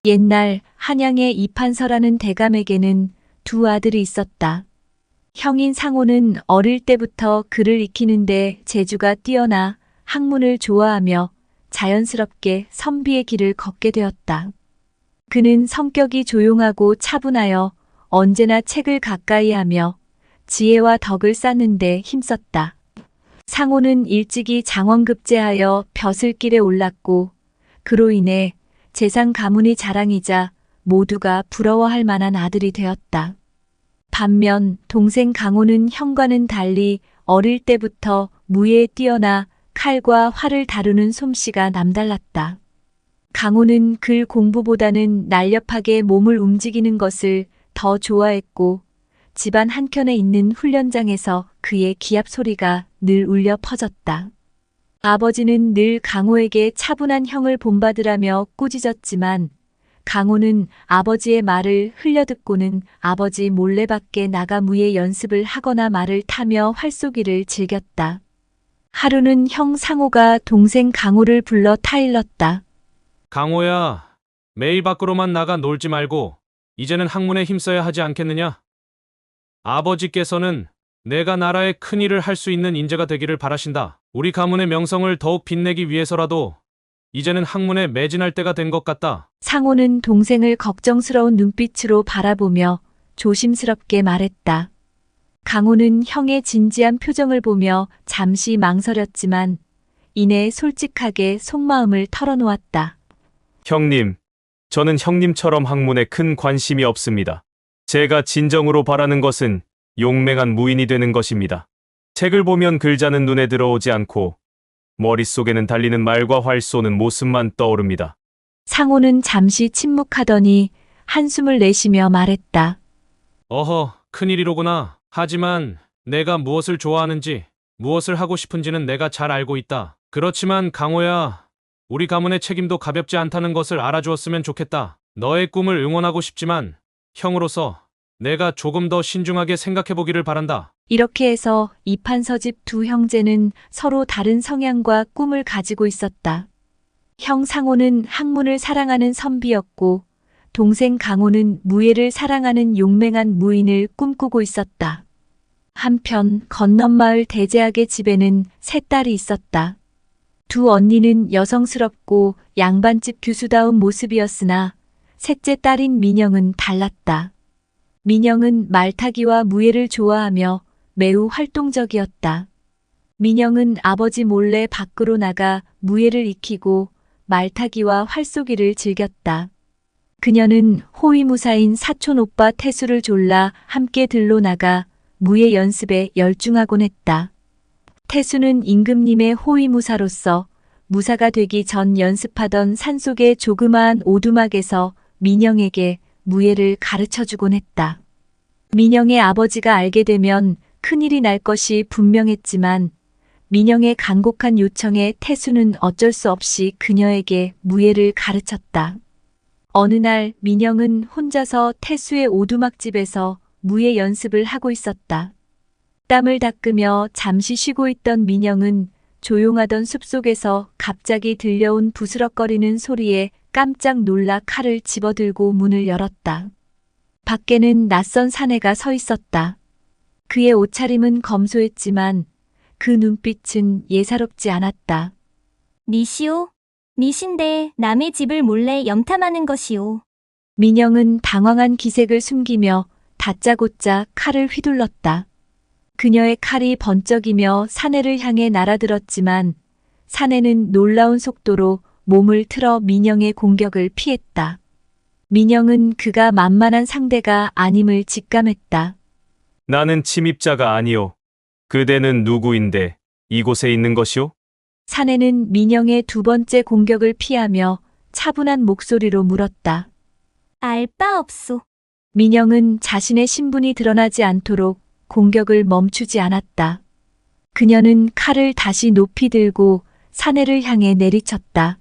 옛날 한양의 이판서라는 대감에게는 두 아들이 있었다. 형인 상호는 어릴 때부터 글을 익히는데 재주가 뛰어나 학문을 좋아하며 자연스럽게 선비의 길을 걷게 되었다. 그는 성격이 조용하고 차분하여 언제나 책을 가까이 하며 지혜와 덕을 쌓는 데 힘썼다. 상호는 일찍이 장원급제하여 벼슬길에 올랐고 그로 인해 재상 가문의 자랑이자 모두가 부러워할 만한 아들이 되었다. 반면 동생 강호는 형과는 달리 어릴 때부터 무예에 뛰어나 칼과 활을 다루는 솜씨가 남달랐다. 강호는 글 공부보다는 날렵하게 몸을 움직이는 것을 더 좋아했고 집안 한켠에 있는 훈련장에서 그의 기합 소리가 늘 울려 퍼졌다. 아버지는 늘 강호에게 차분한 형을 본받으라며 꾸짖었지만 강호는 아버지의 말을 흘려듣고는 아버지 몰래 밖에 나가 무예 연습을 하거나 말을 타며 활쏘기를 즐겼다. 하루는 형 상호가 동생 강호를 불러 타일렀다. 강호야, 매일 밖으로만 나가 놀지 말고 이제는 학문에 힘써야 하지 않겠느냐? 아버지께서는 내가 나라에 큰 일을 할 수 있는 인재가 되기를 바라신다. 우리 가문의 명성을 더욱 빛내기 위해서라도 이제는 학문에 매진할 때가 된 것 같다. 상호는 동생을 걱정스러운 눈빛으로 바라보며 조심스럽게 말했다. 강호는 형의 진지한 표정을 보며 잠시 망설였지만 이내 솔직하게 속마음을 털어놓았다. 형님, 저는 형님처럼 학문에 큰 관심이 없습니다. 제가 진정으로 바라는 것은 용맹한 무인이 되는 것입니다. 책을 보면 글자는 눈에 들어오지 않고 머릿속에는 달리는 말과 활 쏘는 모습만 떠오릅니다. 상호는 잠시 침묵하더니 한숨을 내쉬며 말했다. 어허, 큰일이로구나. 하지만 내가 무엇을 좋아하는지, 무엇을 하고 싶은지는 내가 잘 알고 있다. 그렇지만 강호야, 우리 가문의 책임도 가볍지 않다는 것을 알아주었으면 좋겠다. 너의 꿈을 응원하고 싶지만 형으로서 내가 조금 더 신중하게 생각해보기를 바란다. 이렇게 해서 이판서집 두 형제는 서로 다른 성향과 꿈을 가지고 있었다. 형 상호는 학문을 사랑하는 선비였고 동생 강호는 무예를 사랑하는 용맹한 무인을 꿈꾸고 있었다. 한편 건넌마을 대제학의 집에는 세 딸이 있었다. 두 언니는 여성스럽고 양반집 교수다운 모습이었으나 셋째 딸인 민영은 달랐다. 민영은 말타기와 무예를 좋아하며 매우 활동적이었다. 민영은 아버지 몰래 밖으로 나가 무예를 익히고 말타기와 활쏘기를 즐겼다. 그녀는 호위무사인 사촌 오빠 태수를 졸라 함께 들로 나가 무예 연습에 열중하곤 했다. 태수는 임금님의 호위무사로서 무사가 되기 전 연습하던 산속의 조그마한 오두막에서 민영에게 무예를 가르쳐주곤 했다. 민영의 아버지가 알게 되면 큰일이 날 것이 분명했지만 민영의 간곡한 요청에 태수는 어쩔 수 없이 그녀에게 무예를 가르쳤다. 어느 날 민영은 혼자서 태수의 오두막집에서 무예 연습을 하고 있었다. 땀을 닦으며 잠시 쉬고 있던 민영은 조용하던 숲속에서 갑자기 들려온 부스럭거리는 소리에 깜짝 놀라 칼을 집어들고 문을 열었다. 밖에는 낯선 사내가 서 있었다. 그의 옷차림은 검소했지만 그 눈빛은 예사롭지 않았다. 니시오? 니신데 남의 집을 몰래 염탐하는 것이오. 민영은 당황한 기색을 숨기며 다짜고짜 칼을 휘둘렀다. 그녀의 칼이 번쩍이며 사내를 향해 날아들었지만 사내는 놀라운 속도로 몸을 틀어 민영의 공격을 피했다. 민영은 그가 만만한 상대가 아님을 직감했다. 나는 침입자가 아니오. 그대는 누구인데 이곳에 있는 것이오? 사내는 민영의 두 번째 공격을 피하며 차분한 목소리로 물었다. 알 바 없소. 민영은 자신의 신분이 드러나지 않도록 공격을 멈추지 않았다. 그녀는 칼을 다시 높이 들고 사내를 향해 내리쳤다.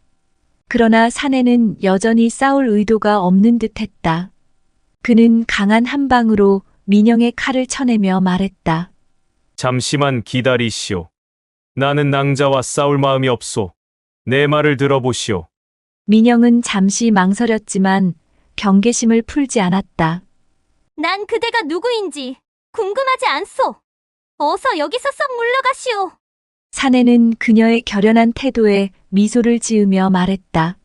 그러나 사내는 여전히 싸울 의도가 없는 듯 했다. 그는 강한 한 방으로 민영의 칼을 쳐내며 말했다. 잠시만 기다리시오. 나는 낭자와 싸울 마음이 없소. 내 말을 들어보시오. 민영은 잠시 망설였지만 경계심을 풀지 않았다. 난 그대가 누구인지 궁금하지 않소. 어서 여기서 썩 물러가시오. 사내는 그녀의 결연한 태도에 미소를 지으며 말했다.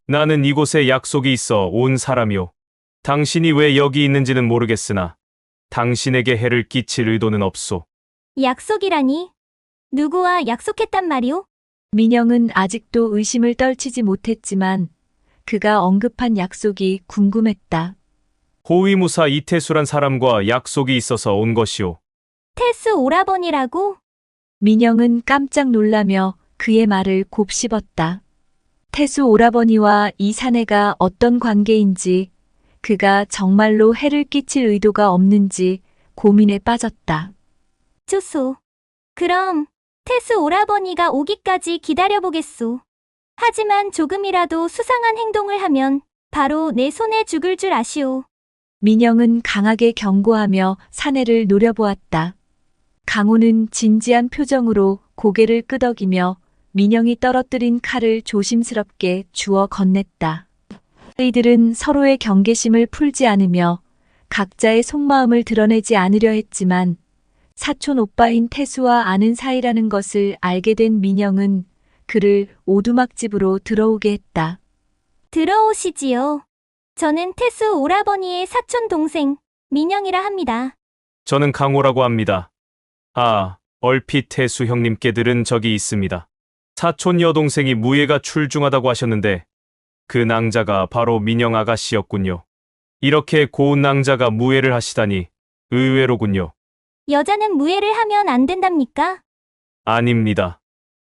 나는 이곳에 약속이 있어 온 사람이오. 당신이 왜 여기 있는지는 모르겠으나 당신에게 해를 끼칠 의도는 없소. 약속이라니? 누구와 약속했단 말이오? 민영은 아직도 의심을 떨치지 못했지만 그가 언급한 약속이 궁금했다. 호위무사 이태수란 사람과 약속이 있어서 온 것이오. 태수 오라버니라고? 민영은 깜짝 놀라며 그의 말을 곱씹었다. 태수 오라버니와 이 사내가 어떤 관계인지, 그가 정말로 해를 끼칠 의도가 없는지 고민에 빠졌다. 좋소. 그럼 태수 오라버니가 오기까지 기다려보겠소. 하지만 조금이라도 수상한 행동을 하면 바로 내 손에 죽을 줄 아시오. 민영은 강하게 경고하며 사내를 노려보았다. 강호는 진지한 표정으로 고개를 끄덕이며 민영이 떨어뜨린 칼을 조심스럽게 주워 건넸다. 이들은 서로의 경계심을 풀지 않으며 각자의 속마음을 드러내지 않으려 했지만 사촌 오빠인 태수와 아는 사이라는 것을 알게 된 민영은 그를 오두막집으로 들어오게 했다. 들어오시지요. 저는 태수 오라버니의 사촌 동생 민영이라 합니다. 저는 강호라고 합니다. 아, 얼핏 태수 형님께 들은 적이 있습니다. 사촌 여동생이 무예가 출중하다고 하셨는데 그 낭자가 바로 민영 아가씨였군요. 이렇게 고운 낭자가 무예를 하시다니 의외로군요. 여자는 무예를 하면 안 된답니까? 아닙니다.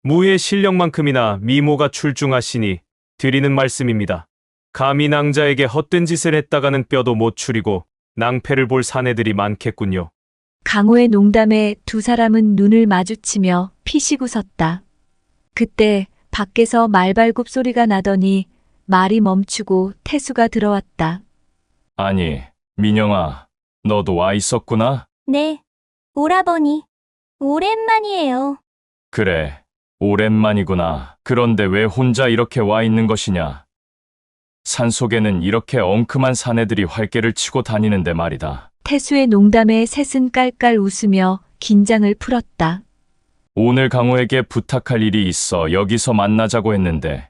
무예 실력만큼이나 미모가 출중하시니 드리는 말씀입니다. 감히 낭자에게 헛된 짓을 했다가는 뼈도 못 추리고 낭패를 볼 사내들이 많겠군요. 강호의 농담에 두 사람은 눈을 마주치며 피식 웃었다. 그때 밖에서 말발굽 소리가 나더니 말이 멈추고 태수가 들어왔다. 아니, 민영아, 너도 와 있었구나? 네. 오라버니. 오랜만이에요. 그래, 오랜만이구나. 그런데 왜 혼자 이렇게 와 있는 것이냐? 산속에는 이렇게 엉큼한 사내들이 활개를 치고 다니는데 말이다. 태수의 농담에 셋은 깔깔 웃으며 긴장을 풀었다. 오늘 강호에게 부탁할 일이 있어 여기서 만나자고 했는데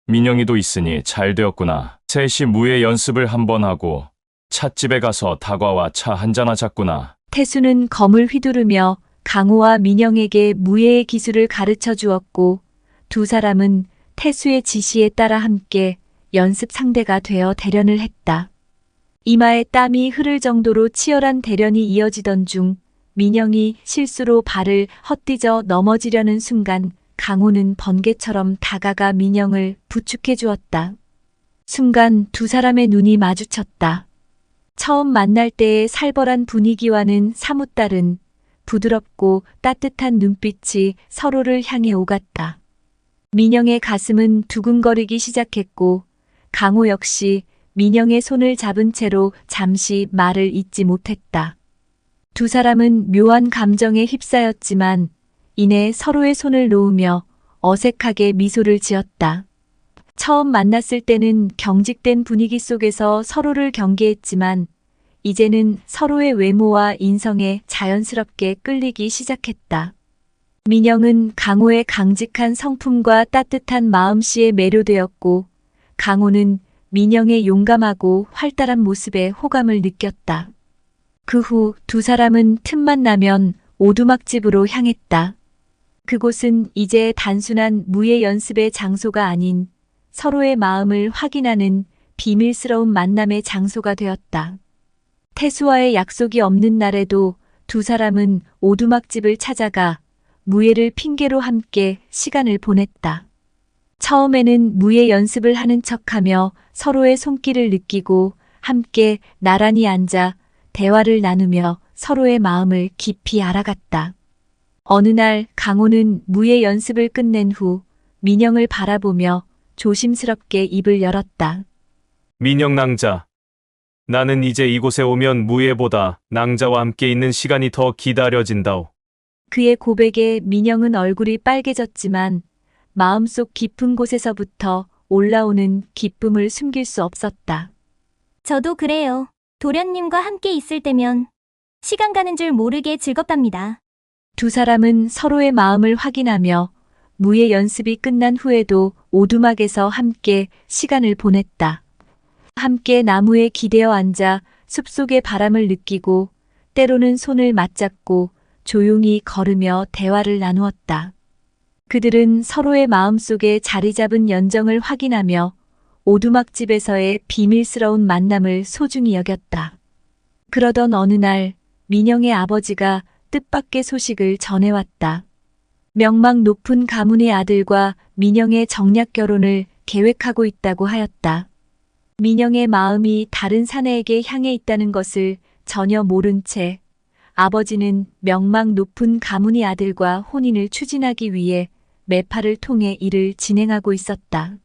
민영이도 있으니 잘 되었구나. 셋이 무예 연습을 한번 하고 찻집에 가서 다과와 차 한잔 하자꾸나. 태수는 검을 휘두르며 강호와 민영에게 무예의 기술을 가르쳐 주었고 두 사람은 태수의 지시에 따라 함께 연습 상대가 되어 대련을 했다. 이마에 땀이 흐를 정도로 치열한 대련이 이어지던 중 민영이 실수로 발을 헛디져 넘어지려는 순간 강호는 번개처럼 다가가 민영을 부축해 주었다. 순간 두 사람의 눈이 마주쳤다. 처음 만날 때의 살벌한 분위기와는 사뭇 다른 부드럽고 따뜻한 눈빛이 서로를 향해 오갔다. 민영의 가슴은 두근거리기 시작했고 강호 역시 민영의 손을 잡은 채로 잠시 말을 잇지 못했다. 두 사람은 묘한 감정에 휩싸였지만 이내 서로의 손을 놓으며 어색하게 미소를 지었다. 처음 만났을 때는 경직된 분위기 속에서 서로를 경계했지만 이제는 서로의 외모와 인성에 자연스럽게 끌리기 시작했다. 민영은 강호의 강직한 성품과 따뜻한 마음씨에 매료되었고 강호는 민영의 용감하고 활달한 모습에 호감을 느꼈다. 그 후 두 사람은 틈만 나면 오두막집으로 향했다. 그곳은 이제 단순한 무예 연습의 장소가 아닌 서로의 마음을 확인하는 비밀스러운 만남의 장소가 되었다. 태수와의 약속이 없는 날에도 두 사람은 오두막집을 찾아가 무예를 핑계로 함께 시간을 보냈다. 처음에는 무예 연습을 하는 척하며 서로의 손길을 느끼고 함께 나란히 앉아 대화를 나누며 서로의 마음을 깊이 알아갔다. 어느 날 강호는 무예 연습을 끝낸 후 민영을 바라보며 조심스럽게 입을 열었다. 민영 낭자. 나는 이제 이곳에 오면 무예보다 낭자와 함께 있는 시간이 더 기다려진다오. 그의 고백에 민영은 얼굴이 빨개졌지만 마음속 깊은 곳에서부터 올라오는 기쁨을 숨길 수 없었다. 저도 그래요. 도련님과 함께 있을 때면 시간 가는 줄 모르게 즐겁답니다. 두 사람은 서로의 마음을 확인하며 무예 연습이 끝난 후에도 오두막에서 함께 시간을 보냈다. 함께 나무에 기대어 앉아 숲속의 바람을 느끼고 때로는 손을 맞잡고 조용히 걸으며 대화를 나누었다. 그들은 서로의 마음속에 자리 잡은 연정을 확인하며 오두막집에서의 비밀스러운 만남을 소중히 여겼다. 그러던 어느 날 민영의 아버지가 뜻밖의 소식을 전해왔다. 명망 높은 가문의 아들과 민영의 정략 결혼을 계획하고 있다고 하였다. 민영의 마음이 다른 사내에게 향해 있다는 것을 전혀 모른 채 아버지는 명망 높은 가문의 아들과 혼인을 추진하기 위해 매파를 통해 일을 진행하고 있었다.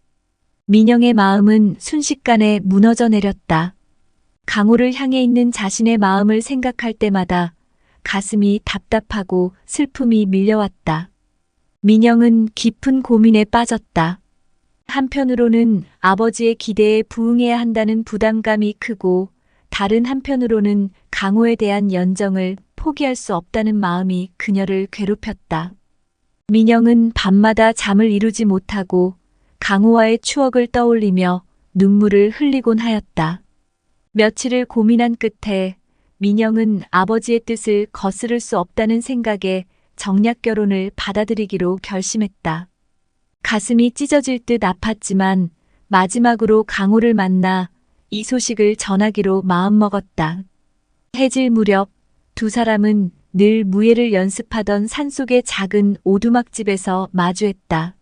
민영의 마음은 순식간에 무너져 내렸다. 강호를 향해 있는 자신의 마음을 생각할 때마다 가슴이 답답하고 슬픔이 밀려왔다. 민영은 깊은 고민에 빠졌다. 한편으로는 아버지의 기대에 부응해야 한다는 부담감이 크고 다른 한편으로는 강호에 대한 연정을 포기할 수 없다는 마음이 그녀를 괴롭혔다. 민영은 밤마다 잠을 이루지 못하고 강호와의 추억을 떠올리며 눈물을 흘리곤 하였다. 며칠을 고민한 끝에 민영은 아버지의 뜻을 거스를 수 없다는 생각에 정략 결혼을 받아들이기로 결심했다. 가슴이 찢어질 듯 아팠지만 마지막으로 강호를 만나 이 소식을 전하기로 마음먹었다. 해질 무렵 두 사람은 늘 무예를 연습하던 산속의 작은 오두막집에서 마주했다.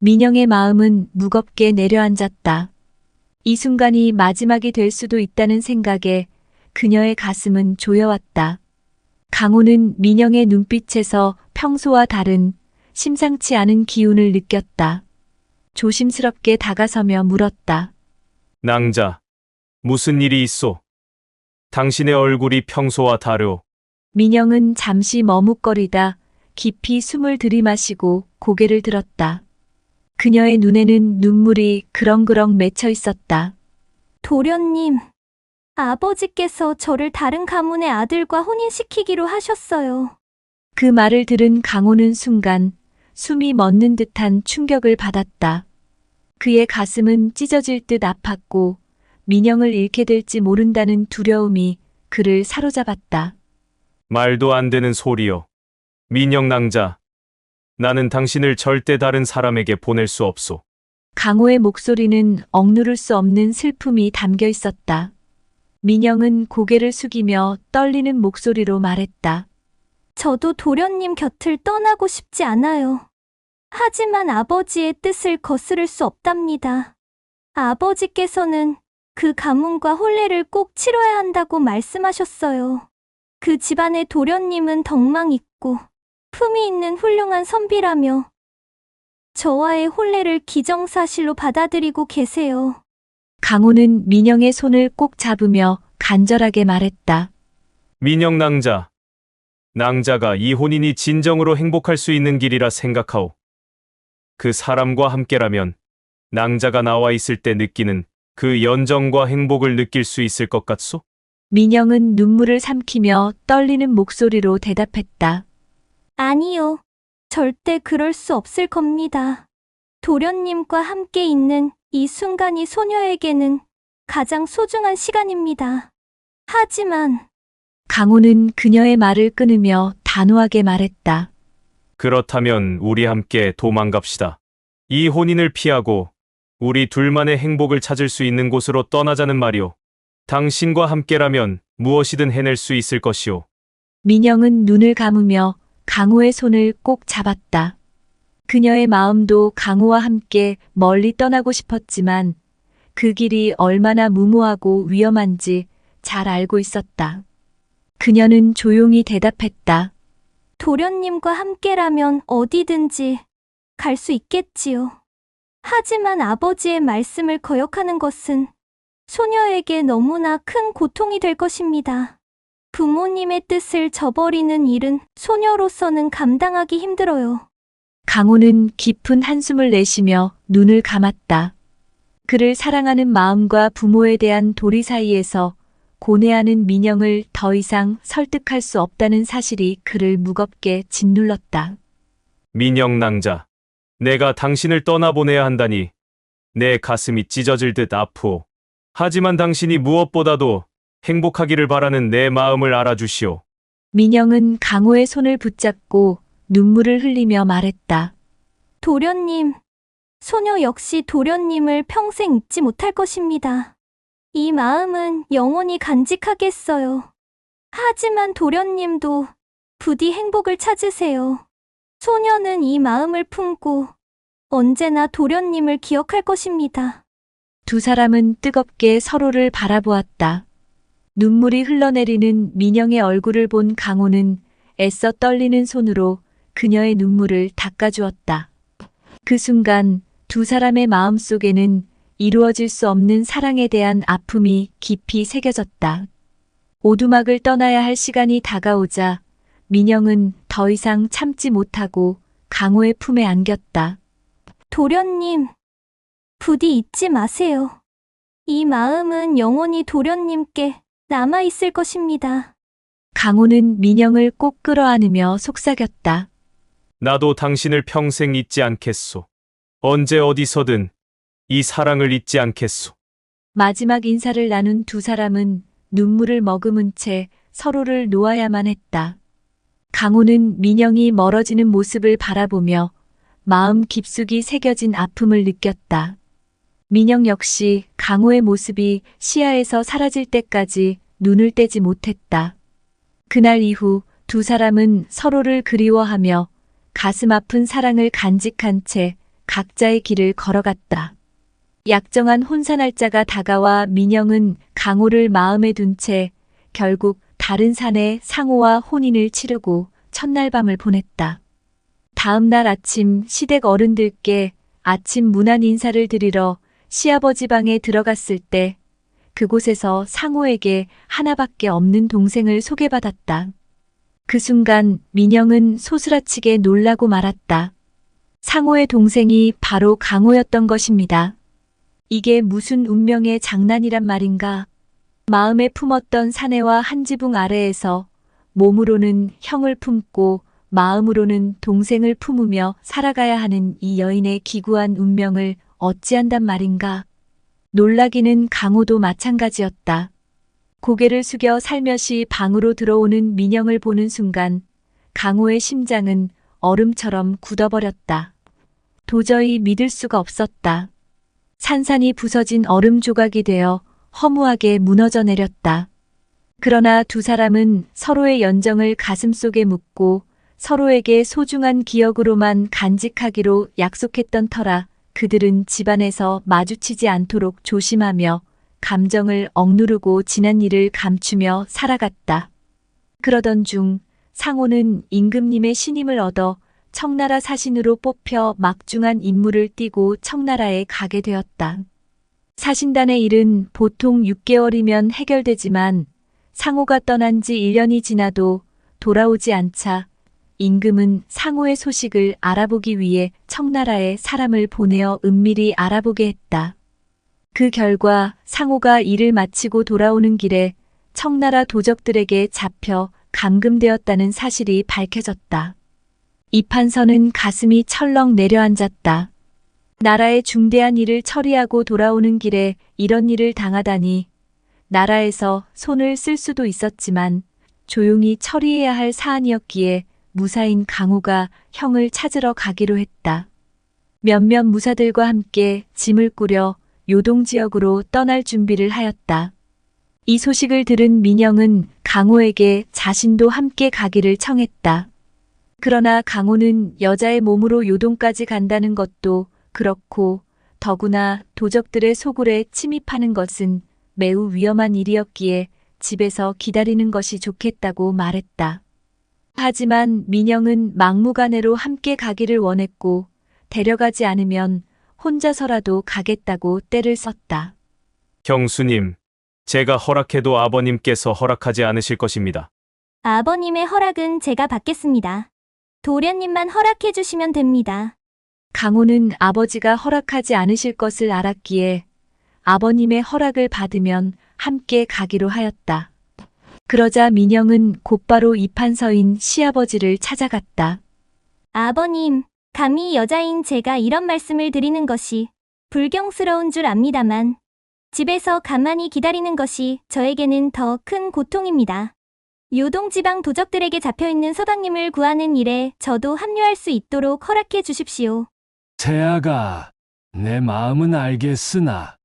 민영의 마음은 무겁게 내려앉았다. 이 순간이 마지막이 될 수도 있다는 생각에 그녀의 가슴은 조여왔다. 강호는 민영의 눈빛에서 평소와 다른 심상치 않은 기운을 느꼈다. 조심스럽게 다가서며 물었다. 낭자, 무슨 일이 있소? 당신의 얼굴이 평소와 다르오. 민영은 잠시 머뭇거리다 깊이 숨을 들이마시고 고개를 들었다. 그녀의 눈에는 눈물이 그렁그렁 맺혀 있었다. 도련님, 아버지께서 저를 다른 가문의 아들과 혼인시키기로 하셨어요. 그 말을 들은 강호는 순간 숨이 멎는 듯한 충격을 받았다. 그의 가슴은 찢어질 듯 아팠고 민영을 잃게 될지 모른다는 두려움이 그를 사로잡았다. 말도 안 되는 소리요. 민영 낭자, 나는 당신을 절대 다른 사람에게 보낼 수 없소. 강호의 목소리는 억누를 수 없는 슬픔이 담겨 있었다. 민영은 고개를 숙이며 떨리는 목소리로 말했다. 저도 도련님 곁을 떠나고 싶지 않아요. 하지만 아버지의 뜻을 거스를 수 없답니다. 아버지께서는 그 가문과 혼례를 꼭 치러야 한다고 말씀하셨어요. 그 집안의 도련님은 덕망 있고 품이 있는 훌륭한 선비라며 저와의 혼례를 기정사실로 받아들이고 계세요. 강호는 민영의 손을 꼭 잡으며 간절하게 말했다. 민영 낭자, 낭자가 이 혼인이 진정으로 행복할 수 있는 길이라 생각하오. 그 사람과 함께라면 낭자가 나와 있을 때 느끼는 그 연정과 행복을 느낄 수 있을 것 같소? 민영은 눈물을 삼키며 떨리는 목소리로 대답했다. 아니요. 절대 그럴 수 없을 겁니다. 도련님과 함께 있는 이 순간이 소녀에게는 가장 소중한 시간입니다. 하지만 강호는 그녀의 말을 끊으며 단호하게 말했다. 그렇다면 우리 함께 도망갑시다. 이 혼인을 피하고 우리 둘만의 행복을 찾을 수 있는 곳으로 떠나자는 말이오. 당신과 함께라면 무엇이든 해낼 수 있을 것이오. 민영은 눈을 감으며 강호의 손을 꼭 잡았다. 그녀의 마음도 강호와 함께 멀리 떠나고 싶었지만 그 길이 얼마나 무모하고 위험한지 잘 알고 있었다. 그녀는 조용히 대답했다. 도련님과 함께라면 어디든지 갈 수 있겠지요. 하지만 아버지의 말씀을 거역하는 것은 소녀에게 너무나 큰 고통이 될 것입니다. 부모님의 뜻을 저버리는 일은 소녀로서는 감당하기 힘들어요. 강호는 깊은 한숨을 내쉬며 눈을 감았다. 그를 사랑하는 마음과 부모에 대한 도리 사이에서 고뇌하는 민영을 더 이상 설득할 수 없다는 사실이 그를 무겁게 짓눌렀다. 민영 낭자, 내가 당신을 떠나보내야 한다니 내 가슴이 찢어질 듯 아프오. 하지만 당신이 무엇보다도 행복하기를 바라는 내 마음을 알아주시오. 민영은 강호의 손을 붙잡고 눈물을 흘리며 말했다. 도련님, 소녀 역시 도련님을 평생 잊지 못할 것입니다. 이 마음은 영원히 간직하겠어요. 하지만 도련님도 부디 행복을 찾으세요. 소녀는 이 마음을 품고 언제나 도련님을 기억할 것입니다. 두 사람은 뜨겁게 서로를 바라보았다. 눈물이 흘러내리는 민영의 얼굴을 본 강호는 애써 떨리는 손으로 그녀의 눈물을 닦아주었다. 그 순간 두 사람의 마음속에는 이루어질 수 없는 사랑에 대한 아픔이 깊이 새겨졌다. 오두막을 떠나야 할 시간이 다가오자 민영은 더 이상 참지 못하고 강호의 품에 안겼다. 도련님, 부디 잊지 마세요. 이 마음은 영원히 도련님께 남아있을 것입니다. 강호는 민영을 꼭 끌어안으며 속삭였다. 나도 당신을 평생 잊지 않겠소. 언제 어디서든 이 사랑을 잊지 않겠소. 마지막 인사를 나눈 두 사람은 눈물을 머금은 채 서로를 놓아야만 했다. 강호는 민영이 멀어지는 모습을 바라보며 마음 깊숙이 새겨진 아픔을 느꼈다. 민영 역시 강호의 모습이 시야에서 사라질 때까지 눈을 떼지 못했다. 그날 이후 두 사람은 서로를 그리워하며 가슴 아픈 사랑을 간직한 채 각자의 길을 걸어갔다. 약정한 혼사 날짜가 다가와 민영은 강호를 마음에 둔 채 결국 다른 산에 상호와 혼인을 치르고 첫날 밤을 보냈다. 다음 날 아침 시댁 어른들께 아침 문안 인사를 드리러 시아버지 방에 들어갔을 때 그곳에서 상호에게 하나밖에 없는 동생을 소개받았다. 그 순간 민영은 소스라치게 놀라고 말았다. 상호의 동생이 바로 강호였던 것입니다. 이게 무슨 운명의 장난이란 말인가? 마음에 품었던 사내와 한 지붕 아래에서 몸으로는 형을 품고 마음으로는 동생을 품으며 살아가야 하는 이 여인의 기구한 운명을 어찌한단 말인가? 놀라기는 강호도 마찬가지였다. 고개를 숙여 살며시 방으로 들어오는 민영을 보는 순간 강호의 심장은 얼음처럼 굳어버렸다. 도저히 믿을 수가 없었다. 산산이 부서진 얼음 조각이 되어 허무하게 무너져 내렸다. 그러나 두 사람은 서로의 연정을 가슴속에 묻고 서로에게 소중한 기억으로만 간직하기로 약속했던 터라 그들은 집안에서 마주치지 않도록 조심하며 감정을 억누르고 지난 일을 감추며 살아갔다. 그러던 중 상호는 임금님의 신임을 얻어 청나라 사신으로 뽑혀 막중한 임무를 띠고 청나라에 가게 되었다. 사신단의 일은 보통 6개월이면 해결되지만 상호가 떠난 지 1년이 지나도 돌아오지 않자 임금은 상호의 소식을 알아보기 위해 청나라에 사람을 보내어 은밀히 알아보게 했다. 그 결과 상호가 일을 마치고 돌아오는 길에 청나라 도적들에게 잡혀 감금되었다는 사실이 밝혀졌다. 이판서는 가슴이 철렁 내려앉았다. 나라의 중대한 일을 처리하고 돌아오는 길에 이런 일을 당하다니 나라에서 손을 쓸 수도 있었지만 조용히 처리해야 할 사안이었기에 무사인 강호가 형을 찾으러 가기로 했다. 몇몇 무사들과 함께 짐을 꾸려 요동 지역으로 떠날 준비를 하였다. 이 소식을 들은 민영은 강호에게 자신도 함께 가기를 청했다. 그러나 강호는 여자의 몸으로 요동까지 간다는 것도 그렇고 더구나 도적들의 소굴에 침입하는 것은 매우 위험한 일이었기에 집에서 기다리는 것이 좋겠다고 말했다. 하지만 민영은 막무가내로 함께 가기를 원했고 데려가지 않으면 혼자서라도 가겠다고 떼를 썼다. 형수님, 제가 허락해도 아버님께서 허락하지 않으실 것입니다. 아버님의 허락은 제가 받겠습니다. 도련님만 허락해 주시면 됩니다. 강호는 아버지가 허락하지 않으실 것을 알았기에 아버님의 허락을 받으면 함께 가기로 하였다. 그러자 민영은 곧바로 이판서인 시아버지를 찾아갔다. 아버님, 감히 여자인 제가 이런 말씀을 드리는 것이 불경스러운 줄 압니다만, 집에서 가만히 기다리는 것이 저에게는 더 큰 고통입니다. 요동지방 도적들에게 잡혀있는 서방님을 구하는 일에 저도 합류할 수 있도록 허락해 주십시오. 재아가, 내 마음은 알겠으나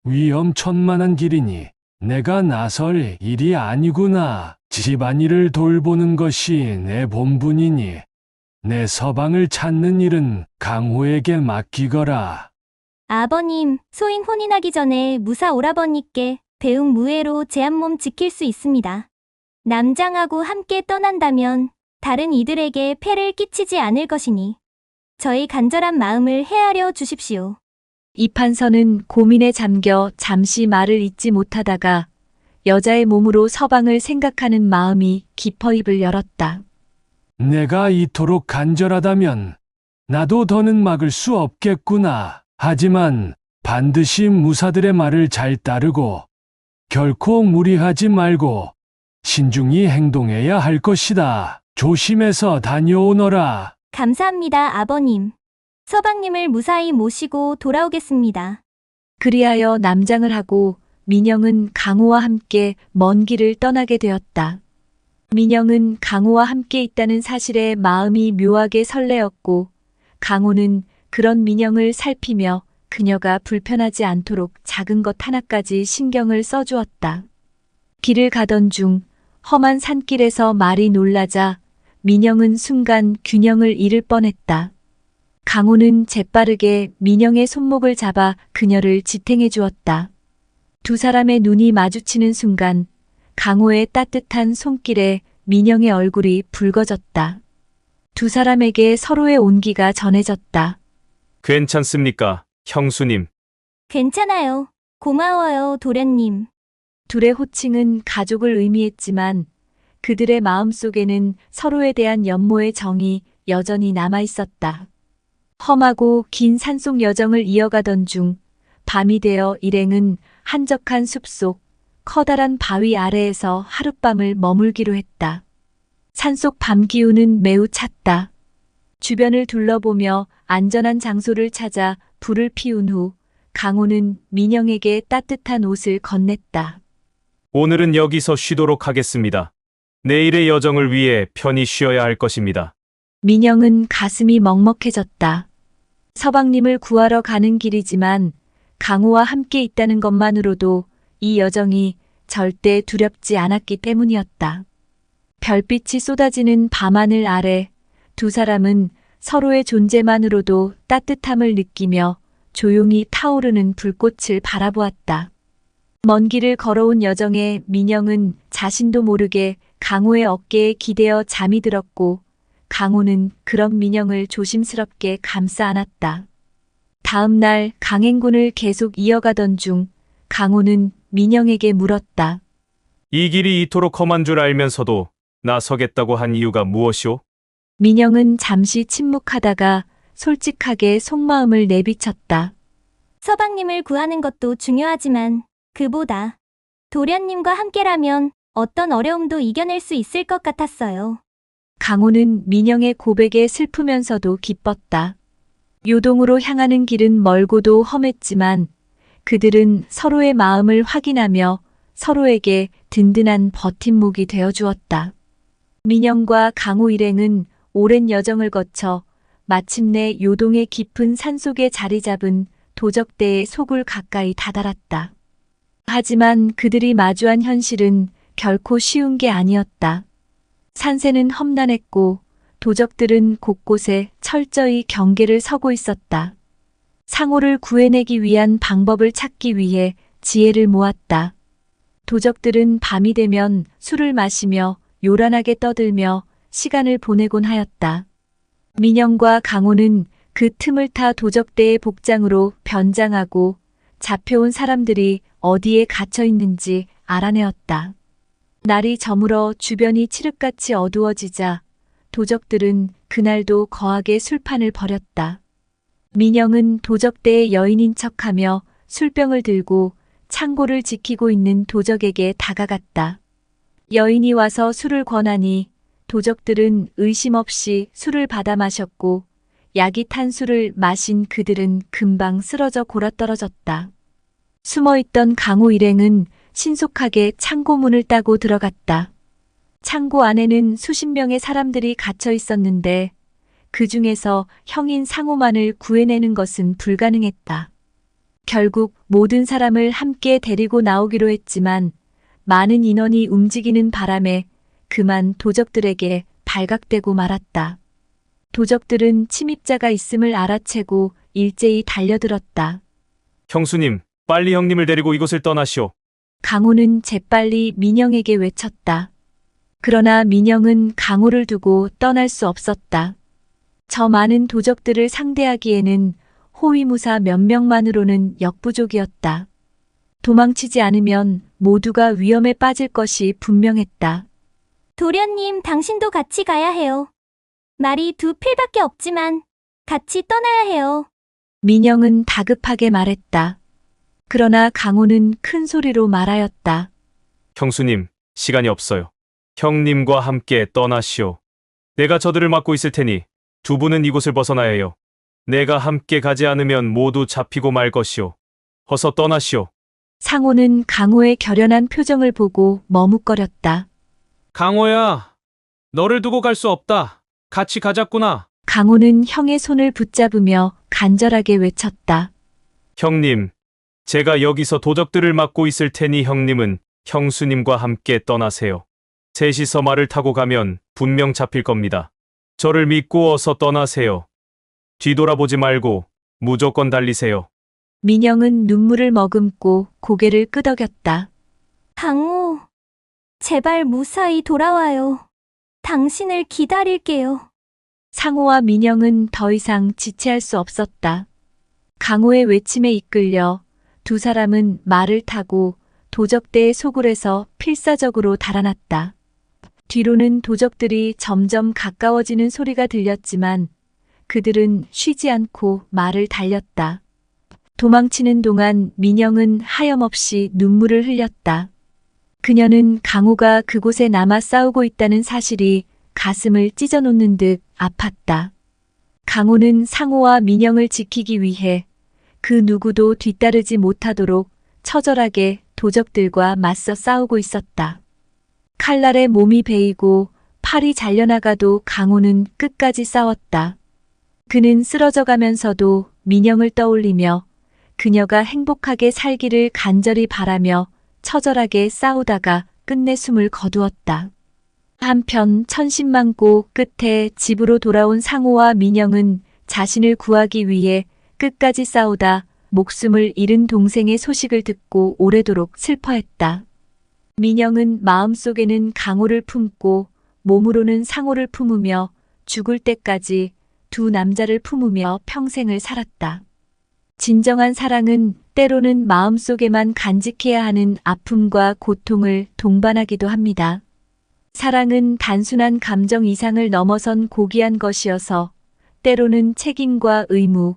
위험천만한 길이니 내가 나설 일이 아니구나. 집안일을 돌보는 것이 내 본분이니 내 서방을 찾는 일은 강호에게 맡기거라. 아버님, 소인 혼인하기 전에 무사 오라버니께 배웅 무예로 제 한 몸 지킬 수 있습니다. 남장하고 함께 떠난다면 다른 이들에게 폐를 끼치지 않을 것이니 저희 간절한 마음을 헤아려 주십시오. 이판서는 고민에 잠겨 잠시 말을 잇지 못하다가 여자의 몸으로 서방을 생각하는 마음이 깊어 입을 열었다. 내가 이토록 간절하다면 나도 더는 막을 수 없겠구나. 하지만 반드시 무사들의 말을 잘 따르고 결코 무리하지 말고 신중히 행동해야 할 것이다. 조심해서 다녀오너라. 감사합니다, 아버님. 서방님을 무사히 모시고 돌아오겠습니다. 그리하여 남장을 하고 민영은 강호와 함께 먼 길을 떠나게 되었다. 민영은 강호와 함께 있다는 사실에 마음이 묘하게 설레었고 강호는 그런 민영을 살피며 그녀가 불편하지 않도록 작은 것 하나까지 신경을 써주었다. 길을 가던 중 험한 산길에서 말이 놀라자 민영은 순간 균형을 잃을 뻔했다. 강호는 재빠르게 민영의 손목을 잡아 그녀를 지탱해 주었다. 두 사람의 눈이 마주치는 순간 강호의 따뜻한 손길에 민영의 얼굴이 붉어졌다. 두 사람에게 서로의 온기가 전해졌다. 괜찮습니까, 형수님? 괜찮아요. 고마워요, 도련님. 둘의 호칭은 가족을 의미했지만 그들의 마음속에는 서로에 대한 연모의 정이 여전히 남아 있었다. 험하고 긴 산속 여정을 이어가던 중 밤이 되어 일행은 한적한 숲속 커다란 바위 아래에서 하룻밤을 머물기로 했다. 산속 밤 기운은 매우 찼다. 주변을 둘러보며 안전한 장소를 찾아 불을 피운 후 강호는 민영에게 따뜻한 옷을 건넸다. 오늘은 여기서 쉬도록 하겠습니다. 내일의 여정을 위해 편히 쉬어야 할 것입니다. 민영은 가슴이 먹먹해졌다. 서방님을 구하러 가는 길이지만 강호와 함께 있다는 것만으로도 이 여정이 절대 두렵지 않았기 때문이었다. 별빛이 쏟아지는 밤하늘 아래 두 사람은 서로의 존재만으로도 따뜻함을 느끼며 조용히 타오르는 불꽃을 바라보았다. 먼 길을 걸어온 여정에 민영은 자신도 모르게 강호의 어깨에 기대어 잠이 들었고 강호는 그런 민영을 조심스럽게 감싸 안았다. 다음 날 강행군을 계속 이어가던 중 강호는 민영에게 물었다. 이 길이 이토록 험한 줄 알면서도 나서겠다고 한 이유가 무엇이오? 민영은 잠시 침묵하다가 솔직하게 속마음을 내비쳤다. 서방님을 구하는 것도 중요하지만 그보다 도련님과 함께라면 어떤 어려움도 이겨낼 수 있을 것 같았어요. 강호는 민영의 고백에 슬프면서도 기뻤다. 요동으로 향하는 길은 멀고도 험했지만 그들은 서로의 마음을 확인하며 서로에게 든든한 버팀목이 되어 주었다. 민영과 강호 일행은 오랜 여정을 거쳐 마침내 요동의 깊은 산속에 자리 잡은 도적대의 속을 가까이 다다랐다. 하지만 그들이 마주한 현실은 결코 쉬운 게 아니었다. 산세는 험난했고 도적들은 곳곳에 철저히 경계를 서고 있었다. 상호를 구해내기 위한 방법을 찾기 위해 지혜를 모았다. 도적들은 밤이 되면 술을 마시며 요란하게 떠들며 시간을 보내곤 하였다. 민영과 강호는 그 틈을 타 도적대의 복장으로 변장하고 잡혀온 사람들이 어디에 갇혀 있는지 알아내었다. 날이 저물어 주변이 칠흑같이 어두워지자 도적들은 그날도 거하게 술판을 벌였다. 민영은 도적대의 여인인 척하며 술병을 들고 창고를 지키고 있는 도적에게 다가갔다. 여인이 와서 술을 권하니 도적들은 의심 없이 술을 받아 마셨고 약이 탄 술을 마신 그들은 금방 쓰러져 골아떨어졌다. 숨어있던 강호 일행은 신속하게 창고 문을 따고 들어갔다. 창고 안에는 수십 명의 사람들이 갇혀 있었는데 그 중에서 형인 상호만을 구해내는 것은 불가능했다. 결국 모든 사람을 함께 데리고 나오기로 했지만 많은 인원이 움직이는 바람에 그만 도적들에게 발각되고 말았다. 도적들은 침입자가 있음을 알아채고 일제히 달려들었다. 형수님, 빨리 형님을 데리고 이곳을 떠나시오. 강호는 재빨리 민영에게 외쳤다. 그러나 민영은 강호를 두고 떠날 수 없었다. 저 많은 도적들을 상대하기에는 호위무사 몇 명만으로는 역부족이었다. 도망치지 않으면 모두가 위험에 빠질 것이 분명했다. 도련님, 당신도 같이 가야 해요. 말이 두 필밖에 없지만 같이 떠나야 해요. 민영은 다급하게 말했다. 그러나 강호는 큰 소리로 말하였다. 형수님, 시간이 없어요. 형님과 함께 떠나시오. 내가 저들을 막고 있을 테니 두 분은 이곳을 벗어나야 해요. 내가 함께 가지 않으면 모두 잡히고 말 것이오. 어서 떠나시오. 상호는 강호의 결연한 표정을 보고 머뭇거렸다. 강호야, 너를 두고 갈 수 없다. 같이 가자꾸나. 강호는 형의 손을 붙잡으며 간절하게 외쳤다. 형님, 제가 여기서 도적들을 막고 있을 테니 형님은 형수님과 함께 떠나세요. 셋이서 말을 타고 가면 분명 잡힐 겁니다. 저를 믿고 어서 떠나세요. 뒤돌아보지 말고 무조건 달리세요. 민영은 눈물을 머금고 고개를 끄덕였다. 강호, 제발 무사히 돌아와요. 당신을 기다릴게요. 상호와 민영은 더 이상 지체할 수 없었다. 강호의 외침에 이끌려 두 사람은 말을 타고 도적대의 소굴에서 필사적으로 달아났다. 뒤로는 도적들이 점점 가까워지는 소리가 들렸지만 그들은 쉬지 않고 말을 달렸다. 도망치는 동안 민영은 하염없이 눈물을 흘렸다. 그녀는 강호가 그곳에 남아 싸우고 있다는 사실이 가슴을 찢어놓는 듯 아팠다. 강호는 상호와 민영을 지키기 위해 그 누구도 뒤따르지 못하도록 처절하게 도적들과 맞서 싸우고 있었다. 칼날에 몸이 베이고 팔이 잘려나가도 강호는 끝까지 싸웠다. 그는 쓰러져 가면서도 민영을 떠올리며 그녀가 행복하게 살기를 간절히 바라며 처절하게 싸우다가 끝내 숨을 거두었다. 한편 천신만고 끝에 집으로 돌아온 상호와 민영은 자신을 구하기 위해 끝까지 싸우다 목숨을 잃은 동생의 소식을 듣고 오래도록 슬퍼했다. 민영은 마음속에는 강호를 품고 몸으로는 상호를 품으며 죽을 때까지 두 남자를 품으며 평생을 살았다. 진정한 사랑은 때로는 마음속에만 간직해야 하는 아픔과 고통을 동반하기도 합니다. 사랑은 단순한 감정 이상을 넘어선 고귀한 것이어서 때로는 책임과 의무,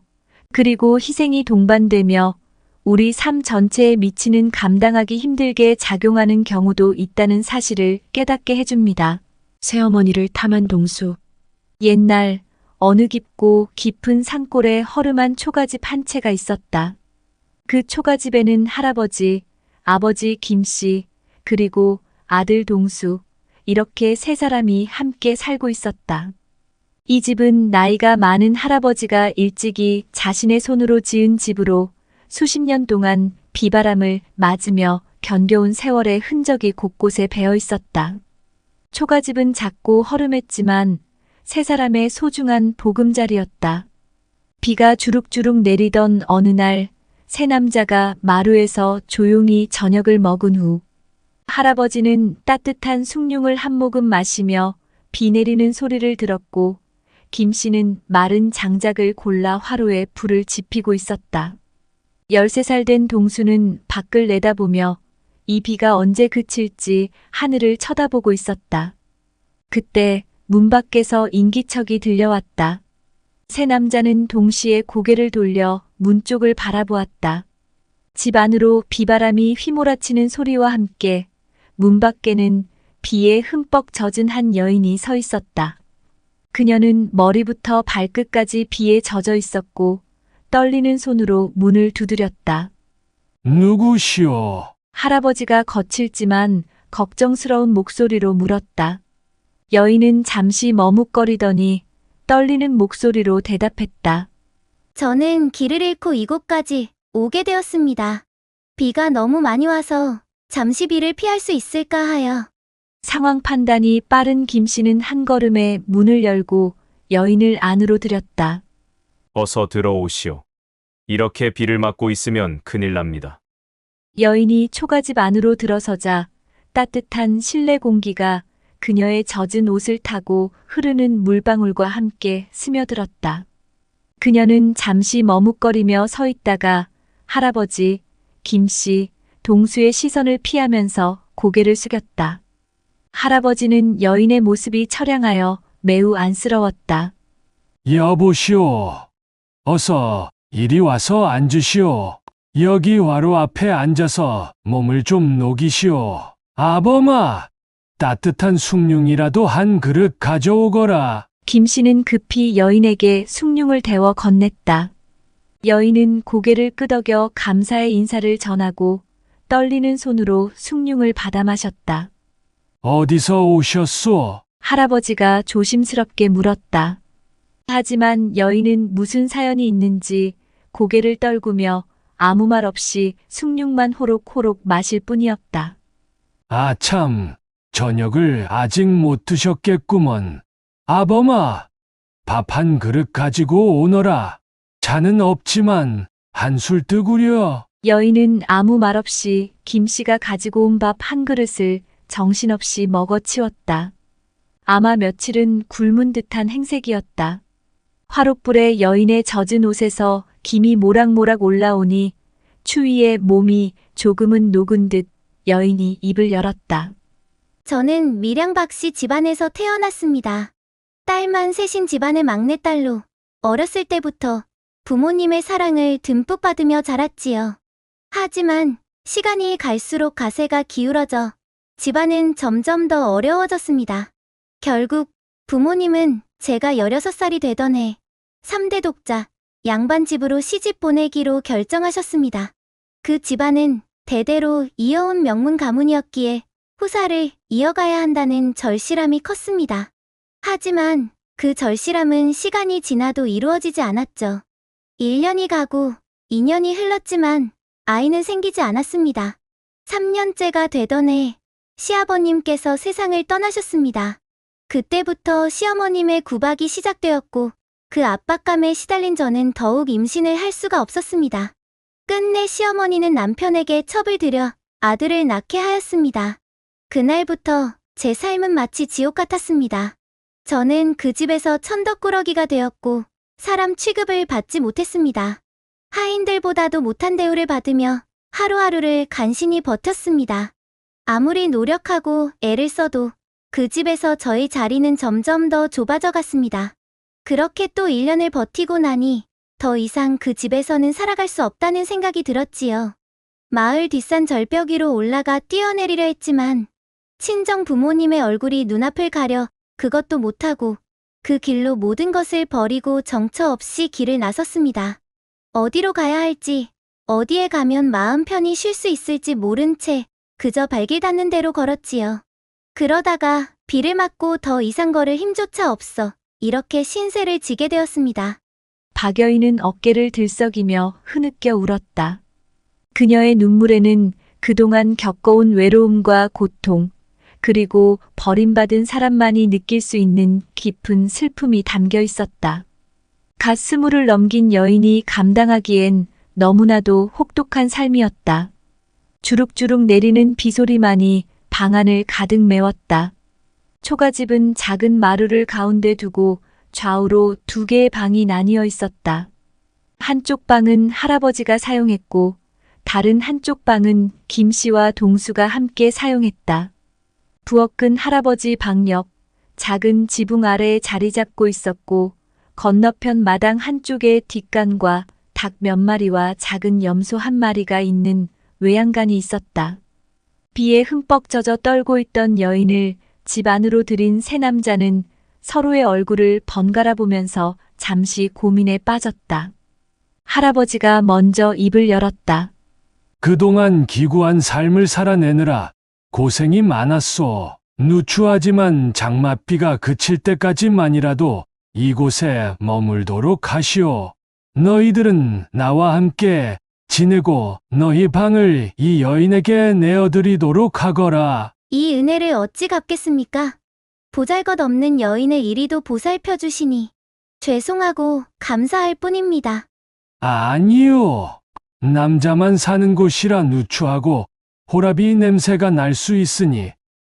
그리고 희생이 동반되며 우리 삶 전체에 미치는 감당하기 힘들게 작용하는 경우도 있다는 사실을 깨닫게 해줍니다. 새어머니를 탐한 동수. 옛날 어느 깊고 깊은 산골에 허름한 초가집 한 채가 있었다. 그 초가집에는 할아버지, 아버지 김씨, 그리고 아들 동수, 이렇게 세 사람이 함께 살고 있었다. 이 집은 나이가 많은 할아버지가 일찍이 자신의 손으로 지은 집으로 수십 년 동안 비바람을 맞으며 견뎌온 세월의 흔적이 곳곳에 배어 있었다. 초가집은 작고 허름했지만 세 사람의 소중한 보금자리였다. 비가 주룩주룩 내리던 어느 날 세 남자가 마루에서 조용히 저녁을 먹은 후 할아버지는 따뜻한 숭늉을 한 모금 마시며 비 내리는 소리를 들었고 김 씨는 마른 장작을 골라 화로에 불을 지피고 있었다. 13살 된 동수는 밖을 내다보며 이 비가 언제 그칠지 하늘을 쳐다보고 있었다. 그때 문 밖에서 인기척이 들려왔다. 세 남자는 동시에 고개를 돌려 문 쪽을 바라보았다. 집 안으로 비바람이 휘몰아치는 소리와 함께 문 밖에는 비에 흠뻑 젖은 한 여인이 서 있었다. 그녀는 머리부터 발끝까지 비에 젖어 있었고 떨리는 손으로 문을 두드렸다. 누구시오? 할아버지가 거칠지만 걱정스러운 목소리로 물었다. 여인은 잠시 머뭇거리더니 떨리는 목소리로 대답했다. 저는 길을 잃고 이곳까지 오게 되었습니다. 비가 너무 많이 와서 잠시 비를 피할 수 있을까 하여. 상황 판단이 빠른 김 씨는 한 걸음에 문을 열고 여인을 안으로 들였다. 어서 들어오시오. 이렇게 비를 맞고 있으면 큰일 납니다. 여인이 초가집 안으로 들어서자 따뜻한 실내 공기가 그녀의 젖은 옷을 타고 흐르는 물방울과 함께 스며들었다. 그녀는 잠시 머뭇거리며 서 있다가 할아버지, 김 씨, 동수의 시선을 피하면서 고개를 숙였다. 할아버지는 여인의 모습이 처량하여 매우 안쓰러웠다. 여보시오. 어서 이리 와서 앉으시오. 여기 와로 앞에 앉아서 몸을 좀 녹이시오. 아범아, 따뜻한 숭늉이라도 한 그릇 가져오거라. 김 씨는 급히 여인에게 숭늉을 데워 건넸다. 여인은 고개를 끄덕여 감사의 인사를 전하고 떨리는 손으로 숭늉을 받아 마셨다. 어디서 오셨소? 할아버지가 조심스럽게 물었다. 하지만 여인은 무슨 사연이 있는지 고개를 떨구며 아무 말 없이 숭늉만 호록호록 마실 뿐이었다. 아참, 저녁을 아직 못 드셨겠구먼. 아범아, 밥 한 그릇 가지고 오너라. 자는 없지만 한술 뜨구려. 여인은 아무 말 없이 김 씨가 가지고 온 밥 한 그릇을 정신없이 먹어치웠다. 아마 며칠은 굶은 듯한 행색이었다. 화롯불에 여인의 젖은 옷에서 김이 모락모락 올라오니 추위에 몸이 조금은 녹은 듯 여인이 입을 열었다. 저는 밀양박 씨 집안에서 태어났습니다. 딸만 셋인 집안의 막내딸로 어렸을 때부터 부모님의 사랑을 듬뿍 받으며 자랐지요. 하지만 시간이 갈수록 가세가 기울어져 집안은 점점 더 어려워졌습니다. 결국 부모님은 제가 16살이 되던 해 3대 독자 양반집으로 시집 보내기로 결정하셨습니다. 그 집안은 대대로 이어온 명문 가문이었기에 후사를 이어가야 한다는 절실함이 컸습니다. 하지만 그 절실함은 시간이 지나도 이루어지지 않았죠. 1년이 가고 2년이 흘렀지만 아이는 생기지 않았습니다. 3년째가 되던 해 시아버님께서 세상을 떠나셨습니다. 그때부터 시어머님의 구박이 시작되었고 그 압박감에 시달린 저는 더욱 임신을 할 수가 없었습니다. 끝내 시어머니는 남편에게 첩을 들여 아들을 낳게 하였습니다. 그날부터 제 삶은 마치 지옥 같았습니다. 저는 그 집에서 천덕꾸러기가 되었고 사람 취급을 받지 못했습니다. 하인들보다도 못한 대우를 받으며 하루하루를 간신히 버텼습니다. 아무리 노력하고 애를 써도 그 집에서 저의 자리는 점점 더 좁아져 갔습니다. 그렇게 또 1년을 버티고 나니 더 이상 그 집에서는 살아갈 수 없다는 생각이 들었지요. 마을 뒷산 절벽 위로 올라가 뛰어내리려 했지만 친정 부모님의 얼굴이 눈앞을 가려 그것도 못하고 그 길로 모든 것을 버리고 정처 없이 길을 나섰습니다. 어디로 가야 할지, 어디에 가면 마음 편히 쉴 수 있을지 모른 채 그저 발길 닿는 대로 걸었지요. 그러다가 비를 맞고 더 이상 걸을 힘조차 없어 이렇게 신세를 지게 되었습니다. 박여인은 어깨를 들썩이며 흐느껴 울었다. 그녀의 눈물에는 그동안 겪어온 외로움과 고통, 그리고 버림받은 사람만이 느낄 수 있는 깊은 슬픔이 담겨 있었다. 갓 20을 넘긴 여인이 감당하기엔 너무나도 혹독한 삶이었다. 주룩주룩 내리는 비소리만이 방 안을 가득 메웠다. 초가집은 작은 마루를 가운데 두고 좌우로 2개의 방이 나뉘어 있었다. 한쪽 방은 할아버지가 사용했고 다른 한쪽 방은 김 씨와 동수가 함께 사용했다. 부엌은 할아버지 방 옆 작은 지붕 아래에 자리 잡고 있었고 건너편 마당 한쪽의 뒷간과 닭 몇 마리와 작은 염소 한 마리가 있는 외양간이 있었다. 비에 흠뻑 젖어 떨고 있던 여인을 집 안으로 들인 세 남자는 서로의 얼굴을 번갈아 보면서 잠시 고민에 빠졌다. 할아버지가 먼저 입을 열었다. 그동안 기구한 삶을 살아내느라 고생이 많았소. 누추하지만 장맛비가 그칠 때까지만이라도 이곳에 머물도록 하시오. 너희들은 나와 함께 지내고 너희 방을 이 여인에게 내어드리도록 하거라. 이 은혜를 어찌 갚겠습니까? 보잘것없는 여인을 이리도 보살펴 주시니 죄송하고 감사할 뿐입니다. 아니요. 남자만 사는 곳이라 누추하고 호라비 냄새가 날 수 있으니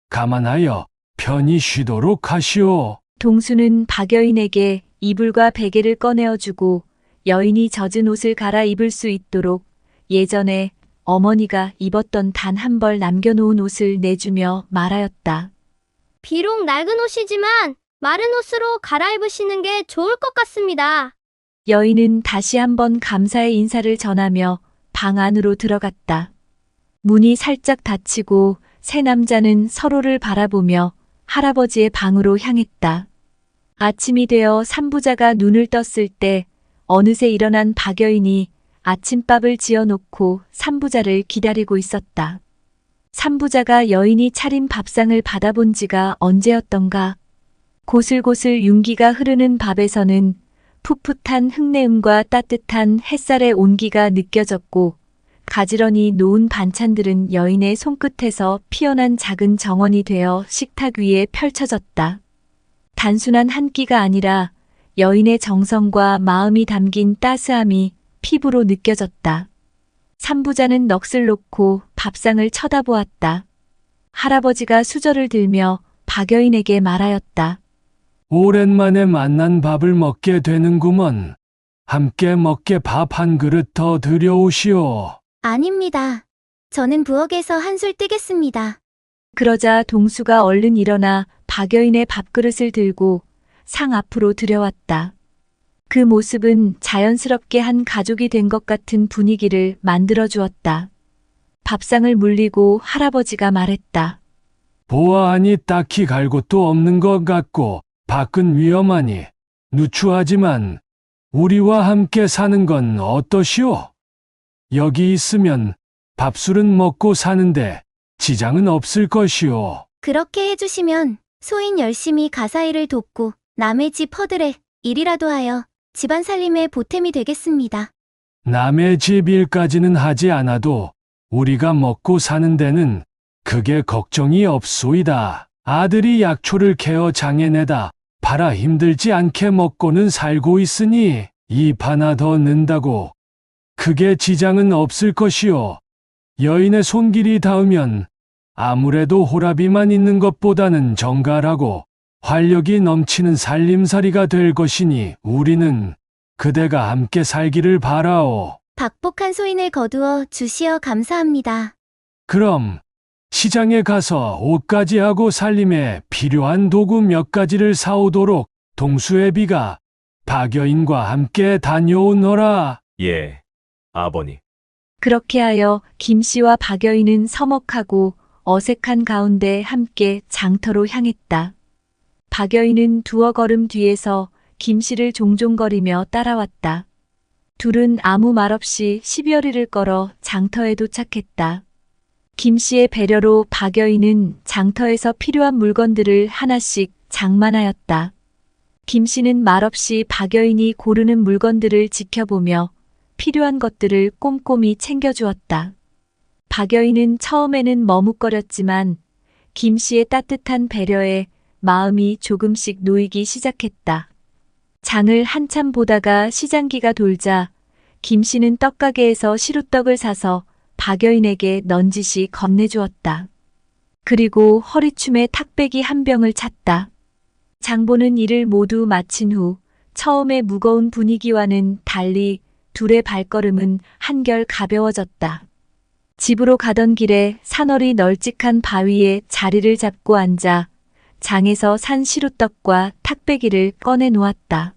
감안하여 편히 쉬도록 하시오. 동수는 박여인에게 이불과 베개를 꺼내어주고 여인이 젖은 옷을 갈아입을 수 있도록 예전에 어머니가 입었던 단 한 벌 남겨놓은 옷을 내주며 말하였다. 비록 낡은 옷이지만 마른 옷으로 갈아입으시는 게 좋을 것 같습니다. 여인은 다시 한번 감사의 인사를 전하며 방 안으로 들어갔다. 문이 살짝 닫히고 세 남자는 서로를 바라보며 할아버지의 방으로 향했다. 아침이 되어 삼부자가 눈을 떴을 때 어느새 일어난 박여인이 아침밥을 지어놓고 삼부자를 기다리고 있었다. 삼부자가 여인이 차린 밥상을 받아본 지가 언제였던가. 고슬고슬 윤기가 흐르는 밥에서는 풋풋한 흙내음과 따뜻한 햇살의 온기가 느껴졌고 가지런히 놓은 반찬들은 여인의 손끝에서 피어난 작은 정원이 되어 식탁 위에 펼쳐졌다. 단순한 한 끼가 아니라 여인의 정성과 마음이 담긴 따스함이 피부로 느껴졌다. 삼부자는 넋을 놓고 밥상을 쳐다보았다. 할아버지가 수저를 들며 박여인에게 말하였다. 오랜만에 만난 밥을 먹게 되는구먼. 함께 먹게 밥 한 그릇 더 드려오시오. 아닙니다. 저는 부엌에서 한술 뜨겠습니다. 그러자 동수가 얼른 일어나 박여인의 밥그릇을 들고 상 앞으로 들여왔다. 그 모습은 자연스럽게 한 가족이 된 것 같은 분위기를 만들어 주었다. 밥상을 물리고 할아버지가 말했다. 보아하니 딱히 갈 곳도 없는 것 같고 밖은 위험하니 누추하지만 우리와 함께 사는 건 어떠시오? 여기 있으면 밥술은 먹고 사는데 지장은 없을 것이오. 그렇게 해주시면 소인 열심히 가사일을 돕고 남의 집 허들에 일이라도 하여 집안 살림에 보탬이 되겠습니다. 남의 집 일까지는 하지 않아도 우리가 먹고 사는 데는 크게 걱정이 없소이다. 아들이 약초를 캐어 장에 내다 팔아 힘들지 않게 먹고는 살고 있으니 입 하나 더 넣는다고 크게 지장은 없을 것이오. 여인의 손길이 닿으면 아무래도 호라비만 있는 것보다는 정갈하고 활력이 넘치는 살림살이가 될 것이니 우리는 그대가 함께 살기를 바라오. 박복한 소인을 거두어 주시어 감사합니다. 그럼 시장에 가서 옷가지 하고 살림에 필요한 도구 몇 가지를 사오도록 동수애비가 박여인과 함께 다녀오너라. 예, 아버님. 그렇게 하여 김씨와 박여인은 서먹하고 어색한 가운데 함께 장터로 향했다. 박여인은 두어 걸음 뒤에서 김씨를 종종거리며 따라왔다. 둘은 아무 말 없이 10여리를 걸어 장터에 도착했다. 김씨의 배려로 박여인은 장터에서 필요한 물건들을 하나씩 장만하였다. 김씨는 말없이 박여인이 고르는 물건들을 지켜보며 필요한 것들을 꼼꼼히 챙겨주었다. 박여인은 처음에는 머뭇거렸지만 김씨의 따뜻한 배려에 마음이 조금씩 놓이기 시작했다. 장을 한참 보다가 시장기가 돌자 김씨는 떡가게에서 시루떡을 사서 박여인에게 넌지시 건네주었다. 그리고 허리춤에 탁배기 한 병을 찼다. 장보는 일을 모두 마친 후 처음의 무거운 분위기와는 달리 둘의 발걸음은 한결 가벼워졌다. 집으로 가던 길에 산허리 널찍한 바위에 자리를 잡고 앉아 장에서 산 시루떡과 탁배기를 꺼내 놓았다.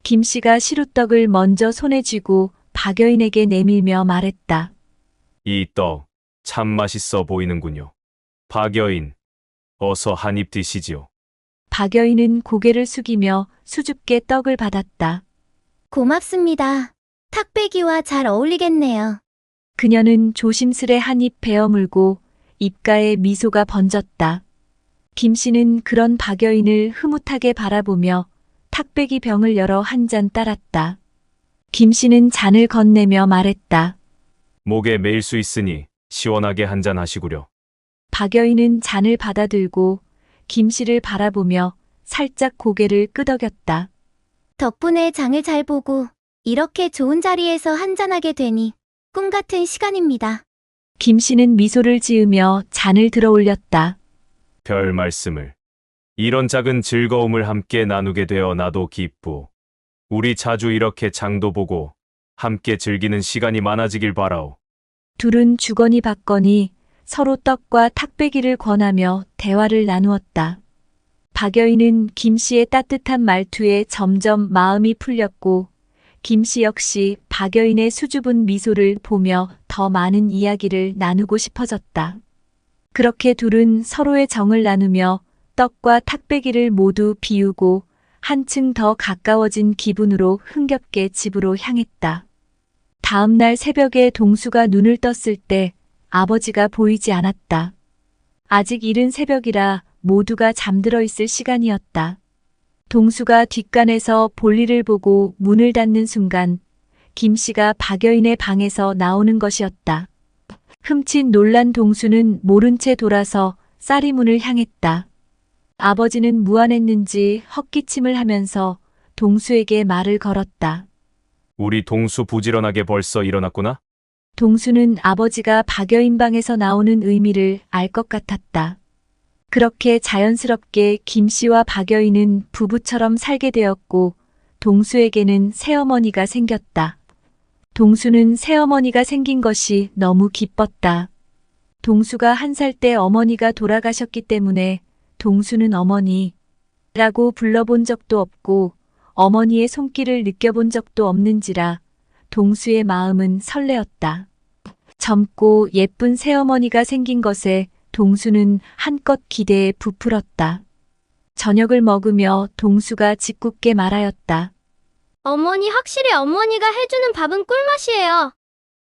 김씨가 시루떡을 먼저 손에 쥐고 박여인에게 내밀며 말했다. 이 떡 참 맛있어 보이는군요. 박여인, 어서 한 입 드시지요. 박여인은 고개를 숙이며 수줍게 떡을 받았다. 고맙습니다. 탁배기와 잘 어울리겠네요. 그녀는 조심스레 한 입 베어 물고 입가에 미소가 번졌다. 김 씨는 그런 박여인을 흐뭇하게 바라보며 탁배기 병을 열어 한 잔 따랐다. 김 씨는 잔을 건네며 말했다. 목에 매일 수 있으니 시원하게 한 잔 하시구려. 박여인은 잔을 받아들고 김 씨를 바라보며 살짝 고개를 끄덕였다. 덕분에 장을 잘 보고 이렇게 좋은 자리에서 한잔하게 되니 꿈 같은 시간입니다. 김 씨는 미소를 지으며 잔을 들어 올렸다. 별 말씀을. 이런 작은 즐거움을 함께 나누게 되어 나도 기쁘. 우리 자주 이렇게 장도 보고 함께 즐기는 시간이 많아지길 바라오. 둘은 주거니 받거니 서로 떡과 탁배기를 권하며 대화를 나누었다. 박여인은 김 씨의 따뜻한 말투에 점점 마음이 풀렸고 김 씨 역시 박여인의 수줍은 미소를 보며 더 많은 이야기를 나누고 싶어졌다. 그렇게 둘은 서로의 정을 나누며 떡과 탁배기를 모두 비우고 한층 더 가까워진 기분으로 흥겹게 집으로 향했다. 다음 날 새벽에 동수가 눈을 떴을 때 아버지가 보이지 않았다. 아직 이른 새벽이라 모두가 잠들어 있을 시간이었다. 동수가 뒷간에서 볼일을 보고 문을 닫는 순간 김 씨가 박여인의 방에서 나오는 것이었다. 흠칫 놀란 동수는 모른 채 돌아서 쌀이 문을 향했다. 아버지는 무안했는지 헛기침을 하면서 동수에게 말을 걸었다. 우리 동수 부지런하게 벌써 일어났구나? 동수는 아버지가 박여인 방에서 나오는 의미를 알 것 같았다. 그렇게 자연스럽게 김 씨와 박여인은 부부처럼 살게 되었고 동수에게는 새어머니가 생겼다. 동수는 새어머니가 생긴 것이 너무 기뻤다. 동수가 1살 때 어머니가 돌아가셨기 때문에 동수는 어머니라고 불러본 적도 없고 어머니의 손길을 느껴본 적도 없는지라 동수의 마음은 설레었다. 젊고 예쁜 새어머니가 생긴 것에 동수는 한껏 기대에 부풀었다. 저녁을 먹으며 동수가 짓궂게 말하였다. 어머니 확실히 어머니가 해주는 밥은 꿀맛이에요.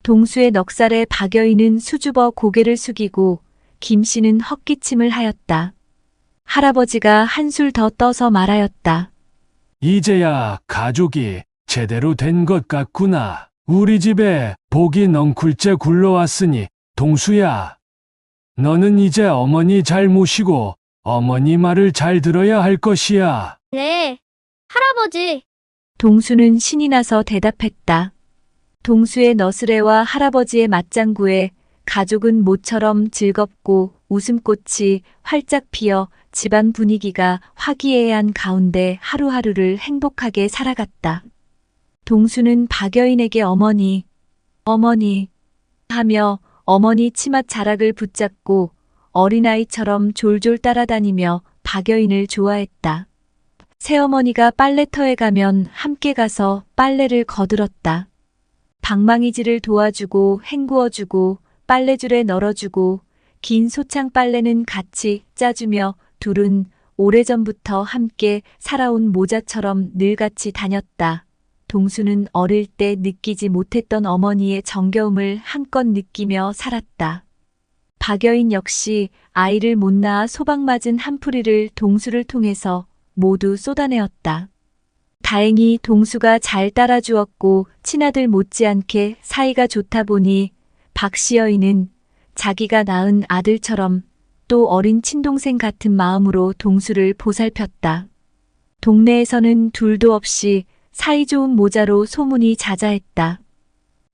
동수의 넉살에 박여인은 수줍어 고개를 숙이고 김 씨는 헛기침을 하였다. 할아버지가 한술 더 떠서 말하였다. 이제야 가족이 제대로 된 것 같구나. 우리 집에 복이 넝쿨째 굴러왔으니 동수야. 너는 이제 어머니 잘 모시고 어머니 말을 잘 들어야 할 것이야. 네, 할아버지. 동수는 신이 나서 대답했다. 동수의 너스레와 할아버지의 맞장구에 가족은 모처럼 즐겁고 웃음꽃이 활짝 피어 집안 분위기가 화기애애한 가운데 하루하루를 행복하게 살아갔다. 동수는 박여인에게 어머니 하며 어머니 치맛 자락을 붙잡고 어린아이처럼 졸졸 따라다니며 박여인을 좋아했다. 새어머니가 빨래터에 가면 함께 가서 빨래를 거들었다. 방망이질을 도와주고 헹구어주고 빨래줄에 널어주고 긴 소창 빨래는 같이 짜주며 둘은 오래전부터 함께 살아온 모자처럼 늘 같이 다녔다. 동수는 어릴 때 느끼지 못했던 어머니의 정겨움을 한껏 느끼며 살았다. 박여인 역시 아이를 못 낳아 소박맞은 한풀이를 동수를 통해서 모두 쏟아내었다. 다행히 동수가 잘 따라주었고 친아들 못지않게 사이가 좋다 보니 박시여인은 자기가 낳은 아들처럼 또 어린 친동생 같은 마음으로 동수를 보살폈다. 동네에서는 둘도 없이 사이좋은 모자로 소문이 자자했다.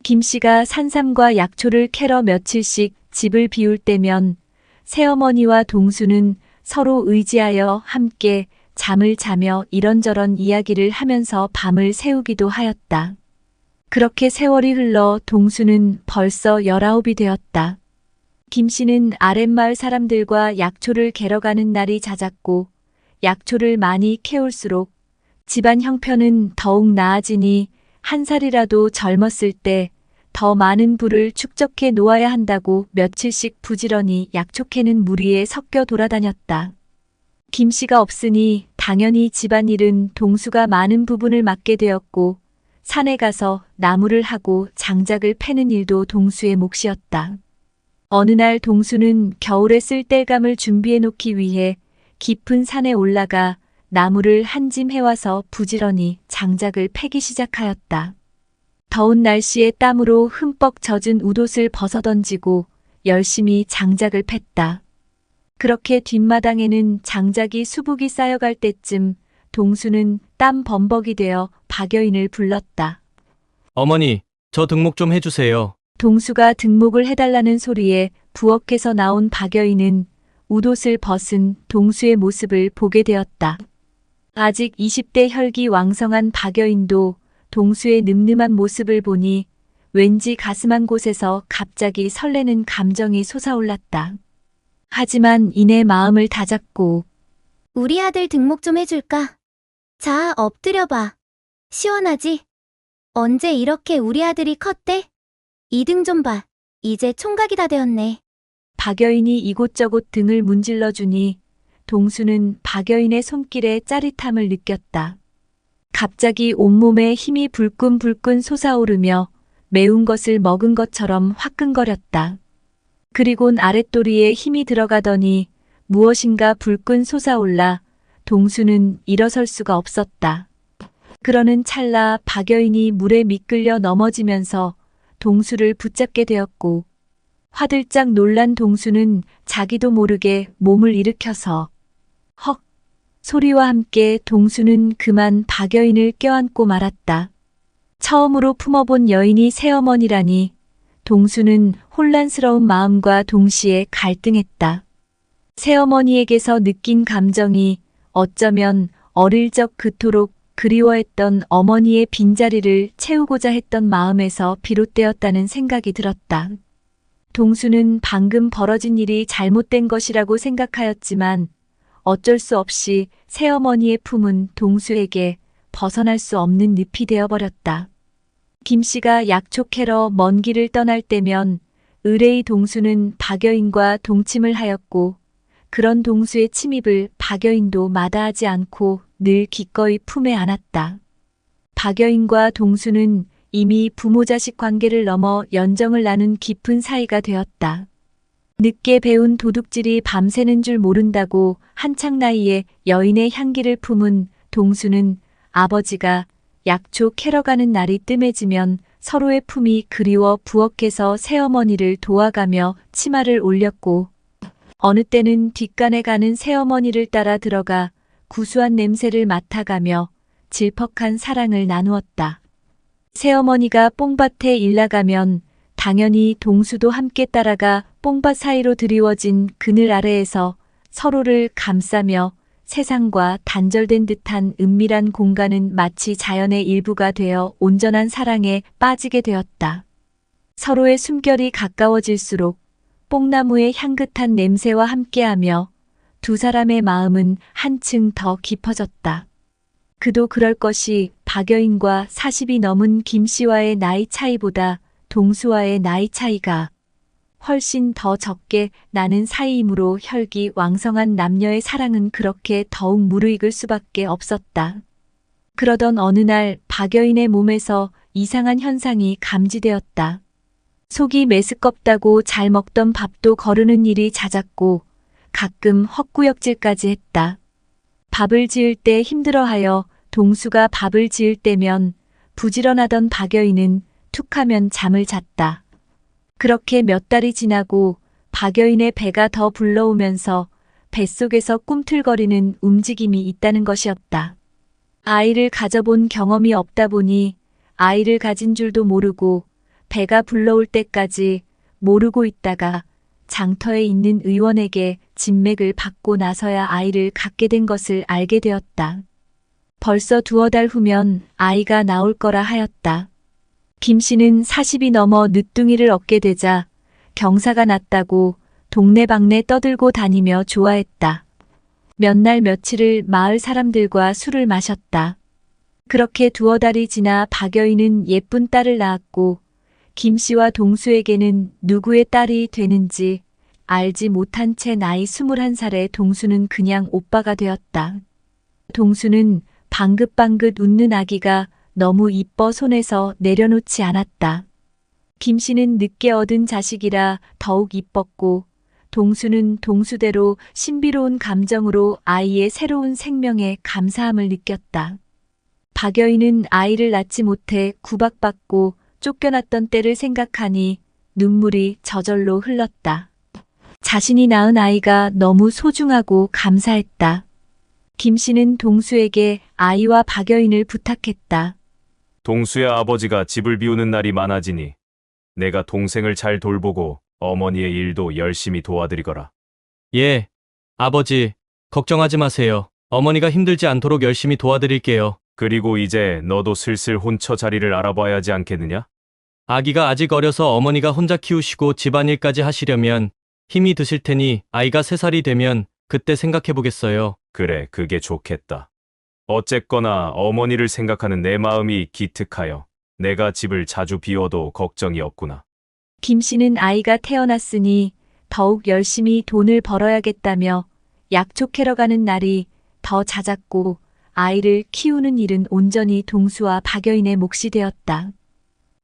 김 씨가 산삼과 약초를 캐러 며칠씩 집을 비울 때면 새어머니와 동수는 서로 의지하여 함께 잠을 자며 이런저런 이야기를 하면서 밤을 새우기도 하였다. 그렇게 세월이 흘러 동수는 벌써 19이 되었다. 김 씨는 아랫마을 사람들과 약초를 캐러 가는 날이 잦았고 약초를 많이 캐올수록 집안 형편은 더욱 나아지니 한 살이라도 젊었을 때 더 많은 부를 축적해 놓아야 한다고 며칠씩 부지런히 약초캐는 무리에 섞여 돌아다녔다. 김 씨가 없으니 당연히 집안일은 동수가 많은 부분을 맡게 되었고 산에 가서 나무를 하고 장작을 패는 일도 동수의 몫이었다. 어느 날 동수는 겨울에 쓸 땔감을 준비해 놓기 위해 깊은 산에 올라가 나무를 한 짐 해와서 부지런히 장작을 패기 시작하였다. 더운 날씨에 땀으로 흠뻑 젖은 웃옷을 벗어던지고 열심히 장작을 팼다. 그렇게 뒷마당에는 장작이 수북이 쌓여갈 때쯤 동수는 땀 범벅이 되어 박여인을 불렀다. 어머니, 저 등목 좀 해주세요. 동수가 등목을 해달라는 소리에 부엌에서 나온 박여인은 웃옷을 벗은 동수의 모습을 보게 되었다. 아직 20대 혈기 왕성한 박여인도 동수의 늠름한 모습을 보니 왠지 가슴 한 곳에서 갑자기 설레는 감정이 솟아올랐다. 하지만 이내 마음을 다잡고 우리 아들 등목 좀 해줄까? 자, 엎드려봐. 시원하지? 언제 이렇게 우리 아들이 컸대? 이 등 좀 봐. 이제 총각이 다 되었네. 박여인이 이곳저곳 등을 문질러 주니 동수는 박여인의 손길에 짜릿함을 느꼈다. 갑자기 온몸에 힘이 불끈불끈 솟아오르며 매운 것을 먹은 것처럼 화끈거렸다. 그리곤 아랫도리에 힘이 들어가더니 무엇인가 불끈 솟아올라 동수는 일어설 수가 없었다. 그러는 찰나 박여인이 물에 미끌려 넘어지면서 동수를 붙잡게 되었고 화들짝 놀란 동수는 자기도 모르게 몸을 일으켜서 헉! 소리와 함께 동수는 그만 박여인을 껴안고 말았다. 처음으로 품어본 여인이 새어머니라니 동수는 혼란스러운 마음과 동시에 갈등했다. 새어머니에게서 느낀 감정이 어쩌면 어릴 적 그토록 그리워했던 어머니의 빈자리를 채우고자 했던 마음에서 비롯되었다는 생각이 들었다. 동수는 방금 벌어진 일이 잘못된 것이라고 생각하였지만 어쩔 수 없이 새어머니의 품은 동수에게 벗어날 수 없는 늪이 되어버렸다. 김 씨가 약초 캐러 먼 길을 떠날 때면 의뢰의 동수는 박여인과 동침을 하였고 그런 동수의 침입을 박여인도 마다하지 않고 늘 기꺼이 품에 안았다. 박여인과 동수는 이미 부모 자식 관계를 넘어 연정을 나눈 깊은 사이가 되었다. 늦게 배운 도둑질이 밤새는 줄 모른다고 한창 나이에 여인의 향기를 품은 동수는 아버지가 약초 캐러 가는 날이 뜸해지면 서로의 품이 그리워 부엌에서 새어머니를 도와가며 치마를 올렸고 어느 때는 뒷간에 가는 새어머니를 따라 들어가 구수한 냄새를 맡아가며 질퍽한 사랑을 나누었다. 새어머니가 뽕밭에 일나가면 당연히 동수도 함께 따라가 뽕밭 사이로 드리워진 그늘 아래에서 서로를 감싸며 세상과 단절된 듯한 은밀한 공간은 마치 자연의 일부가 되어 온전한 사랑에 빠지게 되었다. 서로의 숨결이 가까워질수록 뽕나무의 향긋한 냄새와 함께하며 두 사람의 마음은 한층 더 깊어졌다. 그도 그럴 것이 박여인과 40이 넘은 김 씨와의 나이 차이보다 동수와의 나이 차이가 훨씬 더 적게 나는 사이이므로 혈기 왕성한 남녀의 사랑은 그렇게 더욱 무르익을 수밖에 없었다. 그러던 어느 날 박여인의 몸에서 이상한 현상이 감지되었다. 속이 메스껍다고 잘 먹던 밥도 거르는 일이 яз았고 가끔 헛구역질까지 했다. 밥을 지을 때 힘들어하여 동수가 밥을 지을 때면 부지런하던 박여인은 툭하면 잠을 잤다. 그렇게 몇 달이 지나고 박여인의 배가 더 불러오면서 뱃속에서 꿈틀거리는 움직임이 있다는 것이었다. 아이를 가져본 경험이 없다 보니 아이를 가진 줄도 모르고 배가 불러올 때까지 모르고 있다가 장터에 있는 의원에게 진맥을 받고 나서야 아이를 갖게 된 것을 알게 되었다. 벌써 2달 후면 아이가 나올 거라 하였다. 김 씨는 40이 넘어 늦둥이를 얻게 되자 경사가 났다고 동네방네 떠들고 다니며 좋아했다. 몇 날 며칠을 마을 사람들과 술을 마셨다. 그렇게 두어 달이 지나 박여인은 예쁜 딸을 낳았고 김 씨와 동수에게는 누구의 딸이 되는지 알지 못한 채 나이 21살의 동수는 그냥 오빠가 되었다. 동수는 방긋방긋 웃는 아기가 너무 이뻐 손에서 내려놓지 않았다. 김 씨는 늦게 얻은 자식이라 더욱 이뻤고 동수는 동수대로 신비로운 감정으로 아이의 새로운 생명에 감사함을 느꼈다. 박여인은 아이를 낳지 못해 구박받고 쫓겨났던 때를 생각하니 눈물이 저절로 흘렀다. 자신이 낳은 아이가 너무 소중하고 감사했다. 김 씨는 동수에게 아이와 박여인을 부탁했다. 동수의 아버지가 집을 비우는 날이 많아지니 내가 동생을 잘 돌보고 어머니의 일도 열심히 도와드리거라. 예, 아버지, 걱정하지 마세요. 어머니가 힘들지 않도록 열심히 도와드릴게요. 그리고 이제 너도 슬슬 혼처 자리를 알아봐야 하지 않겠느냐? 아기가 아직 어려서 어머니가 혼자 키우시고 집안일까지 하시려면 힘이 드실 테니 아이가 3살이 되면 그때 생각해 보겠어요. 그래, 그게 좋겠다. 어쨌거나 어머니를 생각하는 내 마음이 기특하여 내가 집을 자주 비워도 걱정이 없구나. 김 씨는 아이가 태어났으니 더욱 열심히 돈을 벌어야겠다며 약초 캐러 가는 날이 더 잦았고 아이를 키우는 일은 온전히 동수와 박여인의 몫이 되었다.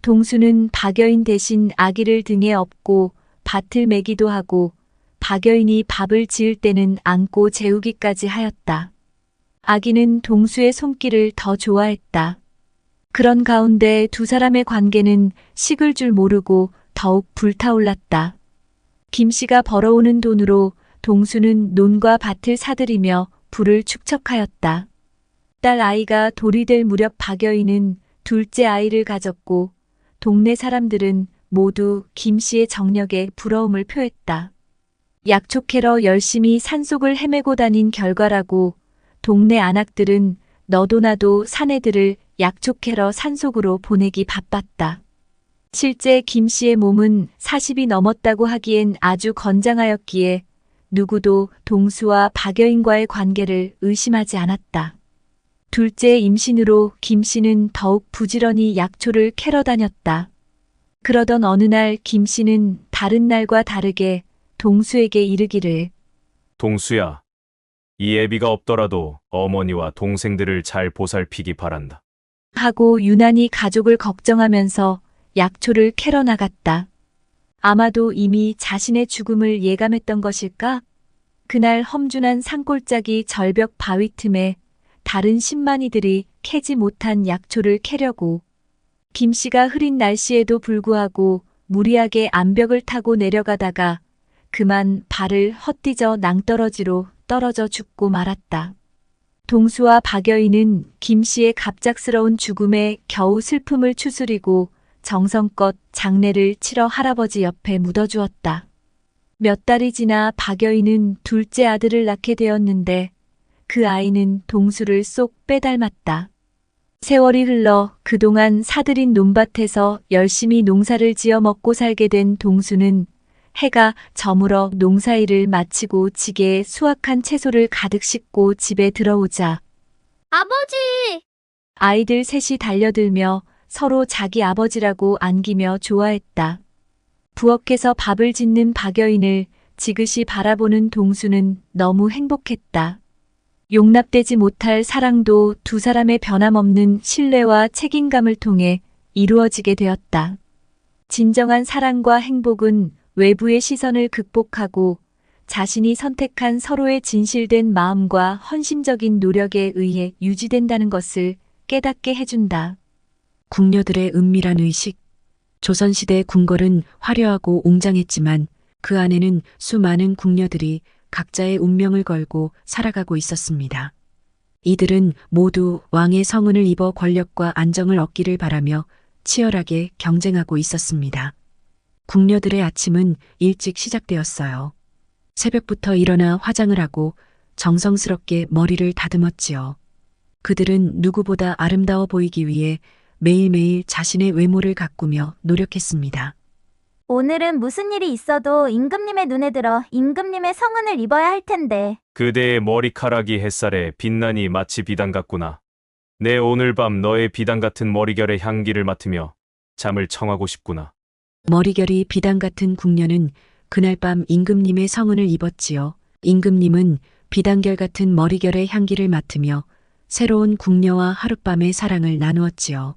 동수는 박여인 대신 아기를 등에 업고 밭을 매기도 하고 박여인이 밥을 지을 때는 안고 재우기까지 하였다. 아기는 동수의 손길을 더 좋아했다. 그런 가운데 두 사람의 관계는 식을 줄 모르고 더욱 불타올랐다. 김 씨가 벌어오는 돈으로 동수는 논과 밭을 사들이며 부를 축적하였다. 딸 아이가 돌이 될 무렵 박여인은 둘째 아이를 가졌고 동네 사람들은 모두 김 씨의 정력에 부러움을 표했다. 약초 캐러 열심히 산속을 헤매고 다닌 결과라고 동네 안악들은 너도 나도 사내들을 약초 캐러 산속으로 보내기 바빴다. 실제 김 씨의 몸은 40이 넘었다고 하기엔 아주 건장하였기에 누구도 동수와 박여인과의 관계를 의심하지 않았다. 둘째 임신으로 김 씨는 더욱 부지런히 약초를 캐러 다녔다. 그러던 어느 날 김 씨는 다른 날과 다르게 동수에게 이르기를 동수야, 이 애비가 없더라도 어머니와 동생들을 잘 보살피기 바란다. 하고 유난히 가족을 걱정하면서 약초를 캐러 나갔다. 아마도 이미 자신의 죽음을 예감했던 것일까? 그날 험준한 산골짜기 절벽 바위 틈에 다른 신만이들이 캐지 못한 약초를 캐려고 김 씨가 흐린 날씨에도 불구하고 무리하게 암벽을 타고 내려가다가 그만 발을 헛디져 낭떠러지로 떨어져 죽고 말았다. 동수와 박여인은 김 씨의 갑작스러운 죽음에 겨우 슬픔을 추스리고 정성껏 장례를 치러 할아버지 옆에 묻어주었다. 몇 달이 지나 박여인은 둘째 아들을 낳게 되었는데 그 아이는 동수를 쏙 빼닮았다. 세월이 흘러 그동안 사들인 논밭에서 열심히 농사를 지어 먹고 살게 된 동수는 해가 저물어 농사일을 마치고 지게에 수확한 채소를 가득 싣고 집에 들어오자 아버지! 아이들 셋이 달려들며 서로 자기 아버지라고 안기며 좋아했다. 부엌에서 밥을 짓는 박여인을 지그시 바라보는 동수는 너무 행복했다. 용납되지 못할 사랑도 두 사람의 변함없는 신뢰와 책임감을 통해 이루어지게 되었다. 진정한 사랑과 행복은 외부의 시선을 극복하고 자신이 선택한 서로의 진실된 마음과 헌신적인 노력에 의해 유지된다는 것을 깨닫게 해준다. 궁녀들의 은밀한 의식. 조선시대 궁궐은 화려하고 웅장했지만 그 안에는 수많은 궁녀들이 각자의 운명을 걸고 살아가고 있었습니다. 이들은 모두 왕의 성은을 입어 권력과 안정을 얻기를 바라며 치열하게 경쟁하고 있었습니다. 궁녀들의 아침은 일찍 시작되었어요. 새벽부터 일어나 화장을 하고 정성스럽게 머리를 다듬었지요. 그들은 누구보다 아름다워 보이기 위해 매일매일 자신의 외모를 가꾸며 노력했습니다. 오늘은 무슨 일이 있어도 임금님의 눈에 들어 임금님의 성은을 입어야 할 텐데. 그대의 머리카락이 햇살에 빛나니 마치 비단 같구나. 내 오늘 밤 너의 비단 같은 머리결의 향기를 맡으며 잠을 청하고 싶구나. 머리결이 비단 같은 궁녀는 그날 밤 임금님의 성은을 입었지요. 임금님은 비단결 같은 머리결의 향기를 맡으며 새로운 궁녀와 하룻밤의 사랑을 나누었지요.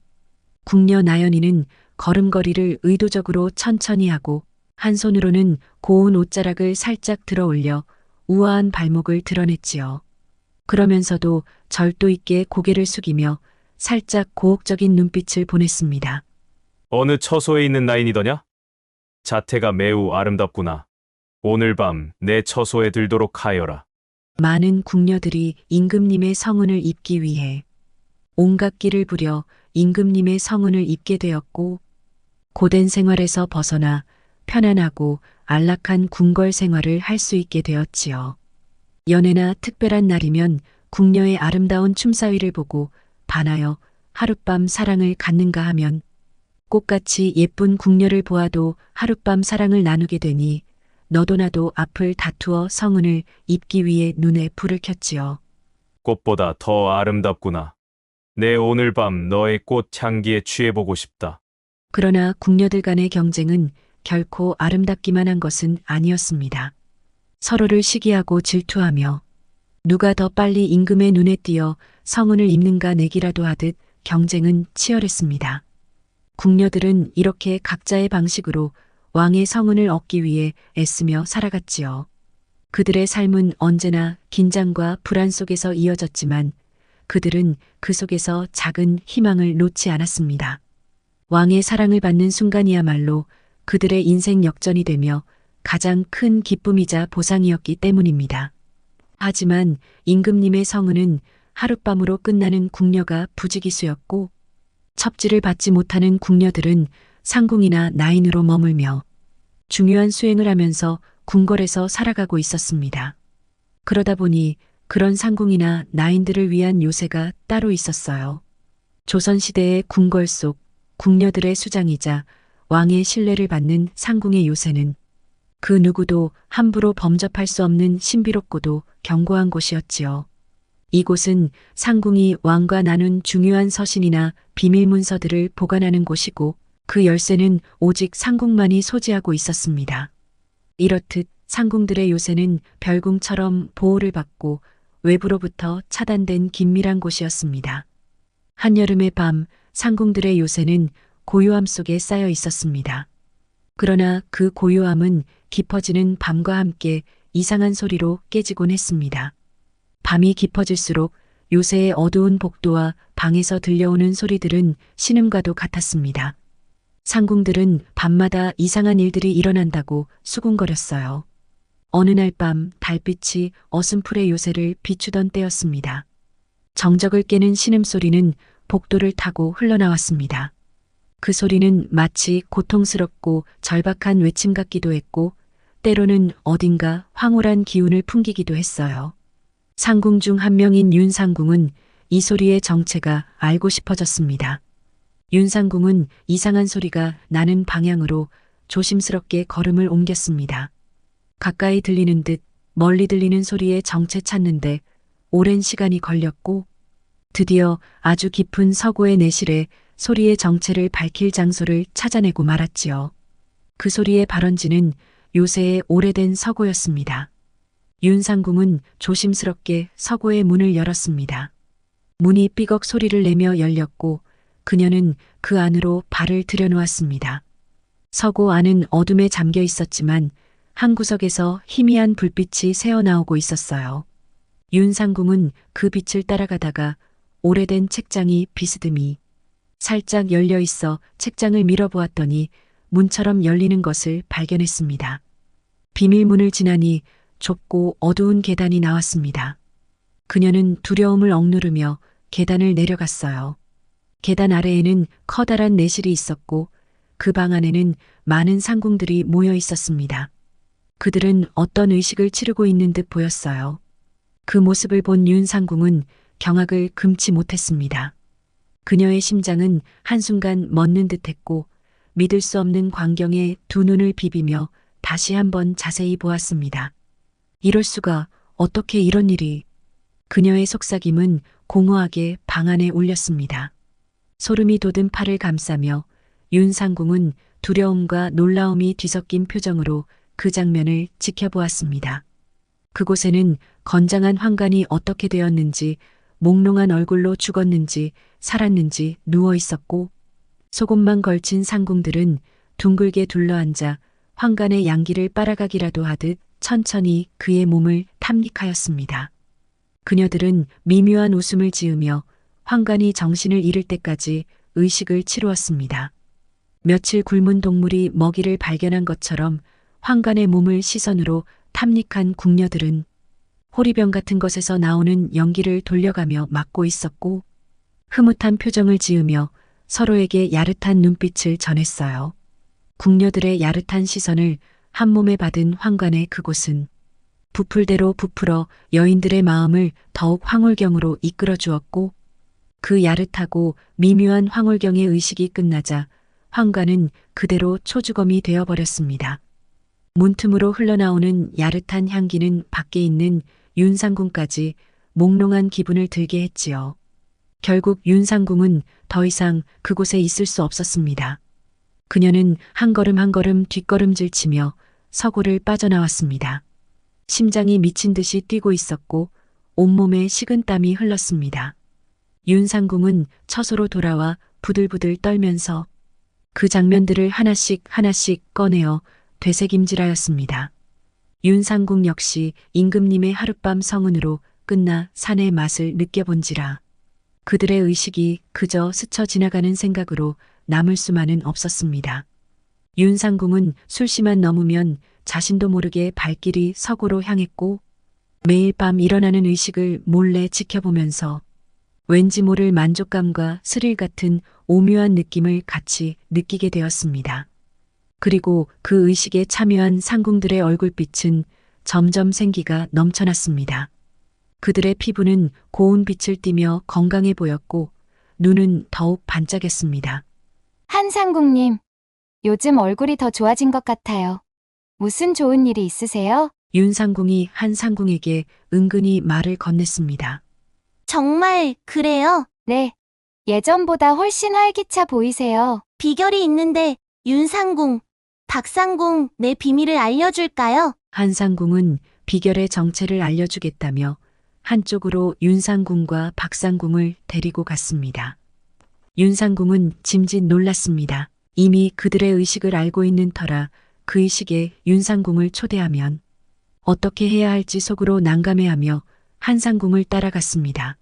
궁녀 나연이는 걸음걸이를 의도적으로 천천히 하고 한 손으로는 고운 옷자락을 살짝 들어 올려 우아한 발목을 드러냈지요. 그러면서도 절도 있게 고개를 숙이며 살짝 고혹적인 눈빛을 보냈습니다. 어느 처소에 있는 나인이더냐? 자태가 매우 아름답구나. 오늘 밤 내 처소에 들도록 하여라. 많은 궁녀들이 임금님의 성은을 입기 위해 온갖 길을 부려 임금님의 성은을 입게 되었고 고된 생활에서 벗어나 편안하고 안락한 궁궐 생활을 할 수 있게 되었지요. 연애나 특별한 날이면 궁녀의 아름다운 춤사위를 보고 반하여 하룻밤 사랑을 갖는가 하면 꽃같이 예쁜 궁녀를 보아도 하룻밤 사랑을 나누게 되니 너도 나도 앞을 다투어 성은을 입기 위해 눈에 불을 켰지요. 꽃보다 더 아름답구나. 내 오늘 밤 너의 꽃 향기에 취해보고 싶다. 그러나 궁녀들 간의 경쟁은 결코 아름답기만 한 것은 아니었습니다. 서로를 시기하고 질투하며 누가 더 빨리 임금의 눈에 띄어 성은을 입는가 내기라도 하듯 경쟁은 치열했습니다. 궁녀들은 이렇게 각자의 방식으로 왕의 성은을 얻기 위해 애쓰며 살아갔지요. 그들의 삶은 언제나 긴장과 불안 속에서 이어졌지만 그들은 그 속에서 작은 희망을 놓지 않았습니다. 왕의 사랑을 받는 순간이야말로 그들의 인생 역전이 되며 가장 큰 기쁨이자 보상이었기 때문입니다. 하지만 임금님의 성은은 하룻밤으로 끝나는 궁녀가 부지기수였고 첩지를 받지 못하는 궁녀들은 상궁이나 나인으로 머물며 중요한 수행을 하면서 궁궐에서 살아가고 있었습니다. 그러다 보니 그런 상궁이나 나인들을 위한 요새가 따로 있었어요. 조선시대의 궁궐 속 궁녀들의 수장이자 왕의 신뢰를 받는 상궁의 요새는 그 누구도 함부로 범접할 수 없는 신비롭고도 견고한 곳이었지요. 이곳은 상궁이 왕과 나눈 중요한 서신이나 비밀 문서들을 보관하는 곳이고 그 열쇠는 오직 상궁만이 소지하고 있었습니다. 이렇듯 상궁들의 요새는 별궁처럼 보호를 받고 외부로부터 차단된 긴밀한 곳이었습니다. 한여름의 밤 상궁들의 요새는 고요함 속에 쌓여 있었습니다. 그러나 그 고요함은 깊어지는 밤과 함께 이상한 소리로 깨지곤 했습니다. 밤이 깊어질수록 요새의 어두운 복도와 방에서 들려오는 소리들은 신음과도 같았습니다. 상궁들은 밤마다 이상한 일들이 일어난다고 수군거렸어요. 어느 날 밤 달빛이 어슴풀의 요새를 비추던 때였습니다. 정적을 깨는 신음소리는 복도를 타고 흘러나왔습니다. 그 소리는 마치 고통스럽고 절박한 외침 같기도 했고 때로는 어딘가 황홀한 기운을 풍기기도 했어요. 상궁 중 한 명인 윤상궁은 이 소리의 정체가 알고 싶어졌습니다. 윤상궁은 이상한 소리가 나는 방향으로 조심스럽게 걸음을 옮겼습니다. 가까이 들리는 듯 멀리 들리는 소리의 정체 찾는데 오랜 시간이 걸렸고 드디어 아주 깊은 서고의 내실에 소리의 정체를 밝힐 장소를 찾아내고 말았지요. 그 소리의 발원지는 요새의 오래된 서고였습니다. 윤상궁은 조심스럽게 서고의 문을 열었습니다. 문이 삐걱 소리를 내며 열렸고 그녀는 그 안으로 발을 들여놓았습니다. 서고 안은 어둠에 잠겨 있었지만 한 구석에서 희미한 불빛이 새어나오고 있었어요. 윤상궁은 그 빛을 따라가다가 오래된 책장이 비스듬히 살짝 열려 있어 책장을 밀어보았더니 문처럼 열리는 것을 발견했습니다. 비밀문을 지나니 좁고 어두운 계단이 나왔습니다. 그녀는 두려움을 억누르며 계단을 내려갔어요. 계단 아래에는 커다란 내실이 있었고 그 방 안에는 많은 상궁들이 모여 있었습니다. 그들은 어떤 의식을 치르고 있는 듯 보였어요. 그 모습을 본 윤상궁은 경악을 금치 못했습니다. 그녀의 심장은 한순간 멎는 듯했고 믿을 수 없는 광경에 두 눈을 비비며 다시 한번 자세히 보았습니다. 이럴 수가, 어떻게 이런 일이. 그녀의 속삭임은 공허하게 방 안에 울렸습니다. 소름이 돋은 팔을 감싸며 윤상궁은 두려움과 놀라움이 뒤섞인 표정으로 그 장면을 지켜보았습니다. 그곳에는 건장한 환관이 어떻게 되었는지, 몽롱한 얼굴로 죽었는지 살았는지 누워 있었고, 속옷만 걸친 상궁들은 둥글게 둘러앉아 환관의 양기를 빨아가기라도 하듯 천천히 그의 몸을 탐닉하였습니다. 그녀들은 미묘한 웃음을 지으며 환관이 정신을 잃을 때까지 의식을 치루었습니다. 며칠 굶은 동물이 먹이를 발견한 것처럼 환관의 몸을 시선으로 탐닉한 궁녀들은 호리병 같은 것에서 나오는 연기를 돌려가며 맡고 있었고, 흐뭇한 표정을 지으며 서로에게 야릇한 눈빛을 전했어요. 궁녀들의 야릇한 시선을 한 몸에 받은 환관의 그곳은 부풀대로 부풀어 여인들의 마음을 더욱 황홀경으로 이끌어 주었고, 그 야릇하고 미묘한 황홀경의 의식이 끝나자 환관은 그대로 초주검이 되어버렸습니다. 문틈으로 흘러나오는 야릇한 향기는 밖에 있는 윤상궁까지 몽롱한 기분을 들게 했지요. 결국 윤상궁은 더 이상 그곳에 있을 수 없었습니다. 그녀는 한 걸음 한 걸음 뒷걸음질 치며 서고를 빠져나왔습니다. 심장이 미친 듯이 뛰고 있었고 온몸에 식은땀이 흘렀습니다. 윤상궁은 처소로 돌아와 부들부들 떨면서 그 장면들을 하나씩 하나씩 꺼내어 되새김질하였습니다. 윤상궁 역시 임금님의 하룻밤 성은으로 끝나 산의 맛을 느껴본지라 그들의 의식이 그저 스쳐 지나가는 생각으로 남을 수만은 없었습니다. 윤상궁은 술씨만 넘으면 자신도 모르게 발길이 서고로 향했고, 매일 밤 일어나는 의식을 몰래 지켜보면서 왠지 모를 만족감과 스릴 같은 오묘한 느낌을 같이 느끼게 되었습니다. 그리고 그 의식에 참여한 상궁들의 얼굴빛은 점점 생기가 넘쳐났습니다. 그들의 피부는 고운 빛을 띠며 건강해 보였고 눈은 더욱 반짝였습니다. 한상궁님, 요즘 얼굴이 더 좋아진 것 같아요. 무슨 좋은 일이 있으세요? 윤상궁이 한상궁에게 은근히 말을 건넸습니다. 정말 그래요? 네. 예전보다 훨씬 활기차 보이세요. 비결이 있는데 윤상궁, 박상궁 내 비밀을 알려줄까요? 한상궁은 비결의 정체를 알려주겠다며 한쪽으로 윤상궁과 박상궁을 데리고 갔습니다. 윤상궁은 짐짓 놀랐습니다. 이미 그들의 의식을 알고 있는 터라 그 의식에 윤상궁을 초대하면 어떻게 해야 할지 속으로 난감해하며 한상궁을 따라갔습니다.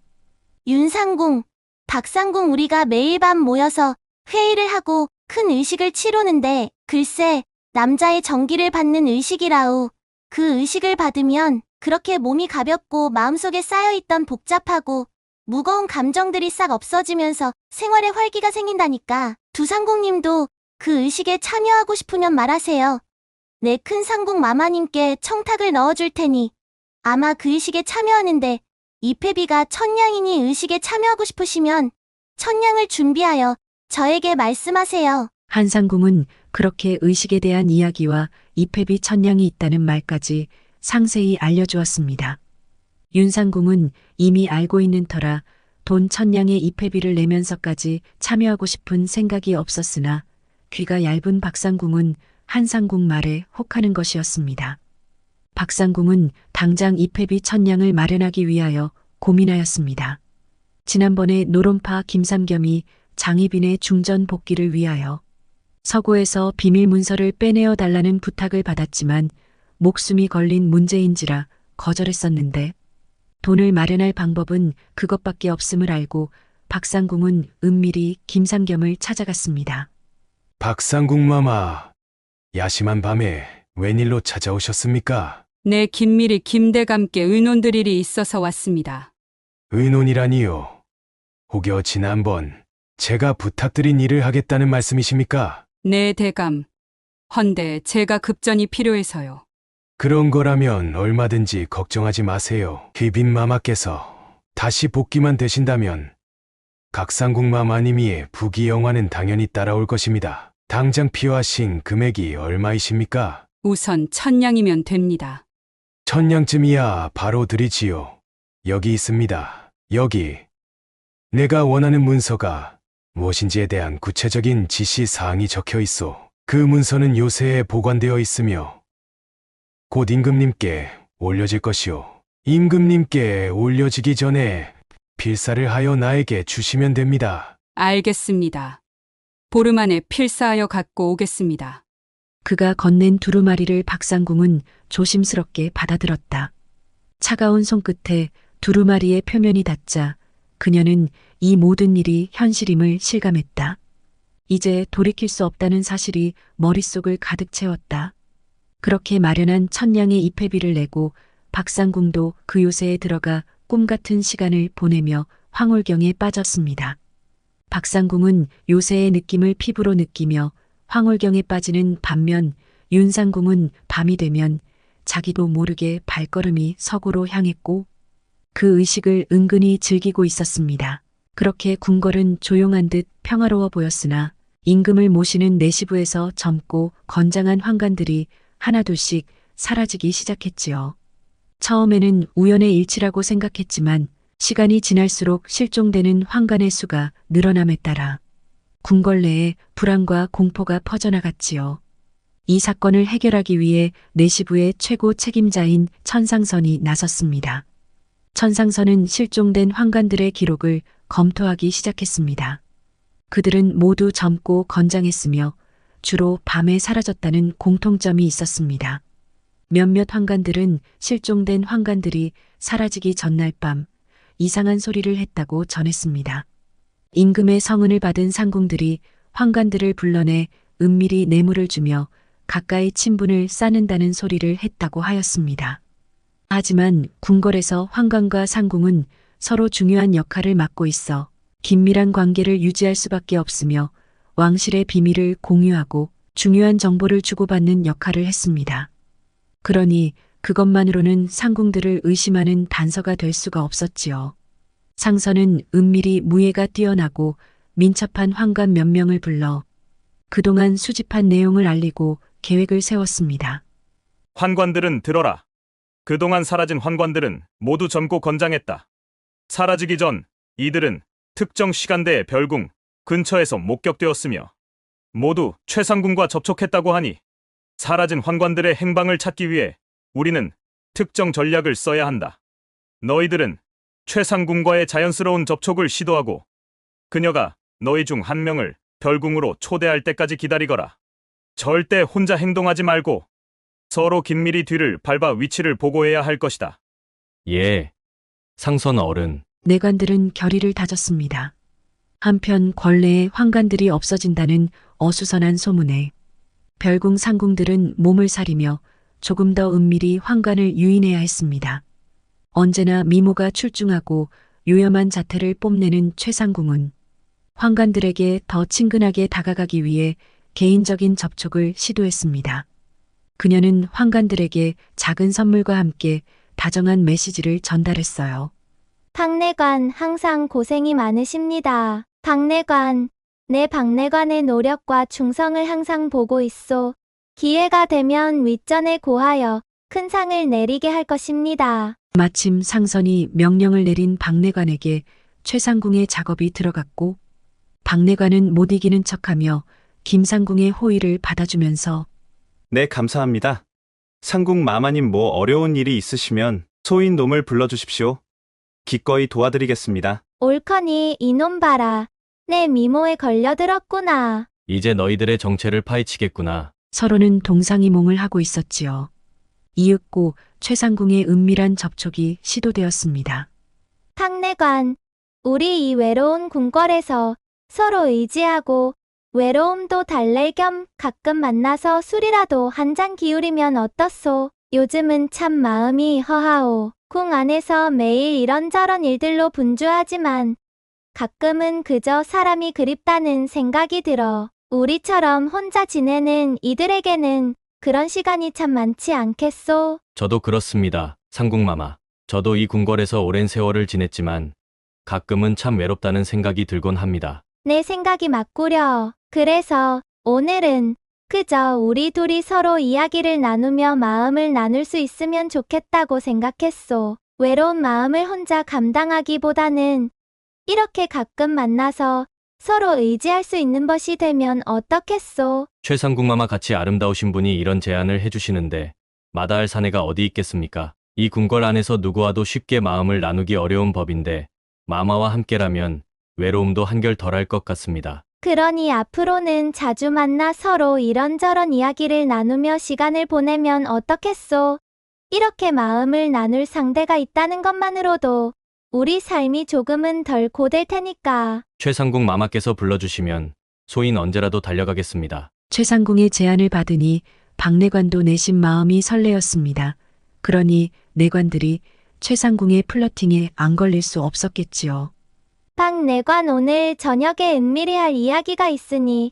윤상궁, 박상궁 우리가 매일 밤 모여서 회의를 하고 큰 의식을 치르는데 글쎄 남자의 정기를 받는 의식이라우. 그 의식을 받으면 그렇게 몸이 가볍고 마음속에 쌓여있던 복잡하고 무거운 감정들이 싹 없어지면서 생활에 활기가 생긴다니까. 두 상궁님도 그 의식에 참여하고 싶으면 말하세요. 내 큰 상궁 마마님께 청탁을 넣어줄 테니 아마 그 의식에 참여하는데 이패비가 1000냥이니 의식에 참여하고 싶으시면 1000냥을 준비하여 저에게 말씀하세요. 한상궁은 그렇게 의식에 대한 이야기와 이패비 1000냥이 있다는 말까지 상세히 알려주었습니다. 윤상궁은 이미 알고 있는 터라 돈 1000냥의 이패비를 내면서까지 참여하고 싶은 생각이 없었으나 귀가 얇은 박상궁은 한상궁 말에 혹하는 것이었습니다. 박상궁은 당장 이패비 1000냥을 마련하기 위하여 고민하였습니다. 지난번에 노론파 김삼겸이 장희빈의 중전 복귀를 위하여 서고에서 비밀 문서를 빼내어 달라는 부탁을 받았지만 목숨이 걸린 문제인지라 거절했었는데 돈을 마련할 방법은 그것밖에 없음을 알고 박상궁은 은밀히 김삼겸을 찾아갔습니다. 박상궁 마마, 야심한 밤에 웬일로 찾아오셨습니까? 네, 긴밀히 김대감께 의논드릴 일이 있어서 왔습니다. 의논이라니요. 혹여 지난번 제가 부탁드린 일을 하겠다는 말씀이십니까? 네, 대감. 헌데 제가 급전이 필요해서요. 그런 거라면 얼마든지 걱정하지 마세요. 휘빈 마마께서 다시 복귀만 되신다면 각상궁 마마님이 부귀 영화는 당연히 따라올 것입니다. 당장 필요하신 금액이 얼마이십니까? 우선 1000냥이면 됩니다. 1000냥쯤이야 바로 드리지요. 여기 있습니다. 여기. 내가 원하는 문서가 무엇인지에 대한 구체적인 지시 사항이 적혀 있어. 그 문서는 요새에 보관되어 있으며 곧 임금님께 올려질 것이오. 임금님께 올려지기 전에 필사를 하여 나에게 주시면 됩니다. 알겠습니다. 보름 안에 필사하여 갖고 오겠습니다. 그가 건넨 두루마리를 박상궁은 조심스럽게 받아들었다. 차가운 손끝에 두루마리의 표면이 닿자 그녀는 이 모든 일이 현실임을 실감했다. 이제 돌이킬 수 없다는 사실이 머릿속을 가득 채웠다. 그렇게 마련한 천냥의 입회비를 내고 박상궁도 그 요새에 들어가 꿈 같은 시간을 보내며 황홀경에 빠졌습니다. 박상궁은 요새의 느낌을 피부로 느끼며 황홀경에 빠지는 반면 윤상궁은 밤이 되면 자기도 모르게 발걸음이 서구로 향했고 그 의식을 은근히 즐기고 있었습니다. 그렇게 궁궐은 조용한 듯 평화로워 보였으나 임금을 모시는 내시부에서 젊고 건장한宦관들이 하나둘씩 사라지기 시작했지요. 처음에는 우연의 일치라고 생각했지만 시간이 지날수록 실종되는宦관의 수가 늘어남에 따라 궁궐 내에 불안과 공포가 퍼져나갔지요. 이 사건을 해결하기 위해 내시부의 최고 책임자인 천상선이 나섰습니다. 천상선은 실종된宦관들의 기록을 검토하기 시작했습니다. 그들은 모두 젊고 건장했으며 주로 밤에 사라졌다는 공통점이 있었습니다. 몇몇宦관들은 실종된宦관들이 사라지기 전날 밤 이상한 소리를 했다고 전했습니다. 임금의 성은을 받은 상궁들이宦관들을 불러내 은밀히 뇌물을 주며 가까이 친분을 쌓는다는 소리를 했다고 하였습니다. 하지만 궁궐에서宦관과 상궁은 서로 중요한 역할을 맡고 있어 긴밀한 관계를 유지할 수밖에 없으며 왕실의 비밀을 공유하고 중요한 정보를 주고받는 역할을 했습니다. 그러니 그것만으로는 상궁들을 의심하는 단서가 될 수가 없었지요. 상선은 은밀히 무예가 뛰어나고 민첩한宦관 몇 명을 불러 그동안 수집한 내용을 알리고 계획을 세웠습니다. 환관들은 들어라. 그동안 사라진 환관들은 모두 젊고 건장했다. 사라지기 전 이들은 특정 시간대에 별궁 근처에서 목격되었으며 모두 최상궁과 접촉했다고 하니 사라진 환관들의 행방을 찾기 위해 우리는 특정 전략을 써야 한다. 너희들은 최상궁과의 자연스러운 접촉을 시도하고 그녀가 너희 중 한 명을 별궁으로 초대할 때까지 기다리거라. 절대 혼자 행동하지 말고 서로 긴밀히 뒤를 밟아 위치를 보고해야 할 것이다. 예. 상선 어른. 내관들은 결의를 다졌습니다. 한편 권례에宦관들이 없어진다는 어수선한 소문에 별궁 상궁들은 몸을 사리며 조금 더 은밀히宦관을 유인해야 했습니다. 언제나 미모가 출중하고 요염한 자태를 뽐내는 최상궁은宦관들에게 더 친근하게 다가가기 위해 개인적인 접촉을 시도했습니다. 그녀는宦관들에게 작은 선물과 함께 다정한 메시지를 전달했어요. 박내관 항상 고생이 많으십니다. 박내관, 내 박내관의 노력과 충성을 항상 보고 있소. 기회가 되면 윗전에 고하여 큰 상을 내리게 할 것입니다. 마침 상선이 명령을 내린 박내관에게 최상궁의 작업이 들어갔고 박내관은 못 이기는 척하며 김상궁의 호의를 받아주면서 네, 감사합니다. 상궁 마마님 뭐 어려운 일이 있으시면 소인 놈을 불러주십시오. 기꺼이 도와드리겠습니다. 옳거니 이놈 봐라. 내 미모에 걸려들었구나. 이제 너희들의 정체를 파헤치겠구나. 서로는 동상이몽을 하고 있었지요. 이윽고 최상궁의 은밀한 접촉이 시도되었습니다. 박내관, 우리 이 외로운 궁궐에서 서로 의지하고 외로움도 달랠 겸 가끔 만나서 술이라도 한 잔 기울이면 어떻소? 요즘은 참 마음이 허하오. 궁 안에서 매일 이런저런 일들로 분주하지만 가끔은 그저 사람이 그립다는 생각이 들어. 우리처럼 혼자 지내는 이들에게는 그런 시간이 참 많지 않겠소? 저도 그렇습니다. 상궁마마. 저도 이 궁궐에서 오랜 세월을 지냈지만 가끔은 참 외롭다는 생각이 들곤 합니다. 내 생각이 맞구려. 그래서 오늘은 그저 우리 둘이 서로 이야기를 나누며 마음을 나눌 수 있으면 좋겠다고 생각했소. 외로운 마음을 혼자 감당하기보다는 이렇게 가끔 만나서 서로 의지할 수 있는 것이 되면 어떻겠소? 최상궁 마마 같이 아름다우신 분이 이런 제안을 해주시는데 마다할 사내가 어디 있겠습니까? 이 궁궐 안에서 누구와도 쉽게 마음을 나누기 어려운 법인데 마마와 함께라면 외로움도 한결 덜할 것 같습니다. 그러니 앞으로는 자주 만나 서로 이런저런 이야기를 나누며 시간을 보내면 어떻겠소? 이렇게 마음을 나눌 상대가 있다는 것만으로도 우리 삶이 조금은 덜 고될 테니까. 최상궁 마마께서 불러주시면 소인 언제라도 달려가겠습니다. 최상궁의 제안을 받으니 박내관도 내심 마음이 설레었습니다. 그러니 내관들이 최상궁의 플러팅에 안 걸릴 수 없었겠지요. 박내관 오늘 저녁에 은밀히 할 이야기가 있으니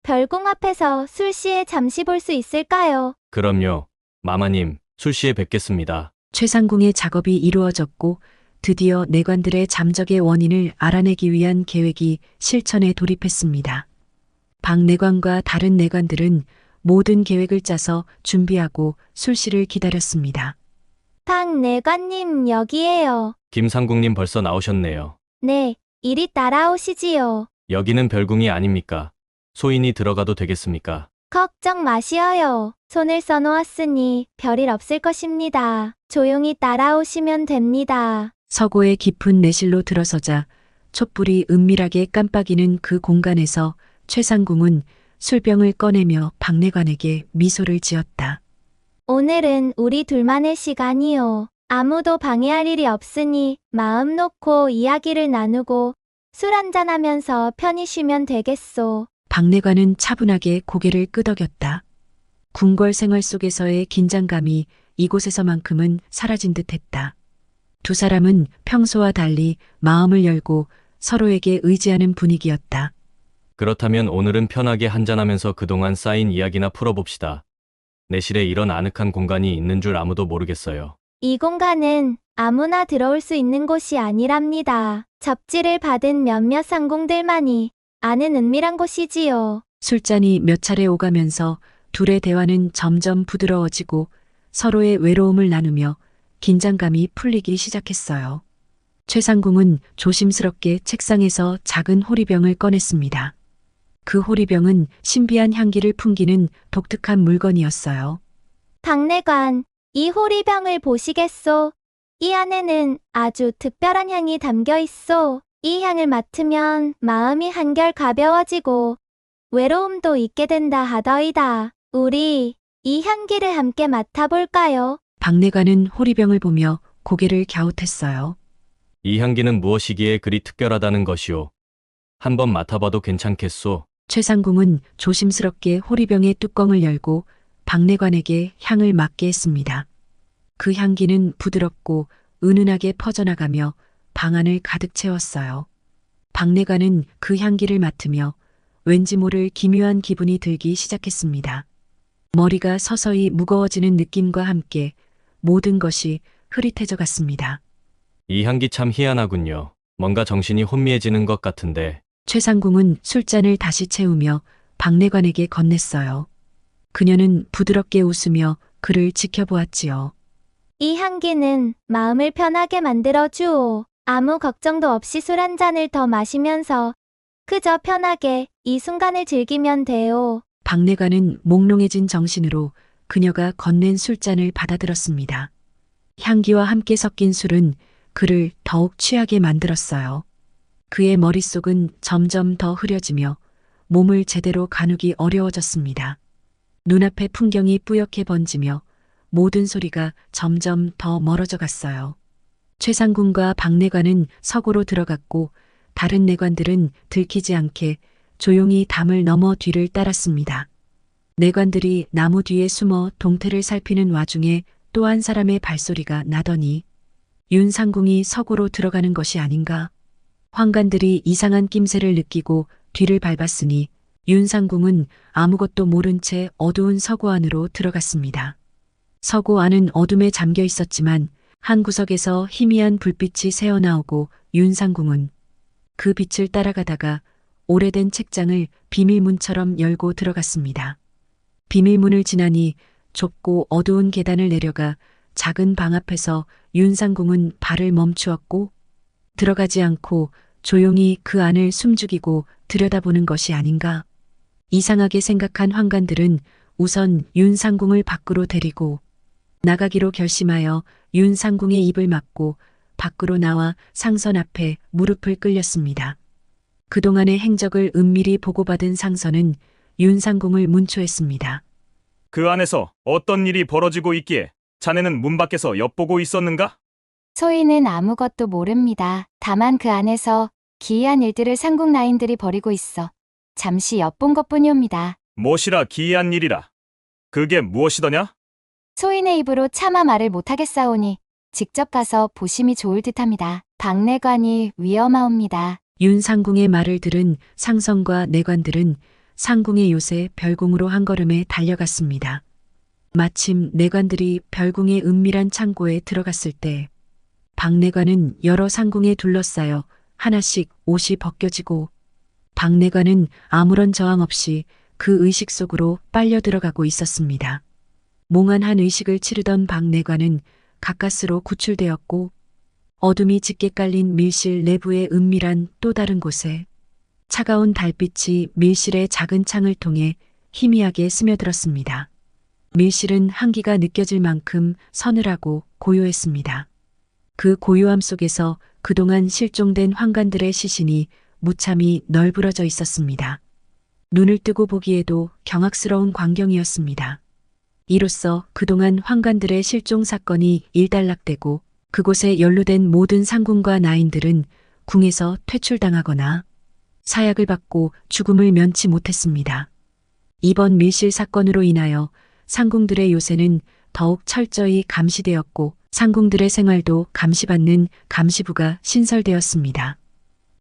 별궁 앞에서 술시에 잠시 볼 수 있을까요? 그럼요. 마마님, 술시에 뵙겠습니다. 최상궁의 작업이 이루어졌고 드디어 내관들의 잠적의 원인을 알아내기 위한 계획이 실천에 돌입했습니다. 박내관과 다른 내관들은 모든 계획을 짜서 준비하고 술시를 기다렸습니다. 박내관님 여기에요. 김상궁님 벌써 나오셨네요. 네, 이리 따라오시지요. 여기는 별궁이 아닙니까? 소인이 들어가도 되겠습니까? 걱정 마시어요. 손을 써놓았으니 별일 없을 것입니다. 조용히 따라오시면 됩니다. 서고의 깊은 내실로 들어서자 촛불이 은밀하게 깜빡이는 그 공간에서 최상궁은 술병을 꺼내며 박내관에게 미소를 지었다. 오늘은 우리 둘만의 시간이요. 아무도 방해할 일이 없으니 마음 놓고 이야기를 나누고 술 한잔하면서 편히 쉬면 되겠소. 박내관은 차분하게 고개를 끄덕였다. 궁궐 생활 속에서의 긴장감이 이곳에서만큼은 사라진 듯했다. 두 사람은 평소와 달리 마음을 열고 서로에게 의지하는 분위기였다. 그렇다면 오늘은 편하게 한잔하면서 그동안 쌓인 이야기나 풀어봅시다. 내실에 이런 아늑한 공간이 있는 줄 아무도 모르겠어요. 이 공간은 아무나 들어올 수 있는 곳이 아니랍니다. 접지를 받은 몇몇 상궁들만이 아는 은밀한 곳이지요. 술잔이 몇 차례 오가면서 둘의 대화는 점점 부드러워지고 서로의 외로움을 나누며 긴장감이 풀리기 시작했어요. 최상궁은 조심스럽게 책상에서 작은 호리병을 꺼냈습니다. 그 호리병은 신비한 향기를 풍기는 독특한 물건이었어요. 박내관, 이 호리병을 보시겠소? 이 안에는 아주 특별한 향이 담겨 있소. 이 향을 맡으면 마음이 한결 가벼워지고 외로움도 잊게 된다 하더이다. 우리 이 향기를 함께 맡아볼까요? 박내관은 호리병을 보며 고개를 갸웃했어요. 이 향기는 무엇이기에 그리 특별하다는 것이오. 한번 맡아봐도 괜찮겠소? 최상궁은 조심스럽게 호리병의 뚜껑을 열고 박내관에게 향을 맡게 했습니다. 그 향기는 부드럽고 은은하게 퍼져나가며 방 안을 가득 채웠어요. 박내관은 그 향기를 맡으며 왠지 모를 기묘한 기분이 들기 시작했습니다. 머리가 서서히 무거워지는 느낌과 함께 모든 것이 흐릿해져 갔습니다. 이 향기 참 희한하군요. 뭔가 정신이 혼미해지는 것 같은데. 최상궁은 술잔을 다시 채우며 박내관에게 건넸어요. 그녀는 부드럽게 웃으며 그를 지켜보았지요. 이 향기는 마음을 편하게 만들어주오. 아무 걱정도 없이 술 한 잔을 더 마시면서 그저 편하게 이 순간을 즐기면 돼요. 박내관은 몽롱해진 정신으로 그녀가 건넨 술잔을 받아들었습니다. 향기와 함께 섞인 술은 그를 더욱 취하게 만들었어요. 그의 머릿속은 점점 더 흐려지며 몸을 제대로 가누기 어려워졌습니다. 눈앞의 풍경이 뿌옇게 번지며 모든 소리가 점점 더 멀어져 갔어요. 최상궁과 박내관은 서고로 들어갔고 다른 내관들은 들키지 않게 조용히 담을 넘어 뒤를 따랐습니다. 내관들이 나무 뒤에 숨어 동태를 살피는 와중에 또 한 사람의 발소리가 나더니 윤상궁이 서고로 들어가는 것이 아닌가. 환관들이 이상한 낌새를 느끼고 뒤를 밟았으니 윤상궁은 아무것도 모른 채 어두운 서고 안으로 들어갔습니다. 서고 안은 어둠에 잠겨 있었지만 한 구석에서 희미한 불빛이 새어나오고 윤상궁은 그 빛을 따라가다가 오래된 책장을 비밀문처럼 열고 들어갔습니다. 비밀문을 지나니 좁고 어두운 계단을 내려가 작은 방 앞에서 윤상궁은 발을 멈추었고 들어가지 않고 조용히 그 안을 숨죽이고 들여다보는 것이 아닌가. 이상하게 생각한 환관들은 우선 윤상궁을 밖으로 데리고 나가기로 결심하여 윤상궁의 입을 막고 밖으로 나와 상선 앞에 무릎을 꿇렸습니다. 그동안의 행적을 은밀히 보고받은 상선은 윤상궁을 문초했습니다. 그 안에서 어떤 일이 벌어지고 있기에 자네는 문 밖에서 엿보고 있었는가? 소인은 아무것도 모릅니다. 다만 그 안에서 기이한 일들을 상궁 라인들이 벌이고 있어 잠시 엿본 것뿐이옵니다. 무엇이라 기이한 일이라. 그게 무엇이더냐? 소인의 입으로 차마 말을 못하겠사오니 직접 가서 보심이 좋을 듯합니다. 박내관이 위험하옵니다. 윤상궁의 말을 들은 상선과 내관들은 상궁의 요새 별궁으로 한 걸음에 달려갔습니다. 마침 내관들이 별궁의 은밀한 창고에 들어갔을 때 박내관은 여러 상궁에 둘러싸여 하나씩 옷이 벗겨지고 박내관은 아무런 저항 없이 그 의식 속으로 빨려 들어가고 있었습니다. 몽환한 의식을 치르던 박내관은 가까스로 구출되었고 어둠이 짙게 깔린 밀실 내부의 은밀한 또 다른 곳에 차가운 달빛이 밀실의 작은 창을 통해 희미하게 스며들었습니다. 밀실은 한기가 느껴질 만큼 서늘하고 고요했습니다. 그 고요함 속에서 그동안 실종된 환관들의 시신이 무참히 널브러져 있었습니다. 눈을 뜨고 보기에도 경악스러운 광경이었습니다. 이로써 그동안 환관들의 실종 사건이 일단락되고 그곳에 연루된 모든 상궁과 나인들은 궁에서 퇴출당하거나 사약을 받고 죽음을 면치 못했습니다. 이번 밀실 사건으로 인하여 상궁들의 요새는 더욱 철저히 감시되었고 상궁들의 생활도 감시받는 감시부가 신설되었습니다.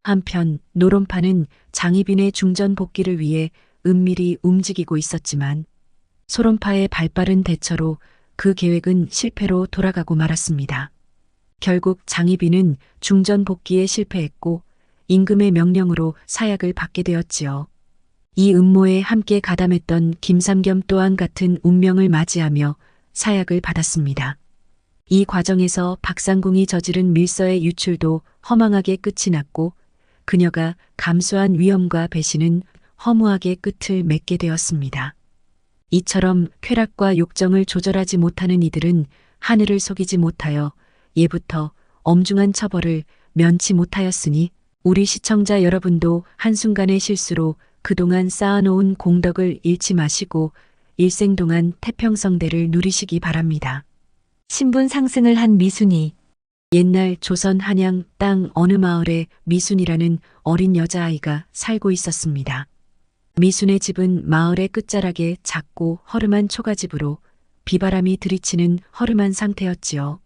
한편 노론파는 장희빈의 중전 복귀를 위해 은밀히 움직이고 있었지만 소론파의 발빠른 대처로 그 계획은 실패로 돌아가고 말았습니다. 결국 장희빈은 중전 복귀에 실패했고 임금의 명령으로 사약을 받게 되었지요. 이 음모에 함께 가담했던 김삼겸 또한 같은 운명을 맞이하며 사약을 받았습니다. 이 과정에서 박상궁이 저지른 밀서의 유출도 허망하게 끝이 났고 그녀가 감수한 위험과 배신은 허무하게 끝을 맺게 되었습니다. 이처럼 쾌락과 욕정을 조절하지 못하는 이들은 하늘을 속이지 못하여 예부터 엄중한 처벌을 면치 못하였으니 우리 시청자 여러분도 한순간의 실수로 그동안 쌓아놓은 공덕을 잃지 마시고 일생 동안 태평성대를 누리시기 바랍니다. 신분 상승을 한 미순이. 옛날 조선 한양 땅 어느 마을에 미순이라는 어린 여자아이가 살고 있었습니다. 미순의 집은 마을의 끝자락에 작고 허름한 초가집으로 비바람이 들이치는 허름한 상태였지요.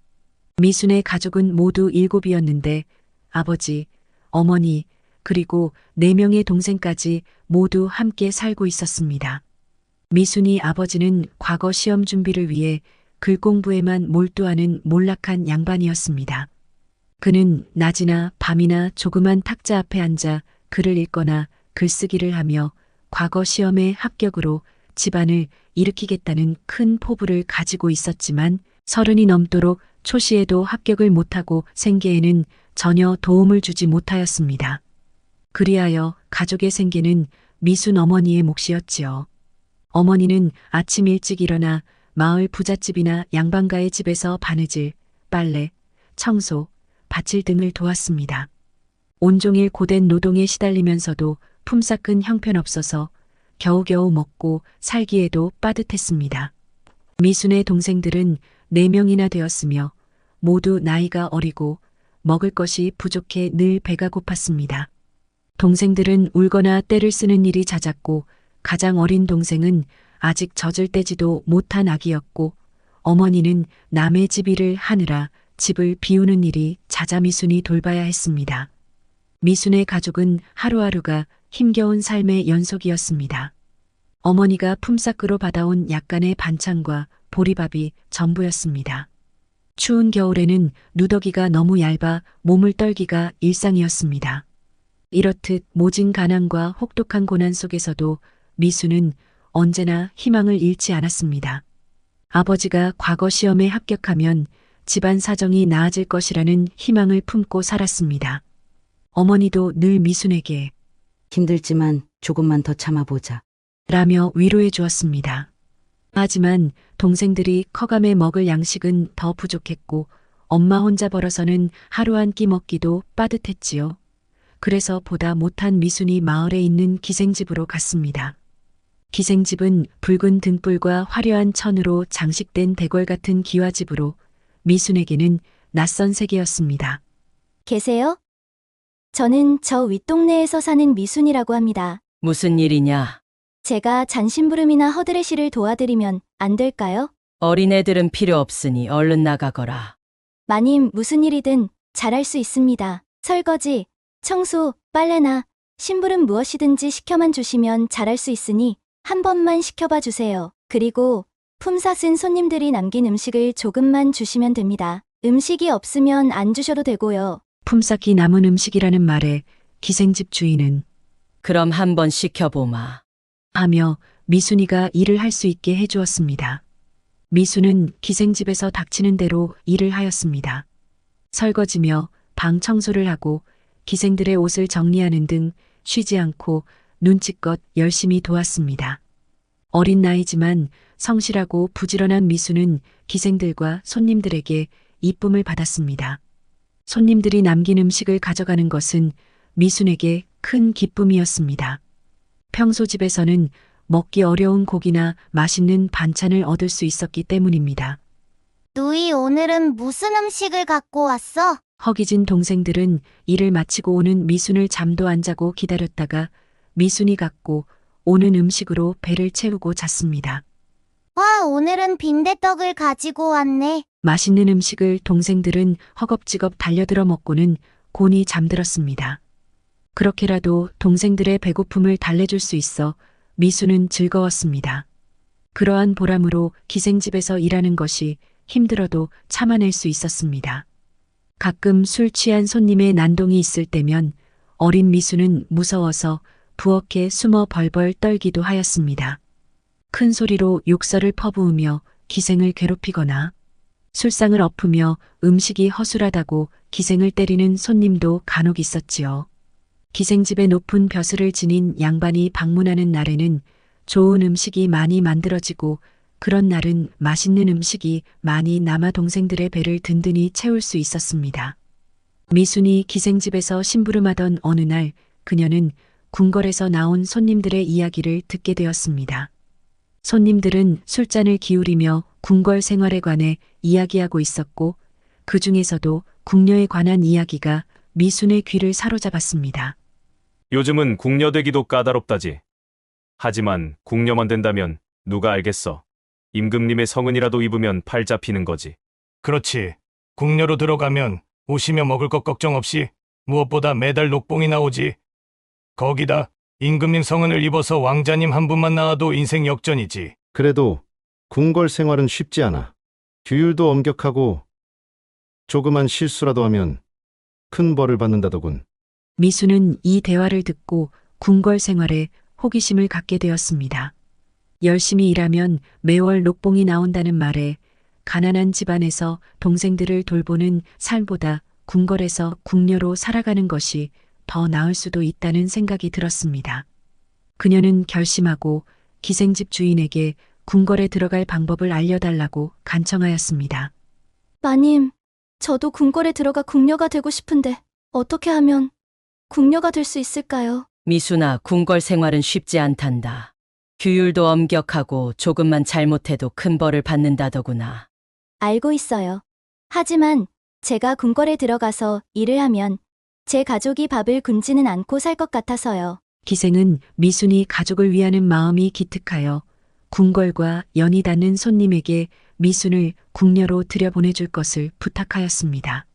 미순의 가족은 모두 7이었는데 아버지, 어머니, 그리고 4명의 동생까지 모두 함께 살고 있었습니다. 미순이 아버지는 과거 시험 준비를 위해 글 공부에만 몰두하는 몰락한 양반이었습니다. 그는 낮이나 밤이나 조그만 탁자 앞에 앉아 글을 읽거나 글쓰기를 하며 과거 시험의 합격으로 집안을 일으키겠다는 큰 포부를 가지고 있었지만 30이 넘도록 초시에도 합격을 못하고 생계에는 전혀 도움을 주지 못하였습니다. 그리하여 가족의 생계는 미순 어머니의 몫이었지요. 어머니는 아침 일찍 일어나 마을 부잣집이나 양반가의 집에서 바느질, 빨래, 청소, 밭일 등을 도왔습니다. 온종일 고된 노동에 시달리면서도 품삯은 형편없어서 겨우겨우 먹고 살기에도 빠듯했습니다. 미순의 동생들은 4명이나 되었으며 모두 나이가 어리고 먹을 것이 부족해 늘 배가 고팠습니다. 동생들은 울거나 떼를 쓰는 일이 잦았고 가장 어린 동생은 아직 젖을 떼지도 못한 아기였고 어머니는 남의 집 일을 하느라 집을 비우는 일이 잦아 미순이 돌봐야 했습니다. 미순의 가족은 하루하루가 힘겨운 삶의 연속이었습니다. 어머니가 품삯으로 받아온 약간의 반찬과 보리밥이 전부였습니다. 추운 겨울에는 누더기가 너무 얇아 몸을 떨기가 일상이었습니다. 이렇듯 모진 가난과 혹독한 고난 속에서도 미수는 언제나 희망을 잃지 않았습니다. 아버지가 과거 시험에 합격하면 집안 사정이 나아질 것이라는 희망을 품고 살았습니다. 어머니도 늘 미순에게 힘들지만 조금만 더 참아보자. 라며 위로해 주었습니다. 하지만 동생들이 커감에 먹을 양식은 더 부족했고 엄마 혼자 벌어서는 하루 한 끼 먹기도 빠듯했지요. 그래서 보다 못한 미순이 마을에 있는 기생집으로 갔습니다. 기생집은 붉은 등불과 화려한 천으로 장식된 대궐 같은 기와집으로 미순에게는 낯선 세계였습니다. 계세요? 저는 저 윗동네에서 사는 미순이라고 합니다. 무슨 일이냐? 제가 잔심부름이나 허드레시를 도와드리면 안 될까요? 어린애들은 필요 없으니 얼른 나가거라. 마님, 무슨 일이든 잘할 수 있습니다. 설거지, 청소, 빨래나 심부름 무엇이든지 시켜만 주시면 잘할 수 있으니 한 번만 시켜봐 주세요. 그리고 품삯 쓴 손님들이 남긴 음식을 조금만 주시면 됩니다. 음식이 없으면 안 주셔도 되고요. 품삯이 남은 음식이라는 말에 기생집 주인은 그럼 한번 시켜보마. 하며 미순이가 일을 할 수 있게 해주었습니다. 미순은 기생집에서 닥치는 대로 일을 하였습니다. 설거지며 방 청소를 하고 기생들의 옷을 정리하는 등 쉬지 않고 눈치껏 열심히 도왔습니다. 어린 나이지만 성실하고 부지런한 미순은 기생들과 손님들에게 이쁨을 받았습니다. 손님들이 남긴 음식을 가져가는 것은 미순에게 큰 기쁨이었습니다. 평소 집에서는 먹기 어려운 고기나 맛있는 반찬을 얻을 수 있었기 때문입니다. 누이 오늘은 무슨 음식을 갖고 왔어? 허기진 동생들은 일을 마치고 오는 미순을 잠도 안 자고 기다렸다가 미순이 갖고 오는 음식으로 배를 채우고 잤습니다. 와, 오늘은 빈대떡을 가지고 왔네. 맛있는 음식을 동생들은 허겁지겁 달려들어 먹고는 곤히 잠들었습니다. 그렇게라도 동생들의 배고픔을 달래줄 수 있어 미수는 즐거웠습니다. 그러한 보람으로 기생집에서 일하는 것이 힘들어도 참아낼 수 있었습니다. 가끔 술 취한 손님의 난동이 있을 때면 어린 미수는 무서워서 부엌에 숨어 벌벌 떨기도 하였습니다. 큰 소리로 욕설을 퍼부으며 기생을 괴롭히거나 술상을 엎으며 음식이 허술하다고 기생을 때리는 손님도 간혹 있었지요. 기생집의 높은 벼슬을 지닌 양반이 방문하는 날에는 좋은 음식이 많이 만들어지고 그런 날은 맛있는 음식이 많이 남아 동생들의 배를 든든히 채울 수 있었습니다. 미순이 기생집에서 심부름하던 어느 날 그녀는 궁궐에서 나온 손님들의 이야기를 듣게 되었습니다. 손님들은 술잔을 기울이며 궁궐 생활에 관해 이야기하고 있었고 그 중에서도 궁녀에 관한 이야기가 미순의 귀를 사로잡았습니다. 요즘은 궁녀 되기도 까다롭다지. 하지만 궁녀만 된다면 누가 알겠어. 임금님의 성은이라도 입으면 팔 잡히는 거지. 그렇지. 궁녀로 들어가면 오시며 먹을 것 걱정 없이 무엇보다 매달 녹봉이 나오지. 거기다 임금님 성은을 입어서 왕자님 한 분만 나와도 인생 역전이지. 그래도 궁궐 생활은 쉽지 않아. 규율도 엄격하고 조그만 실수라도 하면 큰 벌을 받는다더군. 미수는 이 대화를 듣고 궁궐 생활에 호기심을 갖게 되었습니다. 열심히 일하면 매월 녹봉이 나온다는 말에 가난한 집안에서 동생들을 돌보는 삶보다 궁궐에서 궁녀로 살아가는 것이 더 나을 수도 있다는 생각이 들었습니다. 그녀는 결심하고 기생집 주인에게 궁궐에 들어갈 방법을 알려달라고 간청하였습니다. 마님, 저도 궁궐에 들어가 궁녀가 되고 싶은데 어떻게 하면 궁녀가 될 수 있을까요? 미순아, 궁궐 생활은 쉽지 않단다. 규율도 엄격하고 조금만 잘못해도 큰 벌을 받는다더구나. 알고 있어요. 하지만 제가 궁궐에 들어가서 일을 하면 제 가족이 밥을 굶지는 않고 살 것 같아서요. 기생은 미순이 가족을 위하는 마음이 기특하여 궁궐과 연이 닿는 손님에게 미순을 궁녀로 들여보내줄 것을 부탁하였습니다.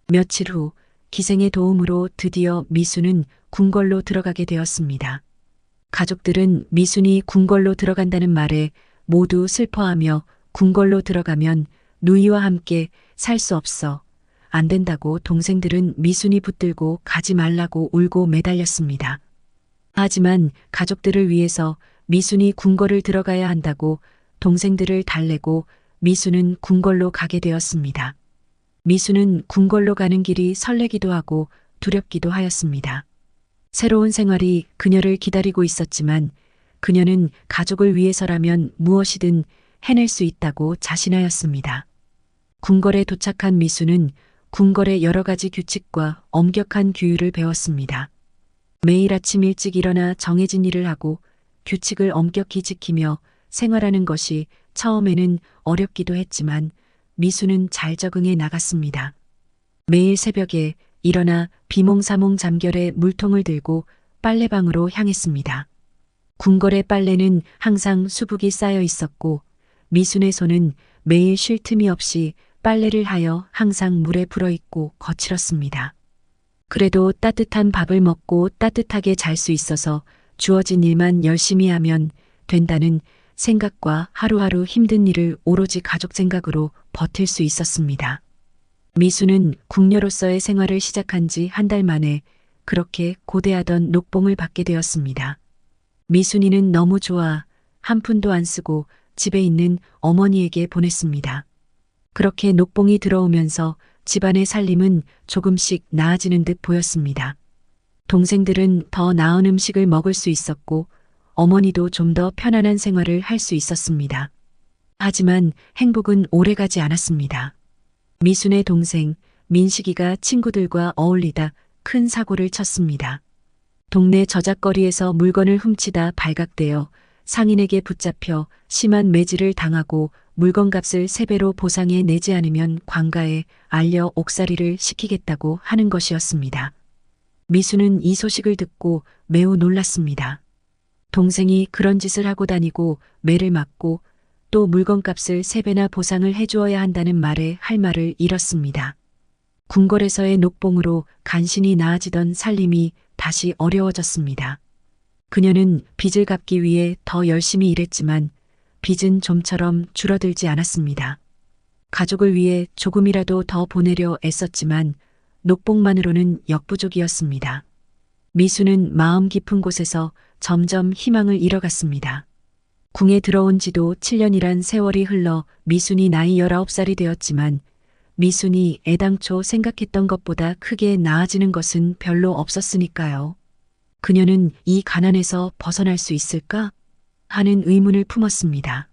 며칠 후 기생의 도움으로 드디어 미순은 궁궐로 들어가게 되었습니다. 가족들은 미순이 궁궐로 들어간다는 말에 모두 슬퍼하며 궁궐로 들어가면 누이와 함께 살 수 없어 안 된다고 동생들은 미순이 붙들고 가지 말라고 울고 매달렸습니다. 하지만 가족들을 위해서 미순이 궁궐을 들어가야 한다고 동생들을 달래고 미수는 궁궐로 가게 되었습니다. 미수는 궁궐로 가는 길이 설레기도 하고 두렵기도 하였습니다. 새로운 생활이 그녀를 기다리고 있었지만 그녀는 가족을 위해서라면 무엇이든 해낼 수 있다고 자신하였습니다. 궁궐에 도착한 미수는 궁궐의 여러 가지 규칙과 엄격한 규율을 배웠습니다. 매일 아침 일찍 일어나 정해진 일을 하고 규칙을 엄격히 지키며 생활하는 것이 처음에는 어렵기도 했지만 미수는 잘 적응해 나갔습니다. 매일 새벽에 일어나 비몽사몽 잠결에 물통을 들고 빨래방으로 향했습니다. 궁궐의 빨래는 항상 수북이 쌓여 있었고 미순의 손은 매일 쉴 틈이 없이 빨래를 하여 항상 물에 불어있고 거칠었습니다. 그래도 따뜻한 밥을 먹고 따뜻하게 잘 수 있어서 주어진 일만 열심히 하면 된다는 생각과 하루하루 힘든 일을 오로지 가족 생각으로 버틸 수 있었습니다. 미수는 궁녀로서의 생활을 시작한 지 한 달 만에 그렇게 고대하던 녹봉을 받게 되었습니다. 미순이는 너무 좋아 한 푼도 안 쓰고 집에 있는 어머니에게 보냈습니다. 그렇게 녹봉이 들어오면서 집안의 살림은 조금씩 나아지는 듯 보였습니다. 동생들은 더 나은 음식을 먹을 수 있었고 어머니도 좀 더 편안한 생활을 할 수 있었습니다. 하지만 행복은 오래가지 않았습니다. 미순의 동생 민식이가 친구들과 어울리다 큰 사고를 쳤습니다. 동네 저작거리에서 물건을 훔치다 발각되어 상인에게 붙잡혀 심한 매질을 당하고 물건값을 3배로 보상해 내지 않으면 관가에 알려 옥살이를 시키겠다고 하는 것이었습니다. 미수는 이 소식을 듣고 매우 놀랐습니다. 동생이 그런 짓을 하고 다니고 매를 맞고 또 물건값을 3배나 보상을 해주어야 한다는 말에 할 말을 잃었습니다. 궁궐에서의 녹봉으로 간신히 나아지던 살림이 다시 어려워졌습니다. 그녀는 빚을 갚기 위해 더 열심히 일했지만 빚은 좀처럼 줄어들지 않았습니다. 가족을 위해 조금이라도 더 보내려 애썼지만 녹봉만으로는 역부족이었습니다. 미수는 마음 깊은 곳에서 점점 희망을 잃어갔습니다. 궁에 들어온 지도 7년이란 세월이 흘러 미순이 나이 19살이 되었지만 미순이 애당초 생각했던 것보다 크게 나아지는 것은 별로 없었으니까요. 그녀는 이 가난에서 벗어날 수 있을까? 하는 의문을 품었습니다.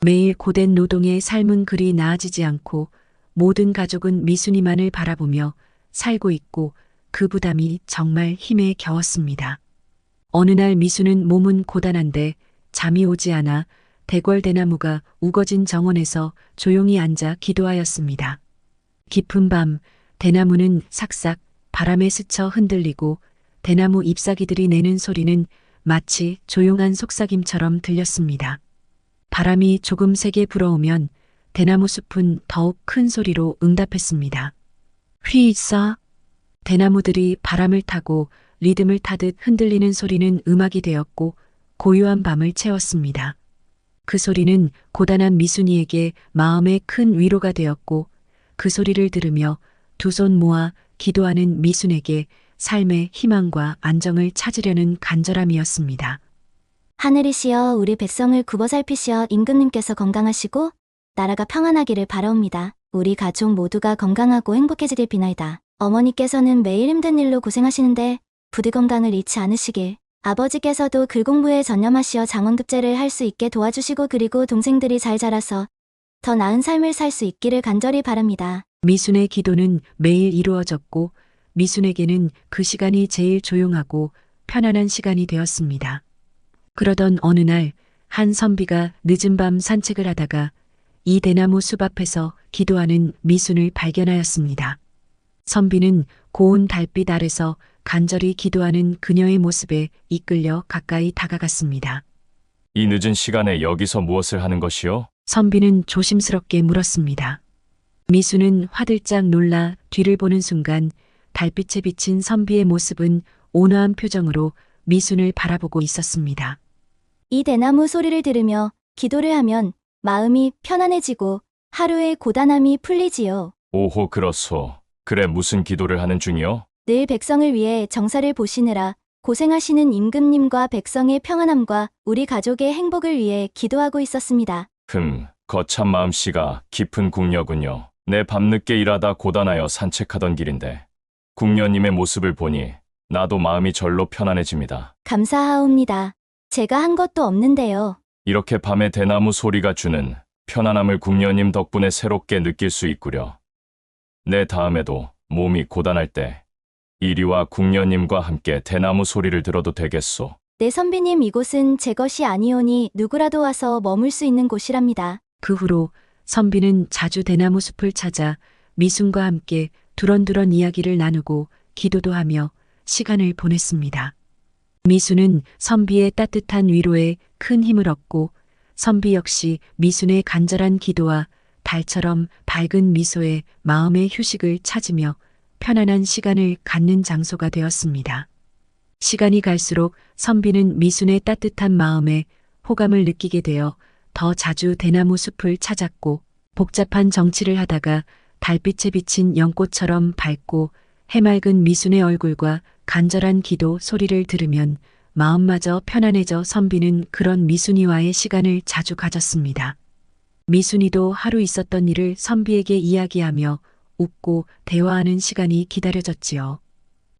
매일 고된 노동의 삶은 그리 나아지지 않고 모든 가족은 미순이만을 바라보며 살고 있고 그 부담이 정말 힘에 겨웠습니다. 어느 날 미순은 몸은 고단한데 잠이 오지 않아 대궐대나무가 우거진 정원에서 조용히 앉아 기도하였습니다. 깊은 밤 대나무는 삭삭 바람에 스쳐 흔들리고 대나무 잎사귀들이 내는 소리는 마치 조용한 속삭임처럼 들렸습니다. 바람이 조금 세게 불어오면 대나무 숲은 더욱 큰 소리로 응답했습니다. 휘싸. 대나무들이 바람을 타고 리듬을 타듯 흔들리는 소리는 음악이 되었고 고요한 밤을 채웠습니다. 그 소리는 고단한 미순이에게 마음의 큰 위로가 되었고 그 소리를 들으며 두 손 모아 기도하는 미순에게 삶의 희망과 안정을 찾으려는 간절함이었습니다. 하늘이시여 우리 백성을 굽어 살피시어 임금님께서 건강하시고 나라가 평안하기를 바라옵니다. 우리 가족 모두가 건강하고 행복해지길 비나이다. 어머니께서는 매일 힘든 일로 고생하시는데 부디 건강을 잃지 않으시길. 아버지께서도 글공부에 전념하시어 장원급제를 할 수 있게 도와주시고 그리고 동생들이 잘 자라서 더 나은 삶을 살 수 있기를 간절히 바랍니다. 미순의 기도는 매일 이루어졌고 미순에게는 그 시간이 제일 조용하고 편안한 시간이 되었습니다. 그러던 어느 날 한 선비가 늦은 밤 산책을 하다가 이 대나무 숲 앞에서 기도하는 미순을 발견하였습니다. 선비는 고운 달빛 아래서 간절히 기도하는 그녀의 모습에 이끌려 가까이 다가갔습니다. 이 늦은 시간에 여기서 무엇을 하는 것이요? 선비는 조심스럽게 물었습니다. 미수는 화들짝 놀라 뒤를 보는 순간 달빛에 비친 선비의 모습은 온화한 표정으로 미순을 바라보고 있었습니다. 이 대나무 소리를 들으며 기도를 하면 마음이 편안해지고 하루의 고단함이 풀리지요. 오호 그렇소. 그래 무슨 기도를 하는 중이요? 늘 백성을 위해 정사를 보시느라 고생하시는 임금님과 백성의 평안함과 우리 가족의 행복을 위해 기도하고 있었습니다. 거참 마음씨가 깊은 궁녀군요. 내 밤늦게 일하다 고단하여 산책하던 길인데 궁녀님의 모습을 보니 나도 마음이 절로 편안해집니다. 감사하옵니다. 제가 한 것도 없는데요. 이렇게 밤에 대나무 소리가 주는 편안함을 궁녀님 덕분에 새롭게 느낄 수 있구려. 내 다음에도 몸이 고단할 때 이리와 궁녀님과 함께 대나무 소리를 들어도 되겠소. 네 선비님, 이곳은 제 것이 아니오니 누구라도 와서 머물 수 있는 곳이랍니다. 그 후로 선비는 자주 대나무 숲을 찾아 미순과 함께 두런두런 이야기를 나누고 기도도 하며 시간을 보냈습니다. 미순은 선비의 따뜻한 위로에 큰 힘을 얻고 선비 역시 미순의 간절한 기도와 달처럼 밝은 미소에 마음의 휴식을 찾으며 편안한 시간을 갖는 장소가 되었습니다. 시간이 갈수록 선비는 미순의 따뜻한 마음에 호감을 느끼게 되어 더 자주 대나무 숲을 찾았고 복잡한 정치를 하다가 달빛에 비친 연꽃처럼 밝고 해맑은 미순의 얼굴과 간절한 기도 소리를 들으면 마음마저 편안해져 선비는 그런 미순이와의 시간을 자주 가졌습니다. 미순이도 하루 있었던 일을 선비에게 이야기하며 웃고 대화하는 시간이 기다려졌지요.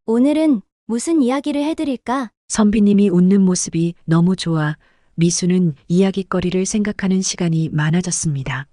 오늘은 무슨 이야기를 해드릴까? 선비님이 웃는 모습이 너무 좋아 미순은 이야깃거리를 생각하는 시간이 많아졌습니다.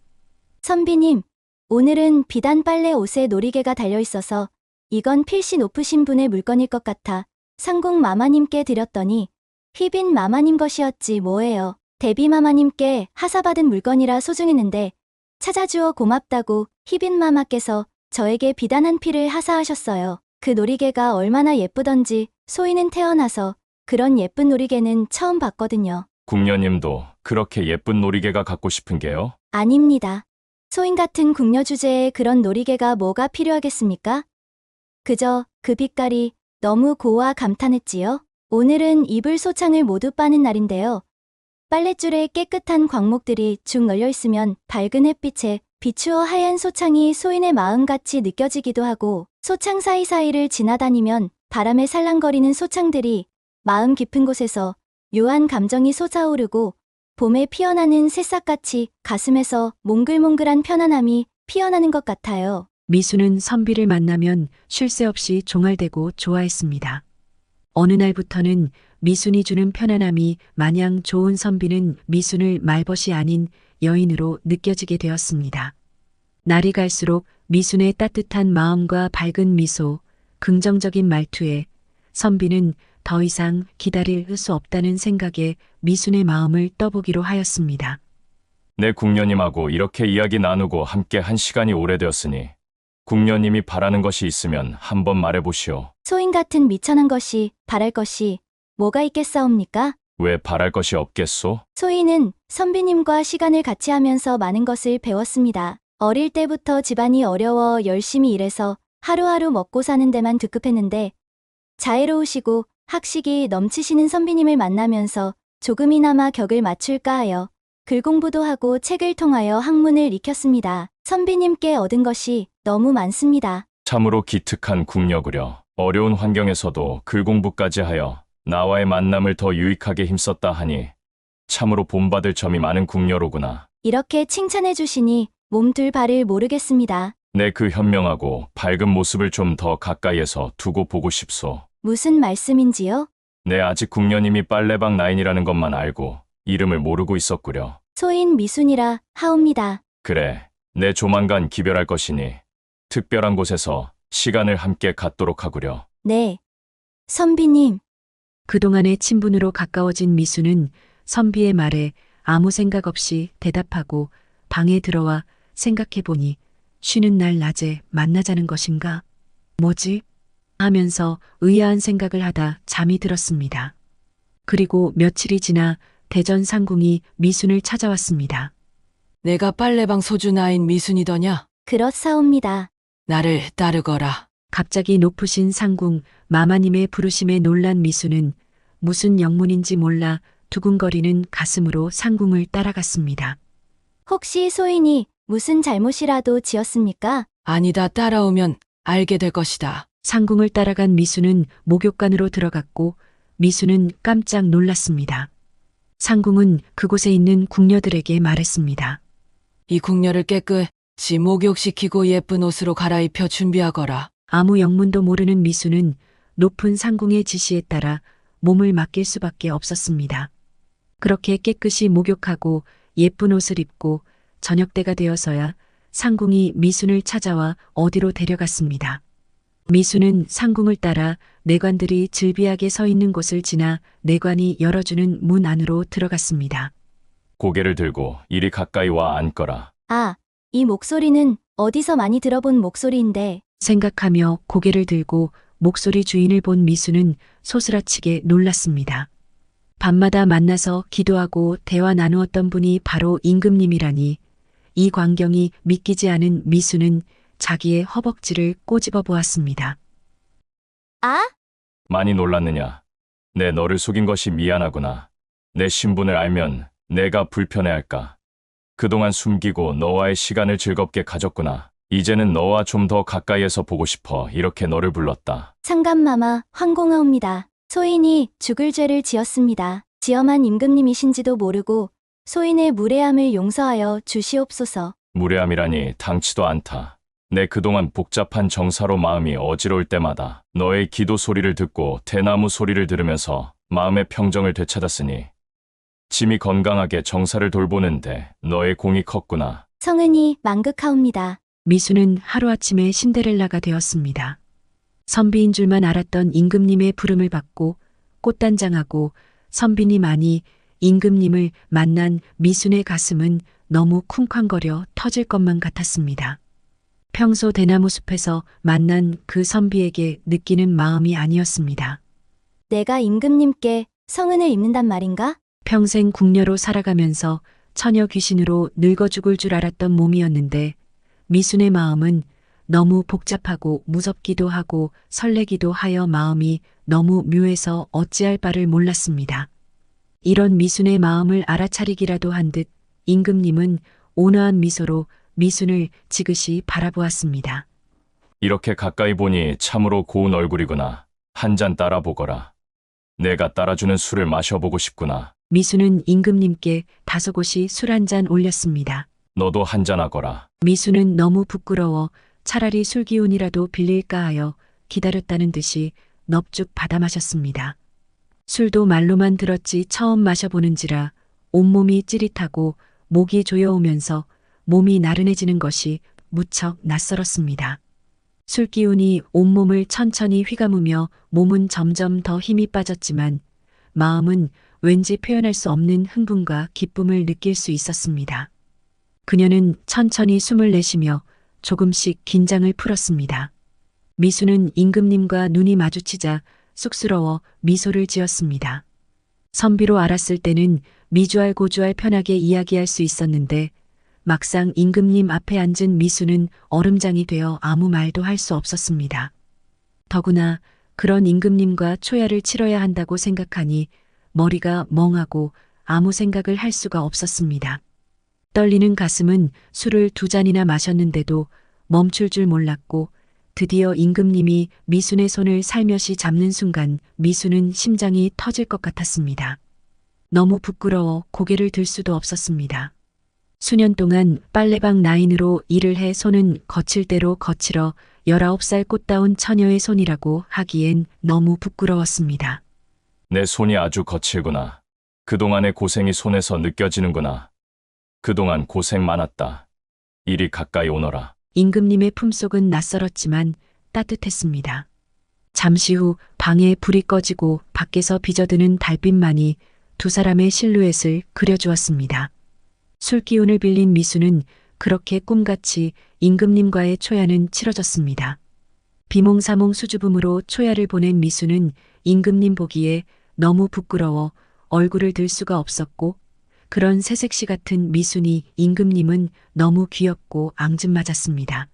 선비님, 오늘은 비단 빨래 옷에 놀이개가 달려있어서 이건 필시 높으신 분의 물건일 것 같아 상궁 마마님께 드렸더니 휘빈 마마님 것이었지 뭐예요. 데비 마마님께 하사받은 물건이라 소중했는데 찾아주어 고맙다고 휘빈 마마께서 저에게 비단 한 필을 하사하셨어요. 그 놀이개가 얼마나 예쁘던지 소희는 태어나서 그런 예쁜 놀이개는 처음 봤거든요. 궁녀님도 그렇게 예쁜 놀이개가 갖고 싶은 게요? 아닙니다. 소인 같은 궁녀 주제에 그런 놀이개가 뭐가 필요하겠습니까? 그저 그 빛깔이 너무 고와 감탄했지요. 오늘은 이불 소창을 모두 빠는 날인데요. 빨랫줄에 깨끗한 광목들이 쭉 널려 있으면 밝은 햇빛에 비추어 하얀 소창이 소인의 마음같이 느껴지기도 하고 소창 사이사이를 지나다니면 바람에 살랑거리는 소창들이 마음 깊은 곳에서 묘한 감정이 솟아오르고 봄에 피어나는 새싹같이 가슴에서 몽글몽글한 편안함이 피어나는 것 같아요. 미순은 선비를 만나면 쉴 새 없이 종알대고 좋아했습니다. 어느 날부터는 미순이 주는 편안함이 마냥 좋은 선비는 미순을 말벗이 아닌 여인으로 느껴지게 되었습니다. 날이 갈수록 미순의 따뜻한 마음과 밝은 미소, 긍정적인 말투에 선비는 더 이상 기다릴 수 없다는 생각에 미순의 마음을 떠보기로 하였습니다. 내 궁녀님하고 이렇게 이야기 나누고 함께 한 시간이 오래되었으니 궁녀님이 바라는 것이 있으면 한번 말해보시오. 소인 같은 미천한 것이 바랄 것이 뭐가 있겠사옵니까? 왜 바랄 것이 없겠소? 소인은 선비님과 시간을 같이 하면서 많은 것을 배웠습니다. 어릴 때부터 집안이 어려워 열심히 일해서 하루하루 먹고 사는 데만 득급했는데 자애로우시고 학식이 넘치시는 선비님을 만나면서 조금이나마 격을 맞출까 하여 글 공부도 하고 책을 통하여 학문을 익혔습니다. 선비님께 얻은 것이 너무 많습니다. 참으로 기특한 궁녀구려. 어려운 환경에서도 글 공부까지 하여 나와의 만남을 더 유익하게 힘썼다 하니 참으로 본받을 점이 많은 궁녀로구나. 이렇게 칭찬해 주시니 몸둘 바를 모르겠습니다. 내 그 현명하고 밝은 모습을 좀 더 가까이에서 두고 보고 싶소. 무슨 말씀인지요? 내 아직 궁녀님이 빨래방 나인이라는 것만 알고 이름을 모르고 있었구려. 소인 미순이라 하옵니다. 그래, 내 조만간 기별할 것이니 특별한 곳에서 시간을 함께 갖도록 하구려. 네. 선비님. 그동안의 친분으로 가까워진 미수는 선비의 말에 아무 생각 없이 대답하고 방에 들어와 생각해보니 쉬는 날 낮에 만나자는 것인가? 뭐지? 하면서 의아한 생각을 하다 잠이 들었습니다. 그리고 며칠이 지나 대전 상궁이 미순을 찾아왔습니다. 내가 빨래방 소주나인 미순이더냐? 그렇사옵니다. 나를 따르거라. 갑자기 높으신 상궁 마마님의 부르심에 놀란 미순은 무슨 영문인지 몰라 두근거리는 가슴으로 상궁을 따라갔습니다. 혹시 소인이 무슨 잘못이라도 지었습니까? 아니다, 따라오면 알게 될 것이다. 상궁을 따라간 미수는 목욕관으로 들어갔고 미수는 깜짝 놀랐습니다. 상궁은 그곳에 있는 궁녀들에게 말했습니다. 이 궁녀를 깨끗이 목욕시키고 예쁜 옷으로 갈아입혀 준비하거라. 아무 영문도 모르는 미수는 높은 상궁의 지시에 따라 몸을 맡길 수밖에 없었습니다. 그렇게 깨끗이 목욕하고 예쁜 옷을 입고 저녁때가 되어서야 상궁이 미순을 찾아와 어디로 데려갔습니다. 미수는 상궁을 따라 내관들이 즐비하게 서 있는 곳을 지나 내관이 열어주는 문 안으로 들어갔습니다. 고개를 들고 이리 가까이 와 앉거라. 아, 이 목소리는 어디서 많이 들어본 목소리인데. 생각하며 고개를 들고 목소리 주인을 본 미수는 소스라치게 놀랐습니다. 밤마다 만나서 기도하고 대화 나누었던 분이 바로 임금님이라니 이 광경이 믿기지 않은 미수는 자기의 허벅지를 꼬집어 보았습니다. 아? 많이 놀랐느냐? 내 너를 속인 것이 미안하구나. 내 신분을 알면 내가 불편해할까? 그동안 숨기고 너와의 시간을 즐겁게 가졌구나. 이제는 너와 좀 더 가까이에서 보고 싶어 이렇게 너를 불렀다. 상감마마 황공하옵니다. 소인이 죽을 죄를 지었습니다. 지엄한 임금님이신지도 모르고 소인의 무례함을 용서하여 주시옵소서. 무례함이라니 당치도 않다. 내 그동안 복잡한 정사로 마음이 어지러울 때마다 너의 기도 소리를 듣고 대나무 소리를 들으면서 마음의 평정을 되찾았으니 짐이 건강하게 정사를 돌보는데 너의 공이 컸구나. 성은이 만극하옵니다. 미수는 하루아침에 신데렐라가 되었습니다. 선비인 줄만 알았던 임금님의 부름을 받고 꽃단장하고 선비님 아니 임금님을 만난 미순의 가슴은 너무 쿵쾅거려 터질 것만 같았습니다. 평소 대나무 숲에서 만난 그 선비에게 느끼는 마음이 아니었습니다. 내가 임금님께 성은을 입는단 말인가? 평생 궁녀로 살아가면서 처녀 귀신으로 늙어 죽을 줄 알았던 몸이었는데 미순의 마음은 너무 복잡하고 무섭기도 하고 설레기도 하여 마음이 너무 묘해서 어찌할 바를 몰랐습니다. 이런 미순의 마음을 알아차리기라도 한 듯 임금님은 온화한 미소로 미순을 지그시 바라보았습니다. 이렇게 가까이 보니 참으로 고운 얼굴이구나. 한 잔 따라보거라. 내가 따라주는 술을 마셔보고 싶구나. 미순은 임금님께 다소곳이 술 한 잔 올렸습니다. 너도 한 잔하거라. 미순은 너무 부끄러워 차라리 술기운이라도 빌릴까 하여 기다렸다는 듯이 넙죽 받아 마셨습니다. 술도 말로만 들었지 처음 마셔보는지라 온몸이 찌릿하고 목이 조여오면서 몸이 나른해지는 것이 무척 낯설었습니다. 술기운이 온몸을 천천히 휘감으며 몸은 점점 더 힘이 빠졌지만 마음은 왠지 표현할 수 없는 흥분과 기쁨을 느낄 수 있었습니다. 그녀는 천천히 숨을 내쉬며 조금씩 긴장을 풀었습니다. 미수는 임금님과 눈이 마주치자 쑥스러워 미소를 지었습니다. 선비로 알았을 때는 미주알 고주알 편하게 이야기할 수 있었는데 막상 임금님 앞에 앉은 미수는 얼음장이 되어 아무 말도 할 수 없었습니다. 더구나 그런 임금님과 초야를 치러야 한다고 생각하니 머리가 멍하고 아무 생각을 할 수가 없었습니다. 떨리는 가슴은 술을 2잔이나 마셨는데도 멈출 줄 몰랐고 드디어 임금님이 미순의 손을 살며시 잡는 순간 미순은 심장이 터질 것 같았습니다. 너무 부끄러워 고개를 들 수도 없었습니다. 수년 동안 빨래방 나인으로 일을 해 손은 거칠 대로 거칠어 19살 꽃다운 처녀의 손이라고 하기엔 너무 부끄러웠습니다. 내 손이 아주 거칠구나. 그동안의 고생이 손에서 느껴지는구나. 그동안 고생 많았다. 이리 가까이 오너라. 임금님의 품속은 낯설었지만 따뜻했습니다. 잠시 후 방에 불이 꺼지고 밖에서 비져드는 달빛만이 두 사람의 실루엣을 그려주었습니다. 술기운을 빌린 미수는 그렇게 꿈같이 임금님과의 초야는 치러졌습니다. 비몽사몽 수줍음으로 초야를 보낸 미수는 임금님 보기에 너무 부끄러워 얼굴을 들 수가 없었고 그런 새색시 같은 미순이 임금님은 너무 귀엽고 앙증맞았습니다.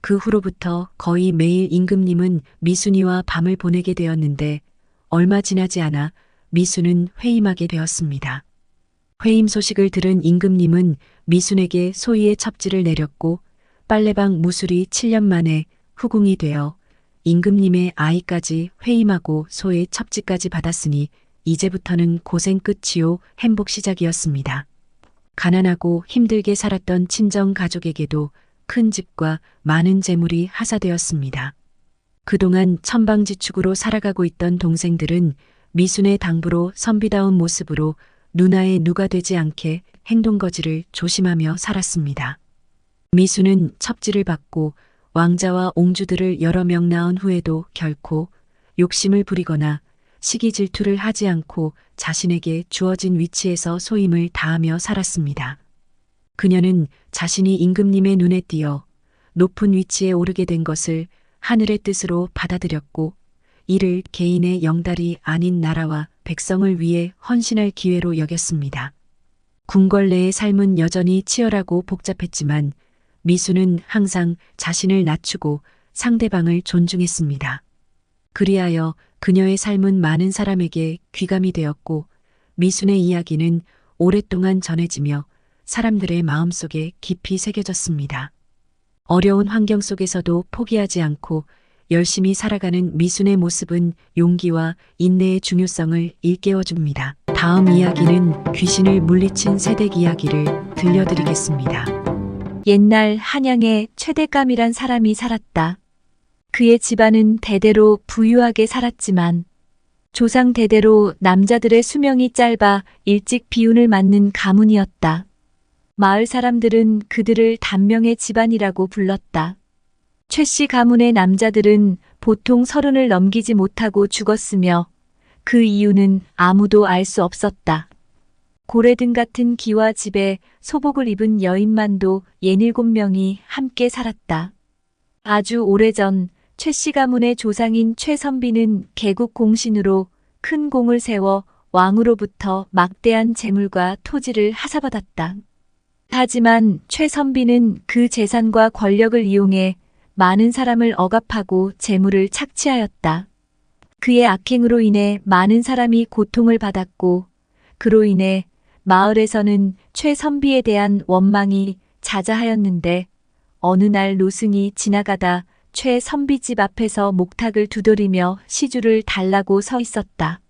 그 후로부터 거의 매일 임금님은 미순이와 밤을 보내게 되었는데 얼마 지나지 않아 미순은 회임하게 되었습니다. 회임 소식을 들은 임금님은 미순에게 소위의 첩지를 내렸고 빨래방 무술이 7년 만에 후궁이 되어 임금님의 아이까지 회임하고 소의 첩지까지 받았으니 이제부터는 고생 끝이요 행복 시작이었습니다. 가난하고 힘들게 살았던 친정 가족에게도 큰 집과 많은 재물이 하사되었습니다. 그동안 천방지축으로 살아가고 있던 동생들은 미순의 당부로 선비다운 모습으로 누나의 누가 되지 않게 행동거지를 조심하며 살았습니다. 미순은 첩지를 받고 왕자와 옹주들을 여러 명 낳은 후에도 결코 욕심을 부리거나 시기 질투를 하지 않고 자신에게 주어진 위치에서 소임을 다하며 살았습니다. 그녀는 자신이 임금님의 눈에 띄어 높은 위치에 오르게 된 것을 하늘의 뜻으로 받아들였고 이를 개인의 영달이 아닌 나라와 백성을 위해 헌신할 기회로 여겼습니다. 궁궐 내의 삶은 여전히 치열하고 복잡했지만 미수는 항상 자신을 낮추고 상대방을 존중했습니다. 그리하여 그녀의 삶은 많은 사람에게 귀감이 되었고 미순의 이야기는 오랫동안 전해지며 사람들의 마음속에 깊이 새겨졌습니다. 어려운 환경 속에서도 포기하지 않고 열심히 살아가는 미순의 모습은 용기와 인내의 중요성을 일깨워줍니다. 다음 이야기는 귀신을 물리친 새댁 이야기를 들려드리겠습니다. 옛날 한양에 최대감이란 사람이 살았다. 그의 집안은 대대로 부유하게 살았지만 조상 대대로 남자들의 수명이 짧아 일찍 비운을 맞는 가문이었다. 마을 사람들은 그들을 단명의 집안이라고 불렀다. 최씨 가문의 남자들은 보통 30을 넘기지 못하고 죽었으며 그 이유는 아무도 알 수 없었다. 고래등 같은 기와 집에 소복을 입은 여인만도 67명이 함께 살았다. 아주 오래전 최씨 가문의 조상인 최선비는 개국 공신으로 큰 공을 세워 왕으로부터 막대한 재물과 토지를 하사받았다. 하지만 최선비는 그 재산과 권력을 이용해 많은 사람을 억압하고 재물을 착취하였다. 그의 악행으로 인해 많은 사람이 고통을 받았고 그로 인해 마을에서는 최선비에 대한 원망이 자자하였는데 어느 날 노승이 지나가다 최선비 집 앞에서 목탁을 두드리며 시주를 달라고 서 있었다.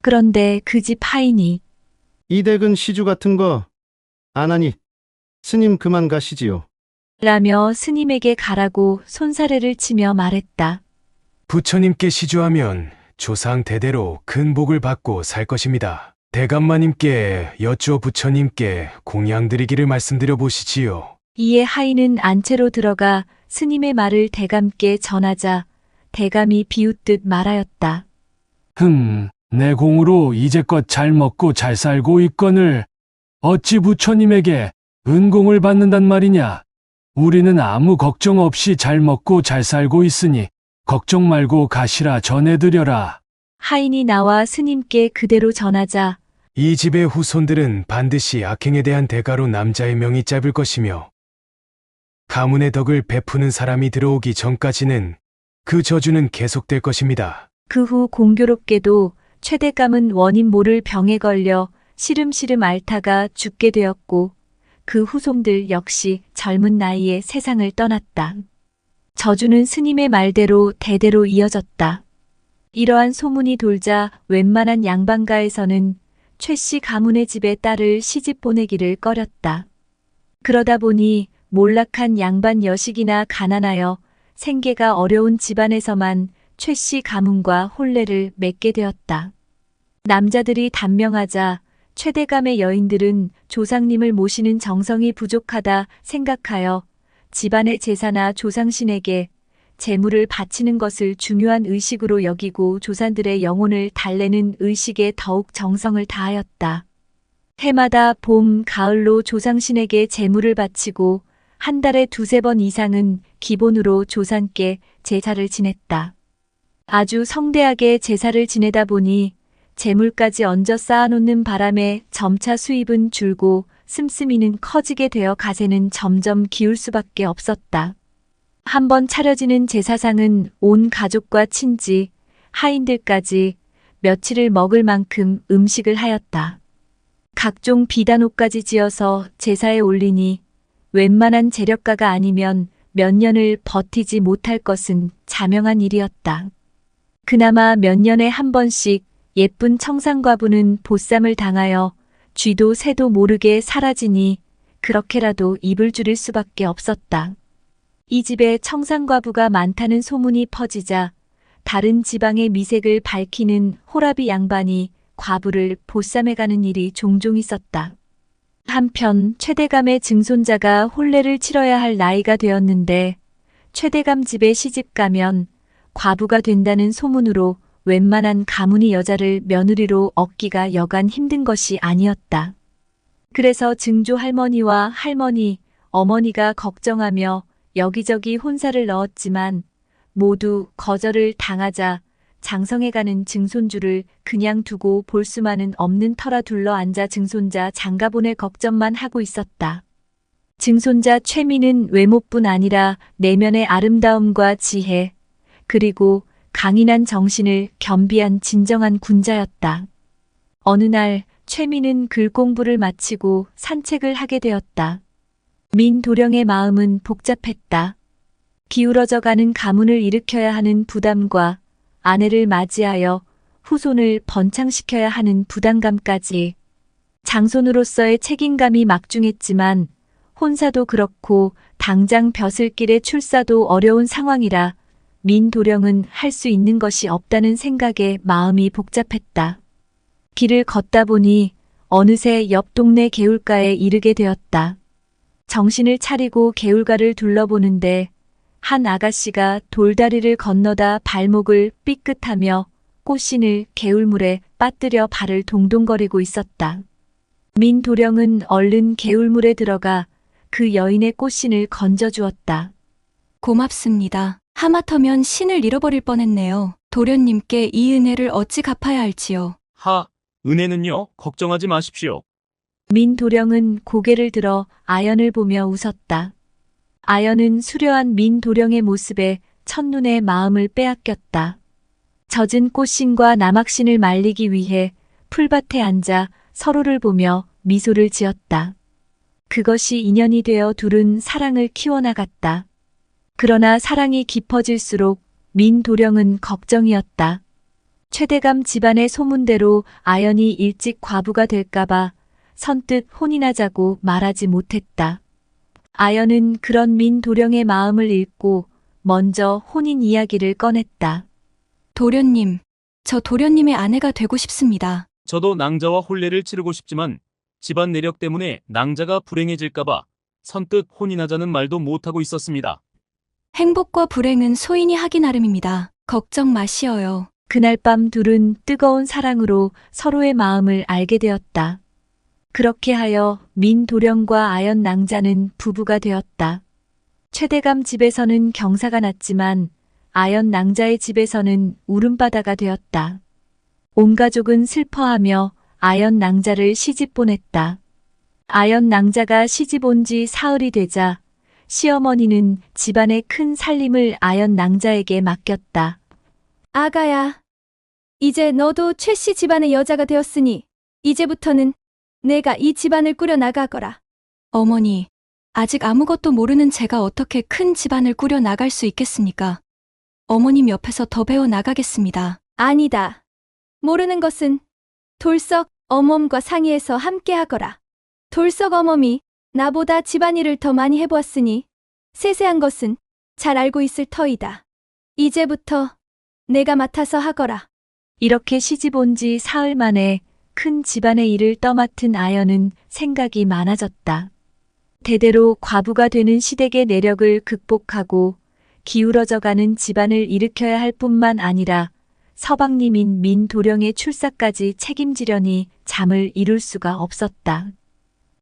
그런데 그 집 하인이 이 댁은 시주 같은 거 안 하니 스님 그만 가시지요. 라며 스님에게 가라고 손사래를 치며 말했다. 부처님께 시주하면 조상 대대로 큰 복을 받고 살 것입니다. 대감마님께 여쭈어 부처님께 공양드리기를 말씀드려 보시지요. 이에 하인은 안채로 들어가 스님의 말을 대감께 전하자 대감이 비웃듯 말하였다. 내 공으로 이제껏 잘 먹고 잘 살고 있거늘 어찌 부처님에게 은공을 받는단 말이냐. 우리는 아무 걱정 없이 잘 먹고 잘 살고 있으니 걱정 말고 가시라 전해드려라. 하인이 나와 스님께 그대로 전하자 이 집의 후손들은 반드시 악행에 대한 대가로 남자의 명이 짧을 것이며 가문의 덕을 베푸는 사람이 들어오기 전까지는 그 저주는 계속될 것입니다. 그 후 공교롭게도 최대감은 원인 모를 병에 걸려 시름시름 앓다가 죽게 되었고 그 후손들 역시 젊은 나이에 세상을 떠났다. 저주는 스님의 말대로 대대로 이어졌다. 이러한 소문이 돌자 웬만한 양반가에서는 최씨 가문의 집에 딸을 시집 보내기를 꺼렸다. 그러다 보니 몰락한 양반 여식이나 가난하여 생계가 어려운 집안에서만 최씨 가문과 혼례를 맺게 되었다. 남자들이 단명하자 최대감의 여인들은 조상님을 모시는 정성이 부족하다 생각하여 집안의 제사나 조상신에게 재물을 바치는 것을 중요한 의식으로 여기고 조상들의 영혼을 달래는 의식에 더욱 정성을 다하였다. 해마다 봄, 가을로 조상신에게 재물을 바치고 한 달에 2-3번 이상은 기본으로 조상께 제사를 지냈다. 아주 성대하게 제사를 지내다 보니 재물까지 얹어 쌓아놓는 바람에 점차 수입은 줄고 씀씀이는 커지게 되어 가세는 점점 기울 수밖에 없었다. 한번 차려지는 제사상은 온 가족과 친지, 하인들까지 며칠을 먹을 만큼 음식을 하였다. 각종 비단옷까지 지어서 제사에 올리니 웬만한 재력가가 아니면 몇 년을 버티지 못할 것은 자명한 일이었다. 그나마 몇 년에 한 번씩 예쁜 청상과부는 보쌈을 당하여 쥐도 새도 모르게 사라지니 그렇게라도 입을 줄일 수밖에 없었다. 이 집에 청상과부가 많다는 소문이 퍼지자 다른 지방의 미색을 밝히는 호라비 양반이 과부를 보쌈해 가는 일이 종종 있었다. 한편 최대감의 증손자가 혼례를 치러야 할 나이가 되었는데 최대감 집에 시집 가면 과부가 된다는 소문으로 웬만한 가문이 여자를 며느리로 얻기가 여간 힘든 것이 아니었다. 그래서 증조 할머니와 할머니, 어머니가 걱정하며 여기저기 혼사를 넣었지만 모두 거절을 당하자 장성해가는 증손주를 그냥 두고 볼 수만은 없는 터라 둘러 앉아 증손자 장가보낼 걱정만 하고 있었다. 증손자 최미는 외모뿐 아니라 내면의 아름다움과 지혜, 그리고 강인한 정신을 겸비한 진정한 군자였다. 어느 날 최미는 글 공부를 마치고 산책을 하게 되었다. 민도령의 마음은 복잡했다. 기울어져가는 가문을 일으켜야 하는 부담과 아내를 맞이하여 후손을 번창시켜야 하는 부담감까지 장손으로서의 책임감이 막중했지만 혼사도 그렇고 당장 벼슬길에 출사도 어려운 상황이라 민도령은 할 수 있는 것이 없다는 생각에 마음이 복잡했다. 길을 걷다 보니 어느새 옆 동네 개울가에 이르게 되었다. 정신을 차리고 개울가를 둘러보는데 한 아가씨가 돌다리를 건너다 발목을 삐끗하며 꽃신을 개울물에 빠뜨려 발을 동동거리고 있었다. 민도령은 얼른 개울물에 들어가 그 여인의 꽃신을 건져주었다. 고맙습니다. 하마터면 신을 잃어버릴 뻔했네요. 도련님께 이 은혜를 어찌 갚아야 할지요. 은혜는요, 걱정하지 마십시오. 민도령은 고개를 들어 아연을 보며 웃었다. 아연은 수려한 민도령의 모습에 첫눈에 마음을 빼앗겼다. 젖은 꽃신과 남학신을 말리기 위해 풀밭에 앉아 서로를 보며 미소를 지었다. 그것이 인연이 되어 둘은 사랑을 키워나갔다. 그러나 사랑이 깊어질수록 민도령은 걱정이었다. 최대감 집안의 소문대로 아연이 일찍 과부가 될까봐 선뜻 혼인하자고 말하지 못했다. 아연은 그런 민도령의 마음을 읽고 먼저 혼인 이야기를 꺼냈다. 도련님, 저 도련님의 아내가 되고 싶습니다. 저도 낭자와 혼례를 치르고 싶지만 집안 내력 때문에 낭자가 불행해질까봐 선뜻 혼인하자는 말도 못하고 있었습니다. 행복과 불행은 소인이 하기 나름입니다. 걱정 마시어요. 그날 밤 둘은 뜨거운 사랑으로 서로의 마음을 알게 되었다. 그렇게 하여 민도령과 아연 낭자는 부부가 되었다. 최대감 집에서는 경사가 났지만 아연 낭자의 집에서는 울음바다가 되었다. 온 가족은 슬퍼하며 아연 낭자를 시집 보냈다. 아연 낭자가 시집 온 지 사흘이 되자 시어머니는 집안의 큰 살림을 아연 낭자에게 맡겼다. 아가야, 이제 너도 최씨 집안의 여자가 되었으니 이제부터는 내가 이 집안을 꾸려 나가거라. 어머니, 아직 아무것도 모르는 제가 어떻게 큰 집안을 꾸려 나갈 수 있겠습니까? 어머님 옆에서 더 배워 나가겠습니다. 아니다. 모르는 것은 돌석 어멈과 상의해서 함께 하거라. 돌석 어멈이 나보다 집안일을 더 많이 해보았으니 세세한 것은 잘 알고 있을 터이다. 이제부터 내가 맡아서 하거라. 이렇게 시집 온 지 사흘 만에 큰 집안의 일을 떠맡은 아연은 생각이 많아졌다. 대대로 과부가 되는 시댁의 내력을 극복하고 기울어져가는 집안을 일으켜야 할 뿐만 아니라 서방님인 민도령의 출사까지 책임지려니 잠을 이룰 수가 없었다.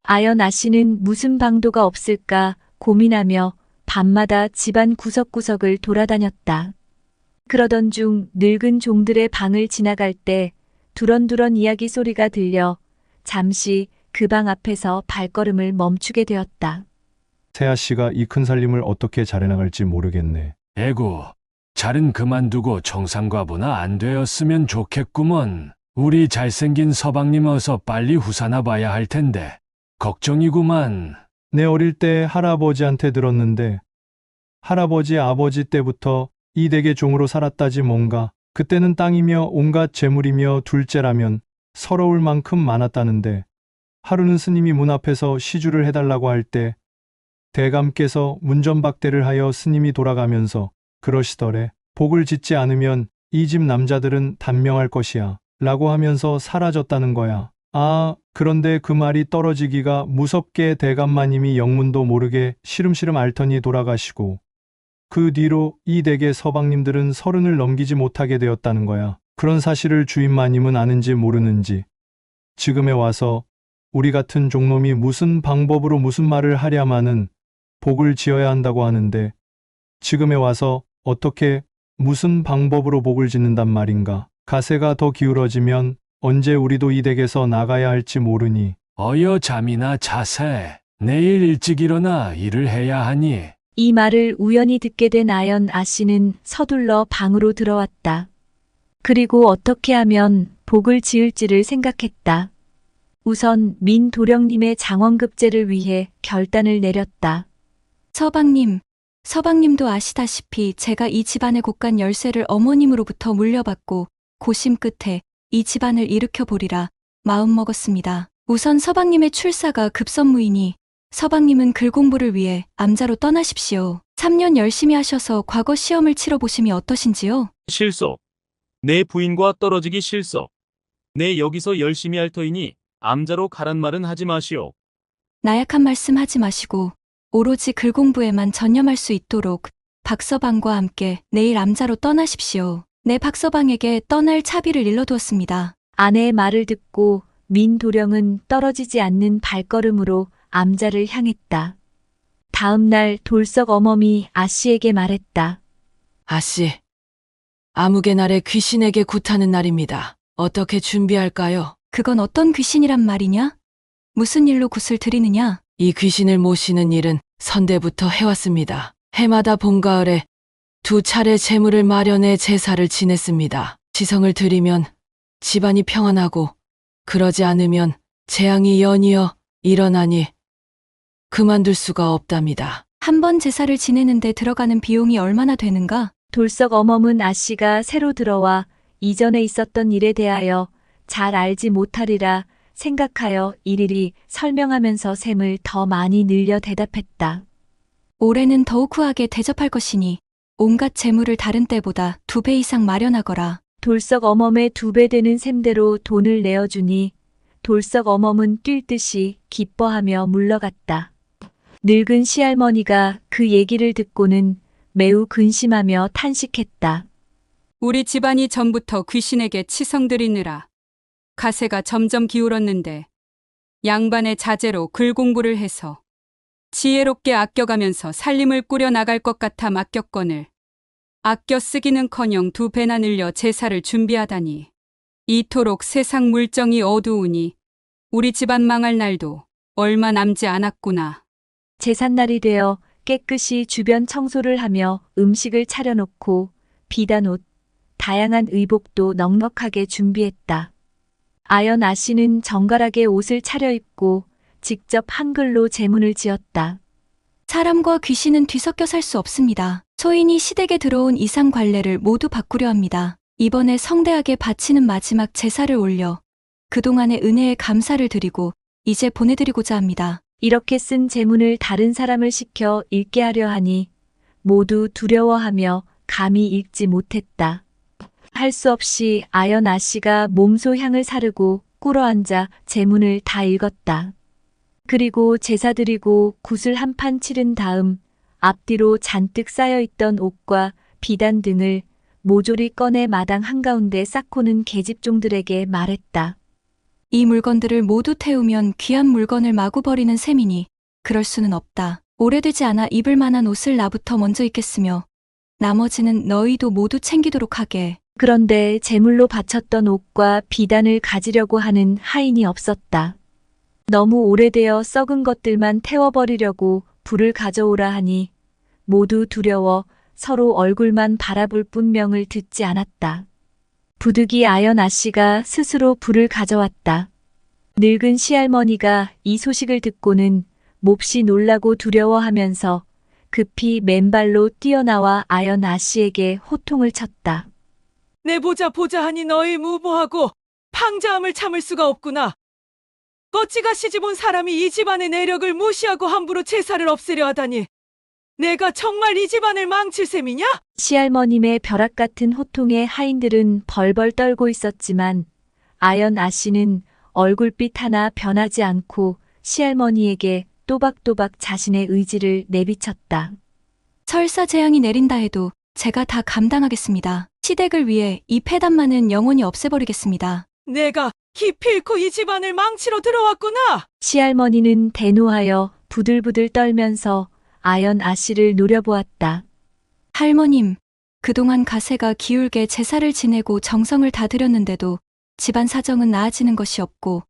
아연 아씨는 무슨 방도가 없을까 고민하며 밤마다 집안 구석구석을 돌아다녔다. 그러던 중 늙은 종들의 방을 지나갈 때 두런두런 이야기 소리가 들려 잠시 그 방 앞에서 발걸음을 멈추게 되었다. 태아 씨가 이 큰 살림을 어떻게 잘해나갈지 모르겠네. 에고, 잘은 그만두고 청상과부나 안 되었으면 좋겠구먼. 우리 잘생긴 서방님 어서 빨리 후사나 봐야 할 텐데. 걱정이구만. 내 어릴 때 할아버지한테 들었는데 할아버지 아버지 때부터 이 댁의 종으로 살았다지 뭔가. 그때는 땅이며 온갖 재물이며 둘째라면 서러울 만큼 많았다는데 하루는 스님이 문 앞에서 시주를 해달라고 할 때 대감께서 문전박대를 하여 스님이 돌아가면서 그러시더래. 복을 짓지 않으면 이 집 남자들은 단명할 것이야 라고 하면서 사라졌다는 거야. 아, 그런데 그 말이 떨어지기가 무섭게 대감마님이 영문도 모르게 시름시름 앓더니 돌아가시고 그 뒤로 이 댁의 서방님들은 30을 넘기지 못하게 되었다는 거야. 그런 사실을 주인마님은 아는지 모르는지 지금에 와서 우리 같은 종놈이 무슨 방법으로 무슨 말을 하랴마는 복을 지어야 한다고 하는데 지금에 와서 어떻게 무슨 방법으로 복을 짓는단 말인가. 가세가 더 기울어지면 언제 우리도 이 댁에서 나가야 할지 모르니. 어여 잠이나 자세. 내일 일찍 일어나 일을 해야 하니. 이 말을 우연히 듣게 된 아연 아씨는 서둘러 방으로 들어왔다. 그리고 어떻게 하면 복을 지을지를 생각했다. 우선 민도령님의 장원급제를 위해 결단을 내렸다. 서방님도 아시다시피 제가 이 집안의 곳간 열쇠를 어머님으로부터 물려받고 고심 끝에 이 집안을 일으켜 보리라 마음먹었습니다. 우선 서방님의 출사가 급선무이니 서방님은 글 공부를 위해 암자로 떠나십시오. 3년 열심히 하셔서 과거 시험을 치러보심이 어떠신지요? 실소. 내 부인과 떨어지기 실소. 내 여기서 열심히 할 터이니 암자로 가란 말은 하지 마시오. 나약한 말씀 하지 마시고 오로지 글 공부에만 전념할 수 있도록 박서방과 함께 내일 암자로 떠나십시오. 내 박서방에게 떠날 차비를 일러두었습니다. 아내의 말을 듣고 민도령은 떨어지지 않는 발걸음으로 암자를 향했다. 다음 날 돌석 어멈이 아씨에게 말했다. 아씨, 아무개 날에 귀신에게 굿하는 날입니다. 어떻게 준비할까요? 그건 어떤 귀신이란 말이냐? 무슨 일로 굿을 드리느냐? 이 귀신을 모시는 일은 선대부터 해왔습니다. 해마다 봄가을에 2차례 재물을 마련해 제사를 지냈습니다. 지성을 드리면 집안이 평안하고 그러지 않으면 재앙이 연이어 일어나니 그만둘 수가 없답니다. 한 번 제사를 지내는데 들어가는 비용이 얼마나 되는가? 돌석 어멈은 아씨가 새로 들어와 이전에 있었던 일에 대하여 잘 알지 못하리라 생각하여 일일이 설명하면서 셈을 더 많이 늘려 대답했다. 올해는 더욱 후하게 대접할 것이니 온갖 재물을 다른 때보다 2배 이상 마련하거라. 돌석 어멈의 2배 되는 셈대로 돈을 내어주니 돌석 어멈은 뛸 듯이 기뻐하며 물러갔다. 늙은 시할머니가 그 얘기를 듣고는 매우 근심하며 탄식했다. 우리 집안이 전부터 귀신에게 치성드리느라 가세가 점점 기울었는데 양반의 자제로 글 공부를 해서 지혜롭게 아껴가면서 살림을 꾸려 나갈 것 같아 맡겼거늘 아껴 쓰기는커녕 2배나 늘려 제사를 준비하다니 이토록 세상 물정이 어두우니 우리 집안 망할 날도 얼마 남지 않았구나. 제삿날이 되어 깨끗이 주변 청소를 하며 음식을 차려놓고 비단옷, 다양한 의복도 넉넉하게 준비했다. 아연 아씨는 정갈하게 옷을 차려입고 직접 한글로 제문을 지었다. 사람과 귀신은 뒤섞여 살 수 없습니다. 소인이 시댁에 들어온 이상 관례를 모두 바꾸려 합니다. 이번에 성대하게 바치는 마지막 제사를 올려 그동안의 은혜에 감사를 드리고 이제 보내드리고자 합니다. 이렇게 쓴 제문을 다른 사람을 시켜 읽게 하려 하니 모두 두려워하며 감히 읽지 못했다. 할 수 없이 아연 아씨가 몸소 향을 사르고 꿇어앉아 제문을 다 읽었다. 그리고 제사 드리고 굿을 한 판 치른 다음 앞뒤로 잔뜩 쌓여있던 옷과 비단 등을 모조리 꺼내 마당 한가운데 쌓고는 계집종들에게 말했다. 이 물건들을 모두 태우면 귀한 물건을 마구 버리는 셈이니 그럴 수는 없다. 오래되지 않아 입을 만한 옷을 나부터 먼저 입겠으며 나머지는 너희도 모두 챙기도록 하게. 그런데 제물로 바쳤던 옷과 비단을 가지려고 하는 하인이 없었다. 너무 오래되어 썩은 것들만 태워버리려고 불을 가져오라 하니 모두 두려워 서로 얼굴만 바라볼 뿐 명을 듣지 않았다. 부득이 아연 아씨가 스스로 불을 가져왔다. 늙은 시할머니가 이 소식을 듣고는 몹시 놀라고 두려워하면서 급히 맨발로 뛰어나와 아연 아씨에게 호통을 쳤다. 내 보자 하니 너희 무모하고 방자함을 참을 수가 없구나. 어찌가 시집온 사람이 이 집안의 내력을 무시하고 함부로 제사를 없애려 하다니. 내가 정말 이 집안을 망칠 셈이냐? 시할머님의 벼락 같은 호통에 하인들은 벌벌 떨고 있었지만 아연 아씨는 얼굴빛 하나 변하지 않고 시할머니에게 또박또박 자신의 의지를 내비쳤다. 설사 재앙이 내린다 해도 제가 다 감당하겠습니다. 시댁을 위해 이 폐단만은 영원히 없애버리겠습니다. 내가 기필코 이 집안을 망치러 들어왔구나. 시할머니는 대노하여 부들부들 떨면서 아연 아씨를 노려보았다. 할머님, 그동안 가세가 기울게 제사를 지내고 정성을 다 들였는데도 집안 사정은 나아지는 것이 없고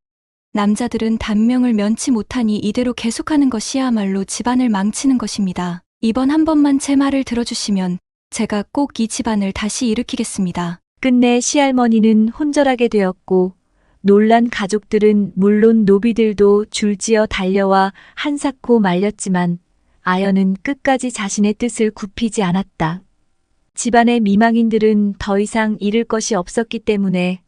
남자들은 단명을 면치 못하니 이대로 계속하는 것이야말로 집안을 망치는 것입니다. 이번 한 번만 제 말을 들어주시면 제가 꼭 이 집안을 다시 일으키겠습니다. 끝내 시할머니는 혼절하게 되었고 놀란 가족들은 물론 노비들도 줄지어 달려와 한사코 말렸지만 아연은 끝까지 자신의 뜻을 굽히지 않았다. 집안의 미망인들은 더 이상 잃을 것이 없었기 때문에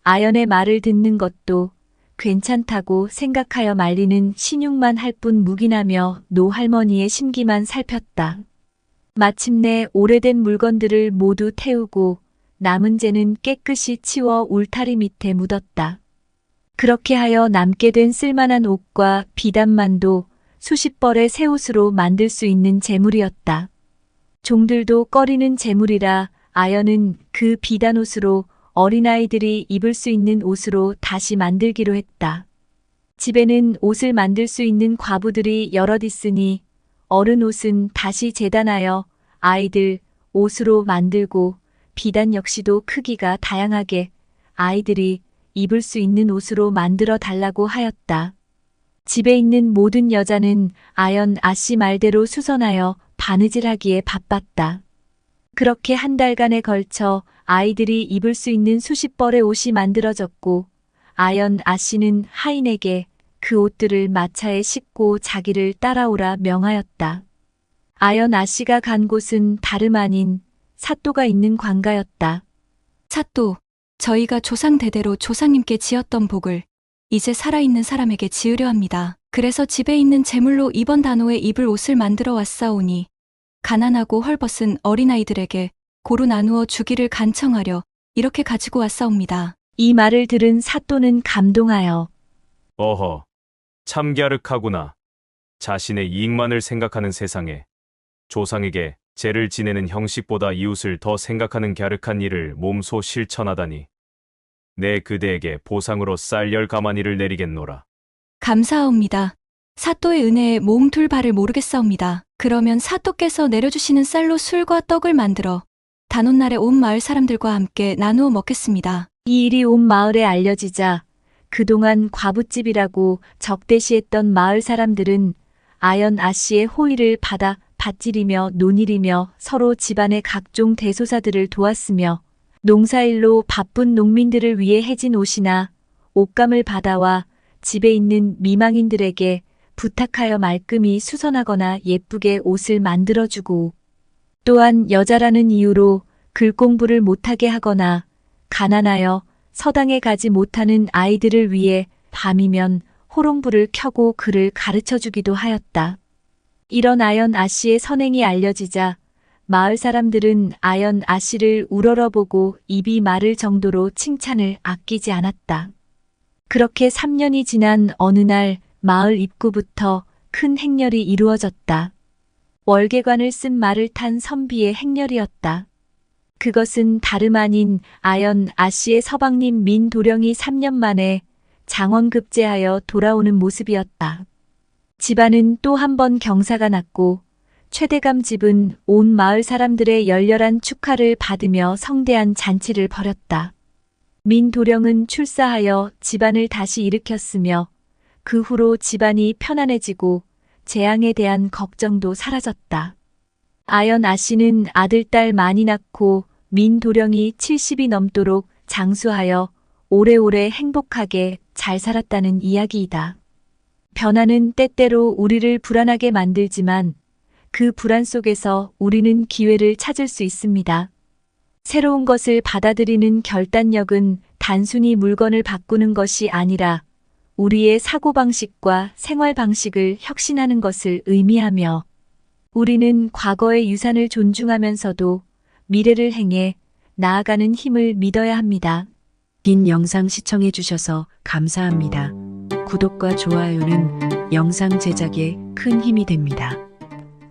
아연의 말을 듣는 것도 괜찮다고 생각하여 말리는 신용만 할 뿐 묵인하며 노할머니의 심기만 살폈다. 마침내 오래된 물건들을 모두 태우고 남은 재는 깨끗이 치워 울타리 밑에 묻었다. 그렇게 하여 남게 된 쓸만한 옷과 비단만도 수십 벌의 새 옷으로 만들 수 있는 재물이었다. 종들도 꺼리는 재물이라 아연은 그 비단 옷으로 어린아이들이 입을 수 있는 옷으로 다시 만들기로 했다. 집에는 옷을 만들 수 있는 과부들이 여럿 있으니 어른 옷은 다시 재단하여 아이들 옷으로 만들고 비단 역시도 크기가 다양하게 아이들이 입을 수 있는 옷으로 만들어 달라고 하였다. 집에 있는 모든 여자는 아연 아씨 말대로 수선하여 바느질하기에 바빴다. 그렇게 한 달간에 걸쳐 아이들이 입을 수 있는 수십 벌의 옷이 만들어졌고 아연 아씨는 하인에게 그 옷들을 마차에 싣고 자기를 따라오라 명하였다. 아연 아씨가 간 곳은 다름 아닌 사또가 있는 관가였다. 사또, 저희가 조상 대대로 조상님께 지었던 복을 이제 살아있는 사람에게 지으려 합니다. 그래서 집에 있는 재물로 이번 단오에 입을 옷을 만들어 왔사오니 가난하고 헐벗은 어린아이들에게 고루 나누어 주기를 간청하려 이렇게 가지고 왔사옵니다. 이 말을 들은 사또는 감동하여 어허, 참 갸륵하구나. 자신의 이익만을 생각하는 세상에 조상에게 제를 지내는 형식보다 이웃을 더 생각하는 갸륵한 일을 몸소 실천하다니. 내 그대에게 보상으로 쌀10 가마니를 내리겠노라. 감사하옵니다. 사또의 은혜에 몸둘 바를 모르겠사옵니다. 그러면 사또께서 내려주시는 쌀로 술과 떡을 만들어 단오날에 온 마을 사람들과 함께 나누어 먹겠습니다. 이 일이 온 마을에 알려지자 그동안 과부집이라고 적대시했던 마을 사람들은 아연 아씨의 호의를 받아 밭질이며 논일이며 서로 집안의 각종 대소사들을 도왔으며 농사일로 바쁜 농민들을 위해 해진 옷이나 옷감을 받아와 집에 있는 미망인들에게 부탁하여 말끔히 수선하거나 예쁘게 옷을 만들어주고 또한 여자라는 이유로 글 공부를 못하게 하거나 가난하여 서당에 가지 못하는 아이들을 위해 밤이면 호롱불을 켜고 글을 가르쳐주기도 하였다. 이런 아연 아씨의 선행이 알려지자 마을 사람들은 아연 아씨를 우러러보고 입이 마를 정도로 칭찬을 아끼지 않았다. 그렇게 3년이 지난 어느 날 마을 입구부터 큰 행렬이 이루어졌다. 월계관을 쓴 말을 탄 선비의 행렬이었다. 그것은 다름 아닌 아연 아씨의 서방님 민도령이 3년 만에 장원급제하여 돌아오는 모습이었다. 집안은 또 한 번 경사가 났고 최대감 집은 온 마을 사람들의 열렬한 축하를 받으며 성대한 잔치를 벌였다. 민도령은 출사하여 집안을 다시 일으켰으며 그 후로 집안이 편안해지고 재앙에 대한 걱정도 사라졌다. 아연 아씨는 아들, 딸 많이 낳고 민도령이 70이 넘도록 장수하여 오래오래 행복하게 잘 살았다는 이야기이다. 변화는 때때로 우리를 불안하게 만들지만 그 불안 속에서 우리는 기회를 찾을 수 있습니다. 새로운 것을 받아들이는 결단력은 단순히 물건을 바꾸는 것이 아니라 우리의 사고방식과 생활방식을 혁신하는 것을 의미하며, 우리는 과거의 유산을 존중하면서도 미래를 행해 나아가는 힘을 믿어야 합니다. 긴 영상 시청해 주셔서 감사합니다. 구독과 좋아요는 영상 제작에 큰 힘이 됩니다.